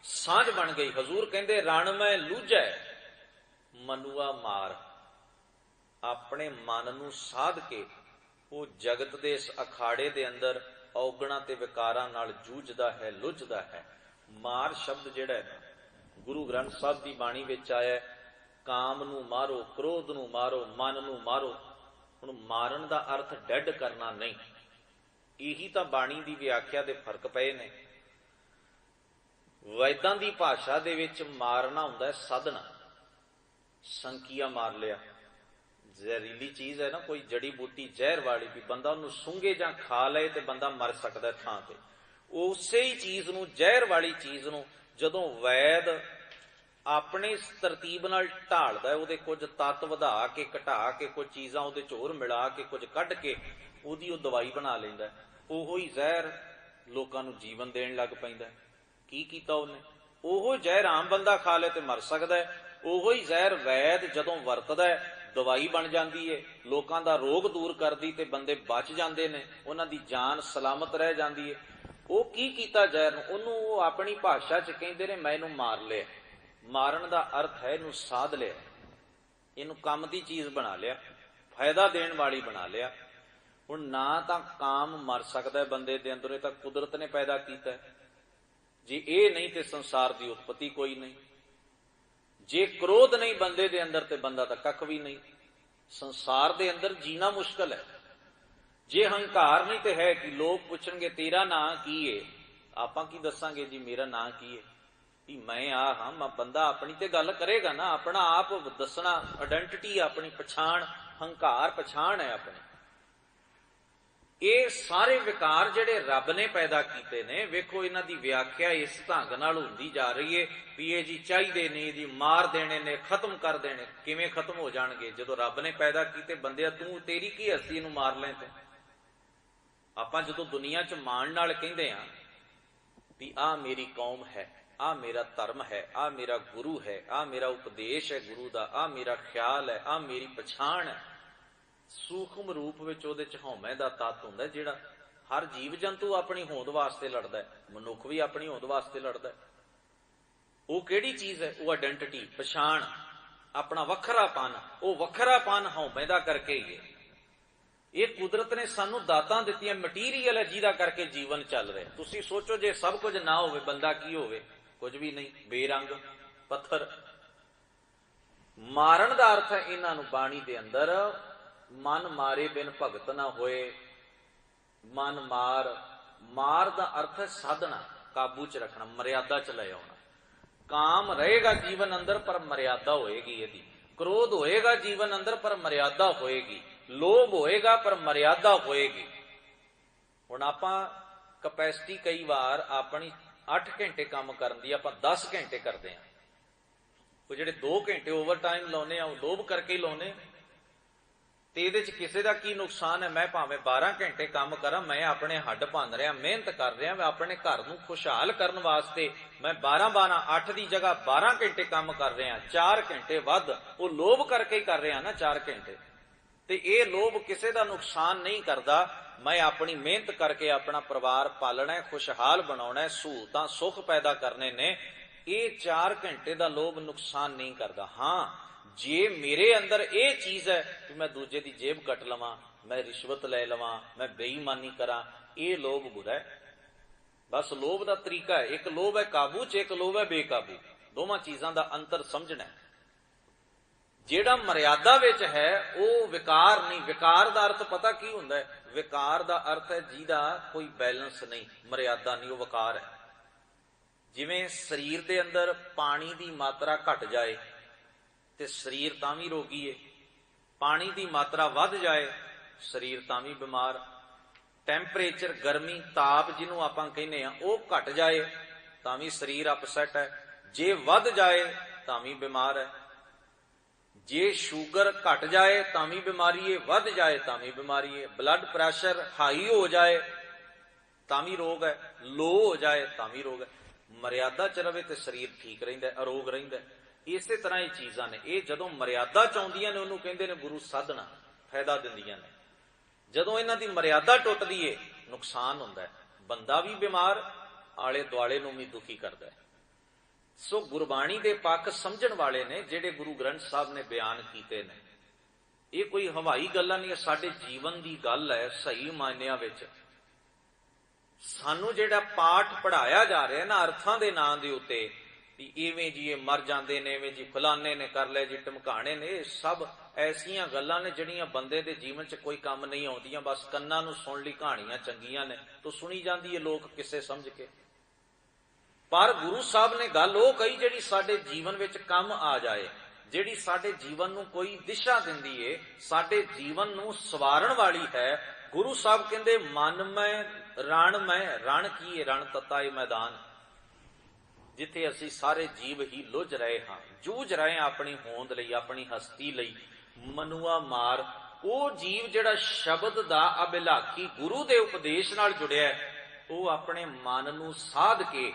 ਸਾਂਝ ਬਣ ਗਈ। ਹਜ਼ੂਰ ਕਹਿੰਦੇ ਰਣ ਮੈਂ ਲੂਝੈ ਮਨੁਆ ਮਾਰ। ਆਪਣੇ ਮਨ ਨੂੰ ਸਾਧ ਕੇ ਉਹ ਜਗਤ ਦੇ ਇਸ ਅਖਾੜੇ ਦੇ ਅੰਦਰ ਔਗਣਾਂ ਤੇ ਵਿਕਾਰਾਂ ਨਾਲ ਜੂਝਦਾ ਹੈ, ਲੁੱਝਦਾ ਹੈ। ਮਾਰ ਸ਼ਬਦ ਜਿਹੜਾ ਹੈ ਗੁਰੂ ਗ੍ਰੰਥ ਸਾਹਿਬ ਦੀ ਬਾਣੀ ਵਿੱਚ ਆਇਆ, ਕਾਮ ਨੂੰ ਮਾਰੋ, ਕ੍ਰੋਧ ਨੂੰ ਮਾਰੋ, ਮਨ ਨੂੰ ਮਾਰੋ। ਹੁਣ ਮਾਰਨ ਦਾ ਅਰਥ ਡੈਡ ਕਰਨਾ ਨਹੀਂ। ਇਹੀ ਤਾਂ ਬਾਣੀ ਦੀ ਵਿਆਖਿਆ ਦੇ ਫਰਕ ਪਏ ਨੇ। ਵੈਦਾਂ ਦੀ ਭਾਸ਼ਾ ਦੇ ਵਿੱਚ ਮਾਰਨਾ ਹੁੰਦਾ ਸਾਧਨਾ। ਸੰਕੀਆ ਮਾਰ ਲਿਆ, ਜ਼ਹਿਰੀਲੀ ਚੀਜ਼ ਹੈ ਨਾ, ਕੋਈ ਜੜੀ ਬੂਟੀ ਜ਼ਹਿਰ ਵਾਲੀ, ਵੀ ਬੰਦਾ ਉਹਨੂੰ ਸੁੰਘੇ ਜਾਂ ਖਾ ਲਏ ਤੇ ਬੰਦਾ ਮਰ ਸਕਦਾ ਥਾਂ ਤੇ। ਉਸੇ ਹੀ ਚੀਜ਼ ਨੂੰ, ਜ਼ਹਿਰ ਵਾਲੀ ਚੀਜ਼ ਨੂੰ, ਜਦੋਂ ਵੈਦ अपने तरतीब नाल ढालदा है, उहदे कुछ तत्त वधा के घटा के कुछ चीज़ां उहदे च होर मिला के कुछ कढ के उहदी ओह दवाई बना लैंदा है। ओहो ही जहर लोकां नूं जीवन देण लग पैंदा है। की कीता उहने? ओहो जहर आम बंदा खा ले ते मर सकदा है, ओहो ही जहर वैद जदों वरतदा है दवाई बन जाती है, लोगों का रोग दूर करदी ते बंदे बच जाते हैं, उन्हों की जान सलामत रह जाती है। वो की कीता जहर नूं? उहनूं अपनी भाषा च कहिंदे ने मैं इहनूं मार लिया। मारन का अर्थ है इहनूं साध लिया, इहनूं काम की चीज़ बना लिया, फायदा देण वाली बना लिया। हुण ना तां काम मर सकदा है बंदे दे अंदर, तां कुदरत ने पैदा कीता है। जे ये नहीं तो संसार की उत्पत्ति कोई नहीं। जे क्रोध नहीं बंदे दे अंदर तो बंदा तो कख भी नहीं। संसार दे अंदर जीना मुश्किल है। जे हंकार नहीं तो है कि लोग पूछणगे तेरा नां की है, आपां की दसांगे जी मेरा नां की है, कि मैं आ हाँ। मैं बंदा अपनी ते गल करेगा ना, अपना आप दसना, आइडेंटिटी अपनी पछाण, हंकार पछाण है अपनी। ये सारे विकार जिहड़े रब ने पैदा कीते ने, वेखो इन्हां दी व्याख्या इस ढंग नाल हुंदी जा रही है भी ये जी चाहिए ने जी मार देने ने, खत्म कर देने। किवें खत्म हो जाणगे जदों रब ने पैदा कीते बंदे? तू तेरी की हस्ती इहनूं मार लें ते? आपां जदों दुनिया च मान नाल कहिंदे आ भी आ मेरी कौम है, आ मेरा धर्म है, आ मेरा गुरु है, आ मेरा उपदेश है गुरु दा, आ मेरा ख्याल है, आ मेरी पछाण है। सूक्ष्म रूप विच उहदे च हौमे दा तत्त हुंदा है, जिहड़ा हर जीव जंतु अपनी होंद वास्ते लड़दा है, मनुख भी अपनी होंद वास्ते लड़दा है। वो किहड़ी चीज़ है? वो आइडेंटिटी, पछाण, अपना वखरापन। वो वखरापन हौमे दा करके ही है। ये कुदरत ने सानू दातां दित्तियां, मटीरीअल है जिहदा करके जीवन चल रहा। तुसीं सोचो जे सब कुछ ना होवे बंदा की होवे? कुछ भी नहीं, बेरंग पत्थर। मारन दा अर्थ है इन्हां नूं बाणी दे अंदर मन मारे बिन भगत ना होए। मन मार, मार दा अर्थ है साधना, काबू च रखना, मर्यादा च ले आउणा। काम रहेगा जीवन अंदर पर मर्यादा होएगी इहदी। क्रोध होएगा जीवन अंदर पर मर्यादा होएगी। लोभ होएगा पर मर्यादा होएगी। हुण आपां कैपेसिटी कई बार अपनी 8 घंटे काम करन दी आपां 10 घंटे करदे हां। वो जिहड़े 2 घंटे ओवर टाइम लाउने आ, लोभ करके ही लाउने। ते इहदे च किसी का की नुकसान है? मैं भावें 12 घंटे काम करा, मैं अपने हड्ड भन्न रहा, मेहनत कर रहा, मैं अपने घर नूं खुशहाल करने वास्ते मैं 12 8 की जगह 12 घंटे काम कर रहा, 4 घंटे वध वो लोभ करके ही कर रहा ना 4 घंटे। ते ये लोभ किसी का नुकसान नहीं करता। मैं अपनी मेहनत करके अपना परिवार पालना है, खुशहाल बनाना है, सहूलतां सुख पैदा करने ने। ये 4 घंटे का लोभ नुकसान नहीं करता। हाँ, जे मेरे अंदर ये चीज़ है कि मैं दूजे की जेब कट लवां, मैं रिश्वत ले लवां, मैं बेईमानी करा, ये लोभ बुरा है। बस लोभ का तरीका है, एक लोभ है काबू च, एक लोभ है बेकाबू। दोवां चीज़ां दा अंतर समझना है। जेड़ा मर्यादा विच है वो विकार नहीं। विकार का अर्थ पता की हुंदा है? विकार का अर्थ है जिहदा कोई बैलेंस नहीं, मर्यादा नहीं, वो विकार है। जिवें शरीर के अंदर पानी की मात्रा घट जाए तो शरीर तां भी रोगी है, पानी की मात्रा वध जाए शरीर तां भी बीमार। टैंपरेचर, गर्मी, ताप जिन्हों आपां कहने आ, वो घट जाए तां भी शरीर अपसैट है, जे वध जाए तां भी बीमार है। जे शुगर घट जाए तां भी बीमारी है, वध जाए तां भी बीमारी है। ब्लड प्रैशर हाई हो जाए तां भी रोग है, लो हो जाए तां भी रोग है। मर्यादा च रहे तो शरीर ठीक रहिंदा है, अरोग रहिंदा है। इसे तरह ये चीज़ां ने, ये जदों मर्यादा च आउंदियां ने उन्होंने कहंदे ने गुरु साधना, फायदा दिंदियां ने। जदों इन्हां दी मर्यादा टुटदी है नुकसान हुंदा है, बंदा भी बीमार, आले दुआले नूं भी दुखी करदा है। सो गुरबाणी दे पक्ष समझण वाले ने जिहड़े गुरु ग्रंथ साहब ने बयान कीते ने, ये कोई हवाई गल्लां नहीं, साडे जीवन दी गल है। सही मायनिਆਂ विच सानू जिहड़ा पाठ पढ़ाया जा रहा है ना अर्थां दे नां दे उत्ते, इवें जी ये मर जाते ने, इवें जी फलाने ने कर लिया जी, ढमकाने ने, सब ऐसियां गल्लां ने जिहड़ियां बंदे दे जीवन च कोई काम नहीं आउंदियां। बस कन्नां नूं सुण लई कहानियां चंगियां ने तो सुनी जाती है लोक किसे समझ के। पर गुरु साहब ने गल वो कही जिहड़ी साडे जीवन विच काम आ जाए, जिहड़ी साडे जीवन नूं कोई दिशा दिंदी है, साडे जीवन नूं सवारण वाली है। गुरु साहब कहंदे मन मैं रण मैं, रण की है? रण तत्ता है मैदान। जिथे असी सारे जीव ही लुझ रहे हाँ, जूझ रहे हैं अपनी होंद लई, अपनी हस्ती लई। मनुआ मार ਉਹ ਜੀਵ ਜਿਹੜਾ ਸ਼ਬਦ ਦਾ ਅਭਿਲਾਖੀ ਗੁਰੂ ਦੇ ਉਪਦੇਸ਼ ਨਾਲ ਜੁੜਿਆ, ਉਹ ਆਪਣੇ ਮਨ ਨੂੰ ਸਾਧ ਕੇ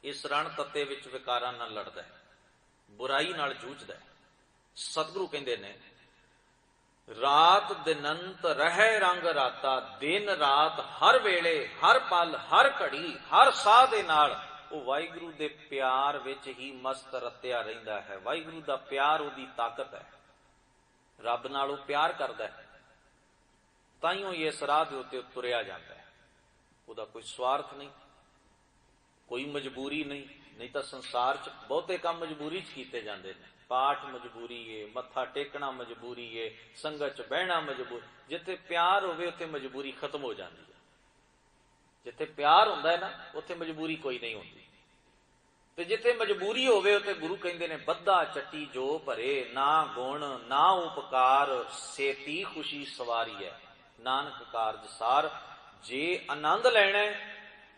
ਇਸ ਰਣ ਤੱਤੇ ਵਿੱਚ ਵਿਕਾਰਾਂ ਨਾਲ ਲੜਦਾ, ਬੁਰਾਈ ਨਾਲ ਜੂਝਦਾ। ਸਤਿਗੁਰੂ ਕਹਿੰਦੇ ਨੇ, ਰਾਤ ਦਿਨੰਤ ਰਹਿ ਰੰਗ ਰਾਤਾ, ਦਿਨ ਰਾਤ ਹਰ ਵੇਲੇ ਹਰ ਪਲ ਹਰ ਘੜੀ ਹਰ ਸਾਹ ਦੇ ਨਾਲ ਉਹ ਵਾਹਿਗੁਰੂ ਦੇ ਪਿਆਰ ਵਿੱਚ ਹੀ ਮਸਤ ਰਤਿਆ ਰਹਿੰਦਾ ਹੈ। ਵਾਹਿਗੁਰੂ ਦਾ ਪਿਆਰ ਉਹਦੀ ਤਾਕਤ ਹੈ, ਰੱਬ ਨਾਲ ਉਹ ਪਿਆਰ ਕਰਦਾ ਹੈ, ਤਾਈਓ ਇਸ ਰਾਹ ਦੇ ਉੱਤੇ ਤੁਰਿਆ ਜਾਂਦਾ ਹੈ। ਉਹਦਾ ਕੋਈ ਸਵਾਰਥ ਨਹੀਂ, ਕੋਈ ਮਜਬੂਰੀ ਨਹੀਂ। ਨਹੀਂ ਤਾਂ ਸੰਸਾਰ 'ਚ ਬਹੁਤੇ ਕੰਮ ਮਜਬੂਰੀ 'ਚ ਕੀਤੇ ਜਾਂਦੇ ਨੇ। ਪਾਠ ਮਜਬੂਰੀ ਏ, ਮੱਥਾ ਟੇਕਣਾ ਮਜਬੂਰੀ ਏ, ਸੰਗਤ 'ਚ ਬਹਿਣਾ ਮਜਬੂਰੀ। ਜਿੱਥੇ ਪਿਆਰ ਹੋਵੇ ਉੱਥੇ ਮਜਬੂਰੀ ਖਤਮ ਹੋ ਜਾਂਦੀ ਹੈ। ਜਿੱਥੇ ਪਿਆਰ ਹੁੰਦਾ ਹੈ ਨਾ, ਉੱਥੇ ਮਜਬੂਰੀ ਕੋਈ ਨਹੀਂ ਹੁੰਦੀ। ਤੇ ਜਿੱਥੇ ਮਜਬੂਰੀ ਹੋਵੇ ਉੱਥੇ ਗੁਰੂ ਕਹਿੰਦੇ ਨੇ, ਬੱਧਾ ਚੱਟੀ ਜੋ ਭਰੇ, ਨਾ ਗੁਣ ਨਾ ਉਪਕਾਰ, ਸੇਤੀ ਖੁਸ਼ੀ ਸਵਾਰੀ ਹੈ। ਨਾਨਕ ਕਾਰਜ ਸਾਰ, ਜੇ ਆਨੰਦ ਲੈਣਾ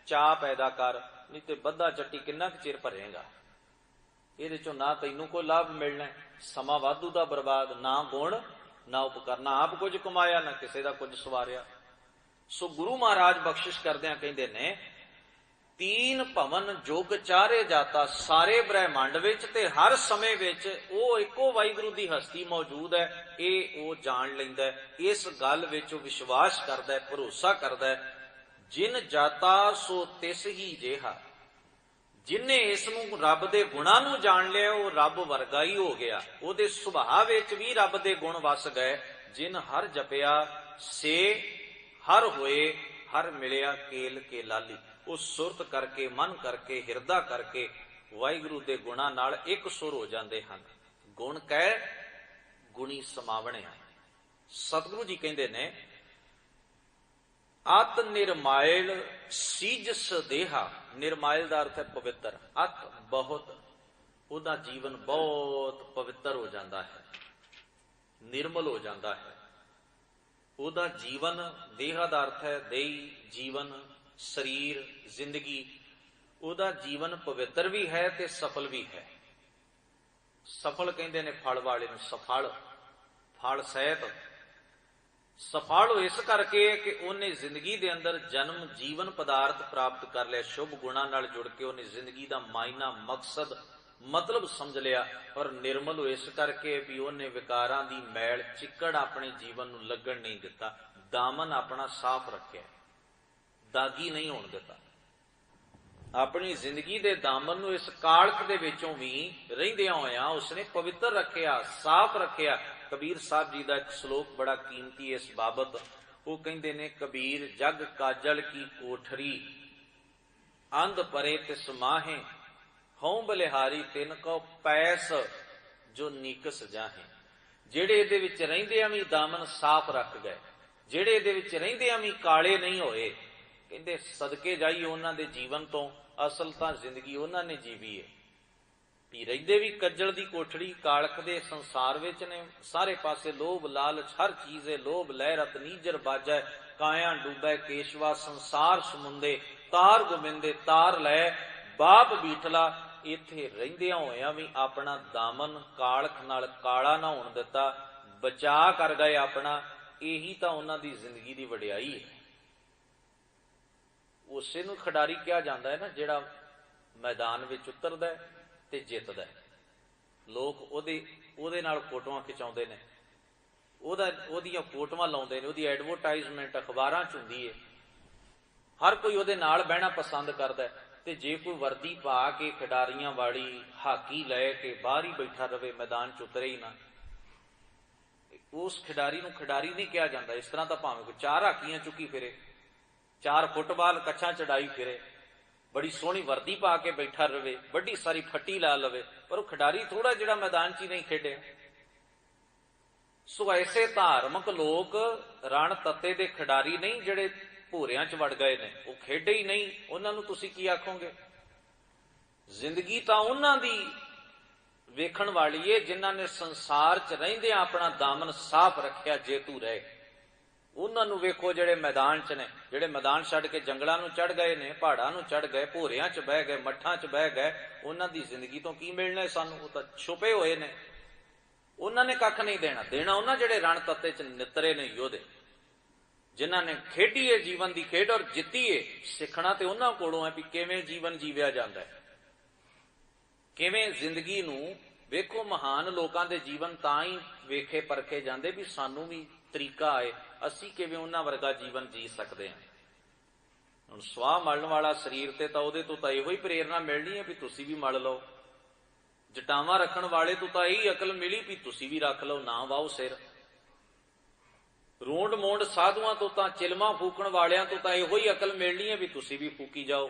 ਚਾਹ ਪੈਦਾ ਕਰ, ਨਹੀਂ ਤੇ ਬੱਧਾ ਚੱਟੀ ਕਿੰਨਾ ਕੁ ਚਿਰ ਭਰੇਗਾ। ਇਹਦੇ ਚੋਂ ਨਾ ਤੈਨੂੰ ਕੋਈ ਲਾਭ ਮਿਲਣਾ, ਸਮਾਂ ਵਾਧੂ ਦਾ ਬਰਬਾਦ, ਨਾ ਗੁਣ ਨਾ ਉਪਕਾਰ, ਨਾ ਆਪ ਕੁਝ ਕਮਾਇਆ ਨਾ ਕਿਸੇ ਦਾ ਕੁਝ ਸਵਾਰਿਆ। ਸੋ ਗੁਰੂ ਮਹਾਰਾਜ ਬਖਸ਼ਿਸ਼ ਕਰਦਿਆਂ ਕਹਿੰਦੇ ਨੇ, ਤੀਨ ਭਵਨ ਜੁਗ ਚਾਰੇ ਜਾਤਾ, ਸਾਰੇ ਬ੍ਰਹਿਮੰਡ ਵਿੱਚ ਤੇ ਹਰ ਸਮੇਂ ਵਿੱਚ ਉਹ ਇੱਕੋ ਵਾਹਿਗੁਰੂ ਦੀ ਹਸਤੀ ਮੌਜੂਦ ਹੈ। ਇਹ ਉਹ ਜਾਣ ਲੈਂਦਾ, ਇਸ ਗੱਲ ਵਿੱਚ ਉਹ ਵਿਸ਼ਵਾਸ ਕਰਦਾ, ਭਰੋਸਾ ਕਰਦਾ। ਜਿਨ ਜਾਤਾ ਸੋ ਤਿਸ ਹੀ ਜਿਹਾ, ਜਿਨੇ ਇਸ ਨੂੰ ਰੱਬ ਦੇ ਗੁਣਾਂ ਨੂੰ ਜਾਣ ਲਿਆ ਉਹ ਰੱਬ ਵਰਗਾ ਹੀ ਹੋ ਗਿਆ। ਉਹਦੇ ਸੁਭਾਅ ਵਿੱਚ ਵੀ ਰੱਬ ਦੇ ਗੁਣ ਵਸ ਗਏ। ਜਿਨ ਹਰ ਜਪਿਆ ਸੇ ਹਰ ਹੋਏ, ਹਰ ਮਿਲਿਆ ਕੇਲ ਕੇ ਲਾਲੀ। ਉਹ ਸੁਰਤ ਕਰਕੇ, ਮਨ ਕਰਕੇ, ਹਿਰਦਾ ਕਰਕੇ ਵਾਹਿਗੁਰੂ ਦੇ ਗੁਣਾਂ ਨਾਲ ਇੱਕ ਸੁਰ ਹੋ ਜਾਂਦੇ ਹਨ। ਗੁਣ ਕਹਿ ਗੁਣੀ ਸਮਾਵਣਿਆ। ਸਤਿਗੁਰੂ ਜੀ ਕਹਿੰਦੇ ਨੇ, ਅਤ ਨਿਰਮਾਇਲ ਸੀਜਸ ਦੇਹਾ। ਨਿਰਮਾਇਲ ਦਾ ਅਰਥ ਹੈ ਪਵਿੱਤਰ। ਅਤ ਬਹੁਤ, ਉਹਦਾ ਜੀਵਨ ਬਹੁਤ ਪਵਿੱਤਰ ਹੋ ਜਾਂਦਾ ਹੈ, ਨਿਰਮਲ ਹੋ ਜਾਂਦਾ ਹੈ। ਉਹਦਾ ਜੀਵਨ, ਦੇਹਾ ਦਾ ਅਰਥ ਹੈ ਦੇਹੀ, ਜੀਵਨ, ਸਰੀਰ, ਜ਼ਿੰਦਗੀ। ਉਹਦਾ ਜੀਵਨ ਪਵਿੱਤਰ ਵੀ ਹੈ ਤੇ ਸਫਲ ਵੀ ਹੈ। ਸਫਲ ਕਹਿੰਦੇ ਨੇ ਫਲ ਵਾਲੇ ਨੂੰ, ਸਫਲ, ਫਲ ਸਹਿਤ। ਸਫਲ ਇਸ ਕਰਕੇ ਕਿ ਉਹਨੇ ਜ਼ਿੰਦਗੀ ਦੇ ਅੰਦਰ ਜਨਮ ਜੀਵਨ ਪਦਾਰਥ ਪ੍ਰਾਪਤ ਕਰ ਲਿਆ। ਸ਼ੁਭ ਗੁਣਾਂ ਨਾਲ ਜੁੜ ਕੇ ਉਹਨੇ ਜ਼ਿੰਦਗੀ ਦਾ ਮਾਇਨਾ, ਮਕਸਦ, ਮਤਲਬ ਸਮਝ ਲਿਆ। ਔਰ ਨਿਰਮਲ ਇਸ ਕਰਕੇ ਵੀ ਉਹਨੇ ਵਿਕਾਰਾਂ ਦੀ ਮੈਲ, ਚਿੱਕੜ ਆਪਣੇ ਜੀਵਨ ਨੂੰ ਲੱਗਣ ਨਹੀਂ ਦਿੱਤਾ। ਦਾਮਨ ਆਪਣਾ ਸਾਫ਼ ਰੱਖਿਆ, ਦਾਗੀ ਨਹੀਂ ਹੋਣ ਦਿੱਤਾ। ਆਪਣੀ ਜ਼ਿੰਦਗੀ ਦੇ ਦਾਮਨ ਨੂੰ ਇਸ ਕਾਲਖ ਦੇ ਵਿੱਚੋਂ ਵੀ ਰਹਿੰਦਿਆਂ ਹੋਇਆਂ ਉਸਨੇ ਪਵਿੱਤਰ ਰੱਖਿਆ, ਸਾਫ਼ ਰੱਖਿਆ। ਕਬੀਰ ਸਾਹਿਬ ਜੀ ਦਾ ਇੱਕ ਸ਼ਲੋਕ ਬੜਾ ਕੀਮਤੀ ਇਸ ਬਾਬਤ। ਉਹ ਕਹਿੰਦੇ ਨੇ, ਕਬੀਰ ਜਗ ਕਾਜਲ ਕੀ ਕੋਠਰੀ, ਅੰਧ ਪਰੇ ਤਿਸ ਮਾਹੇ, ਹਉ ਬਲਿਹਾਰੀ ਤਿਨ ਕੋ ਪੈਸ, ਜੋ ਨੀਕਸ ਜਾਹੇ। ਜਿਹੜੇ ਇਹਦੇ ਵਿੱਚ ਰਹਿੰਦਿਆਂ ਵੀ ਦਾਮਨ ਸਾਫ਼ ਰੱਖ ਗਏ, ਜਿਹੜੇ ਇਹਦੇ ਵਿੱਚ ਰਹਿੰਦਿਆਂ ਵੀ ਕਾਲੇ ਨਹੀਂ ਹੋਏ, ਕਹਿੰਦੇ ਸਦਕੇ ਜਾਈ ਉਹਨਾਂ ਦੇ ਜੀਵਨ ਤੋਂ। ਅਸਲ ਤਾਂ ਜ਼ਿੰਦਗੀ ਉਹਨਾਂ ਨੇ ਜੀਵੀ ਹੈ। ਵੀ ਰਹਿੰਦੇ ਵੀ ਕੱਜਲ ਦੀ ਕੋਠੜੀ, ਕਾਲਖ ਦੇ ਸੰਸਾਰ ਵਿੱਚ ਨੇ। ਸਾਰੇ ਪਾਸੇ ਲੋਭ ਲਾਲਚ, ਹਰ ਚੀਜ਼ ਹੈ ਲੋਭ। ਲੈ ਰਤ ਨੀਜਰ ਬਾਜੈ, ਕਾਇਆ ਡੂਬੈ ਕੇਸ਼ਵਾ, ਸੰਸਾਰ ਸਮੁੰਦੇ ਤਾਰ ਗੋਬਿੰਦੇ, ਤਾਰ ਲੈ ਬਾਪ ਬੀਠਲਾ। ਇੱਥੇ ਰਹਿੰਦਿਆਂ ਹੋਇਆਂ ਵੀ ਆਪਣਾ ਦਾਮਨ ਕਾਲਖ ਨਾਲ ਕਾਲਾ ਨਾ ਹੋਣ ਦਿੱਤਾ, ਬਚਾ ਕਰ ਗਏ ਆਪਣਾ। ਇਹੀ ਤਾਂ ਉਹਨਾਂ ਦੀ ਜ਼ਿੰਦਗੀ ਦੀ ਵਡਿਆਈ ਹੈ। ਉਸੇ ਨੂੰ ਖਿਡਾਰੀ ਕਿਹਾ ਜਾਂਦਾ ਹੈ ਨਾ, ਜਿਹੜਾ ਮੈਦਾਨ ਵਿੱਚ ਉਤਰਦਾ ਤੇ ਜਿੱਤਦਾ। ਲੋਕ ਉਹਦੇ ਨਾਲ ਫੋਟੋਆਂ ਖਿਚਾਉਂਦੇ ਨੇ, ਉਹਦੀਆਂ ਫੋਟੋਆਂ ਲਾਉਂਦੇ ਨੇ, ਉਹਦੀ ਐਡਵਰਟਾਈਜ਼ਮੈਂਟ ਅਖਬਾਰਾਂ 'ਚ ਹੁੰਦੀ ਹੈ। ਹਰ ਕੋਈ ਉਹਦੇ ਨਾਲ ਬਹਿਣਾ ਪਸੰਦ ਕਰਦਾ। ਤੇ ਜੇ ਕੋਈ ਵਰਦੀ ਪਾ ਕੇ ਖਿਡਾਰੀਆਂ ਵਾਲੀ, ਹਾਕੀ ਲੈ ਕੇ ਬਾਹਰ ਹੀ ਬੈਠਾ ਰਵੇ, ਮੈਦਾਨ 'ਚ ਉਤਰੇ ਹੀ ਨਾ, ਉਸ ਖਿਡਾਰੀ ਨੂੰ ਖਿਡਾਰੀ ਨਹੀਂ ਕਿਹਾ ਜਾਂਦਾ। ਇਸ ਤਰ੍ਹਾਂ ਤਾਂ ਭਾਵੇਂ ਕੋਈ 4 ਹਾਕੀਆਂ ਚੁੱਕੀ ਫਿਰੇ, 4 ਫੁੱਟਬਾਲ ਕੱਛਾਂ ਚੜਾਈ ਫਿਰੇ, ਬੜੀ ਸੋਹਣੀ ਵਰਦੀ ਪਾ ਕੇ ਬੈਠਾ ਰਵੇ, ਵੱਡੀ ਸਾਰੀ ਫੱਟੀ ਲਾ ਲਵੇ, ਪਰ ਉਹ ਖਿਡਾਰੀ ਥੋੜਾ ਜਿਹੜਾ ਮੈਦਾਨ 'ਚ ਹੀ ਨਹੀਂ ਖੇਡਿਆ। ਸੋ ਐਸੇ ਧਾਰਮਿਕ ਲੋਕ ਰਣ ਤੱਤੇ ਦੇ ਖਿਡਾਰੀ ਨਹੀਂ, ਜਿਹੜੇ ਭੋਰਿਆਂ 'ਚ ਵੜ ਗਏ ਨੇ, ਉਹ ਖੇਡੇ ਹੀ ਨਹੀਂ। ਉਹਨਾਂ ਨੂੰ ਤੁਸੀਂ ਕੀ ਆਖੋਗੇ? ਜ਼ਿੰਦਗੀ ਤਾਂ ਉਹਨਾਂ ਦੀ ਵੇਖਣ ਵਾਲੀ ਏ ਜਿਨ੍ਹਾਂ ਨੇ ਸੰਸਾਰ 'ਚ ਰਹਿੰਦਿਆਂ ਆਪਣਾ ਦਾਮਨ ਸਾਫ਼ ਰੱਖਿਆ, ਜੇਤੂ ਰਹੇ। ਉਹਨਾਂ ਨੂੰ ਵੇਖੋ ਜਿਹੜੇ ਮੈਦਾਨ 'ਚ ਨੇ, ਜਿਹੜੇ ਮੈਦਾਨ ਛੱਡ ਕੇ ਜੰਗਲਾਂ ਨੂੰ ਚੜ ਗਏ ਨੇ, ਪਹਾੜਾਂ ਨੂੰ ਚੜ ਗਏ, ਭੋਰਿਆਂ 'ਚ ਬਹਿ ਗਏ, ਮੱਠਾਂ 'ਚ ਬਹਿ ਗਏ, ਉਹਨਾਂ ਦੀ ਜ਼ਿੰਦਗੀ ਤੋਂ ਕੀ ਮਿਲਣਾ ਸਾਨੂੰ? ਉਹ ਤਾਂ ਛੁਪੇ ਹੋਏ ਨੇ, ਉਹਨਾਂ ਨੇ ਕੱਖ ਨਹੀਂ ਦੇਣਾ ਉਹਨਾਂ ਜਿਹੜੇ ਰਣ ਤੱਤੇ 'ਚ ਨਿਤਰੇ ਨੇ ਯੋਧੇ, ਜਿਨ੍ਹਾਂ ਨੇ ਖੇਡੀ ਏ ਜੀਵਨ ਦੀ ਖੇਡ ਔਰ ਜਿੱਤੀ ਏ। ਸਿੱਖਣਾ ਤੇ ਉਹਨਾਂ ਕੋਲੋਂ ਹੈ ਵੀ ਕਿਵੇਂ ਜੀਵਨ ਜੀਵਿਆ ਜਾਂਦਾ ਹੈ, ਕਿਵੇਂ ਜ਼ਿੰਦਗੀ ਨੂੰ। ਵੇਖੋ ਮਹਾਨ ਲੋਕਾਂ ਦੇ ਜੀਵਨ ਤਾਂ ਹੀ ਵੇਖੇ ਪਰਖੇ ਜਾਂਦੇ ਵੀ ਸਾਨੂੰ ਵੀ ਤਰੀਕਾ ਆਏ, ਅਸੀਂ ਕਿਵੇਂ ਉਹਨਾਂ ਵਰਗਾ ਜੀਵਨ ਜੀ ਸਕਦੇ ਹਾਂ। ਹੁਣ ਸਵਾਹ ਮਲਣ ਵਾਲਾ ਸਰੀਰ ਤੇ ਤਾਂ ਉਹਦੇ ਤੋਂ ਤਾਂ ਇਹੋ ਹੀ ਪ੍ਰੇਰਨਾ ਮਿਲਣੀ ਹੈ ਵੀ ਤੁਸੀਂ ਵੀ ਮਲ ਲਓ। ਜਟਾਵਾਂ ਰੱਖਣ ਵਾਲੇ ਤੋਂ ਤਾਂ ਇਹੀ ਅਕਲ ਮਿਲੀ ਵੀ ਤੁਸੀਂ ਵੀ ਰੱਖ ਲਓ, ਨਾ ਵਾਓ ਸਿਰ। ਰੋਂਡ ਮੋਂਡ ਸਾਧੂਆਂ ਤੋਂ ਤਾਂ, ਚਿਲਮਾ ਫੂਕਣ ਵਾਲਿਆਂ ਤੋਂ ਤਾਂ ਇਹੋ ਹੀ ਅਕਲ ਮਿਲਣੀ ਹੈ ਵੀ ਤੁਸੀਂ ਵੀ ਫੂਕੀ ਜਾਓ।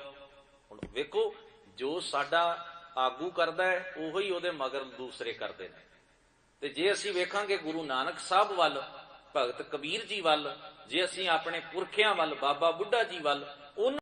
ਹੁਣ ਵੇਖੋ ਜੋ ਸਾਡਾ ਆਗੂ ਕਰਦਾ ਹੈ ਉਹੋ ਹੀ ਉਹਦੇ ਮਗਰ ਦੂਸਰੇ ਕਰਦੇ ਨੇ। ਤੇ ਜੇ ਅਸੀਂ ਵੇਖਾਂਗੇ ਗੁਰੂ ਨਾਨਕ ਸਾਹਿਬ ਵੱਲ, ਭਗਤ ਕਬੀਰ ਜੀ ਵੱਲ, ਜੇ ਅਸੀਂ ਆਪਣੇ ਪੁਰਖਿਆਂ ਵੱਲ, ਬਾਬਾ ਬੁੱਢਾ ਜੀ ਵੱਲ, ਉਹਨਾਂ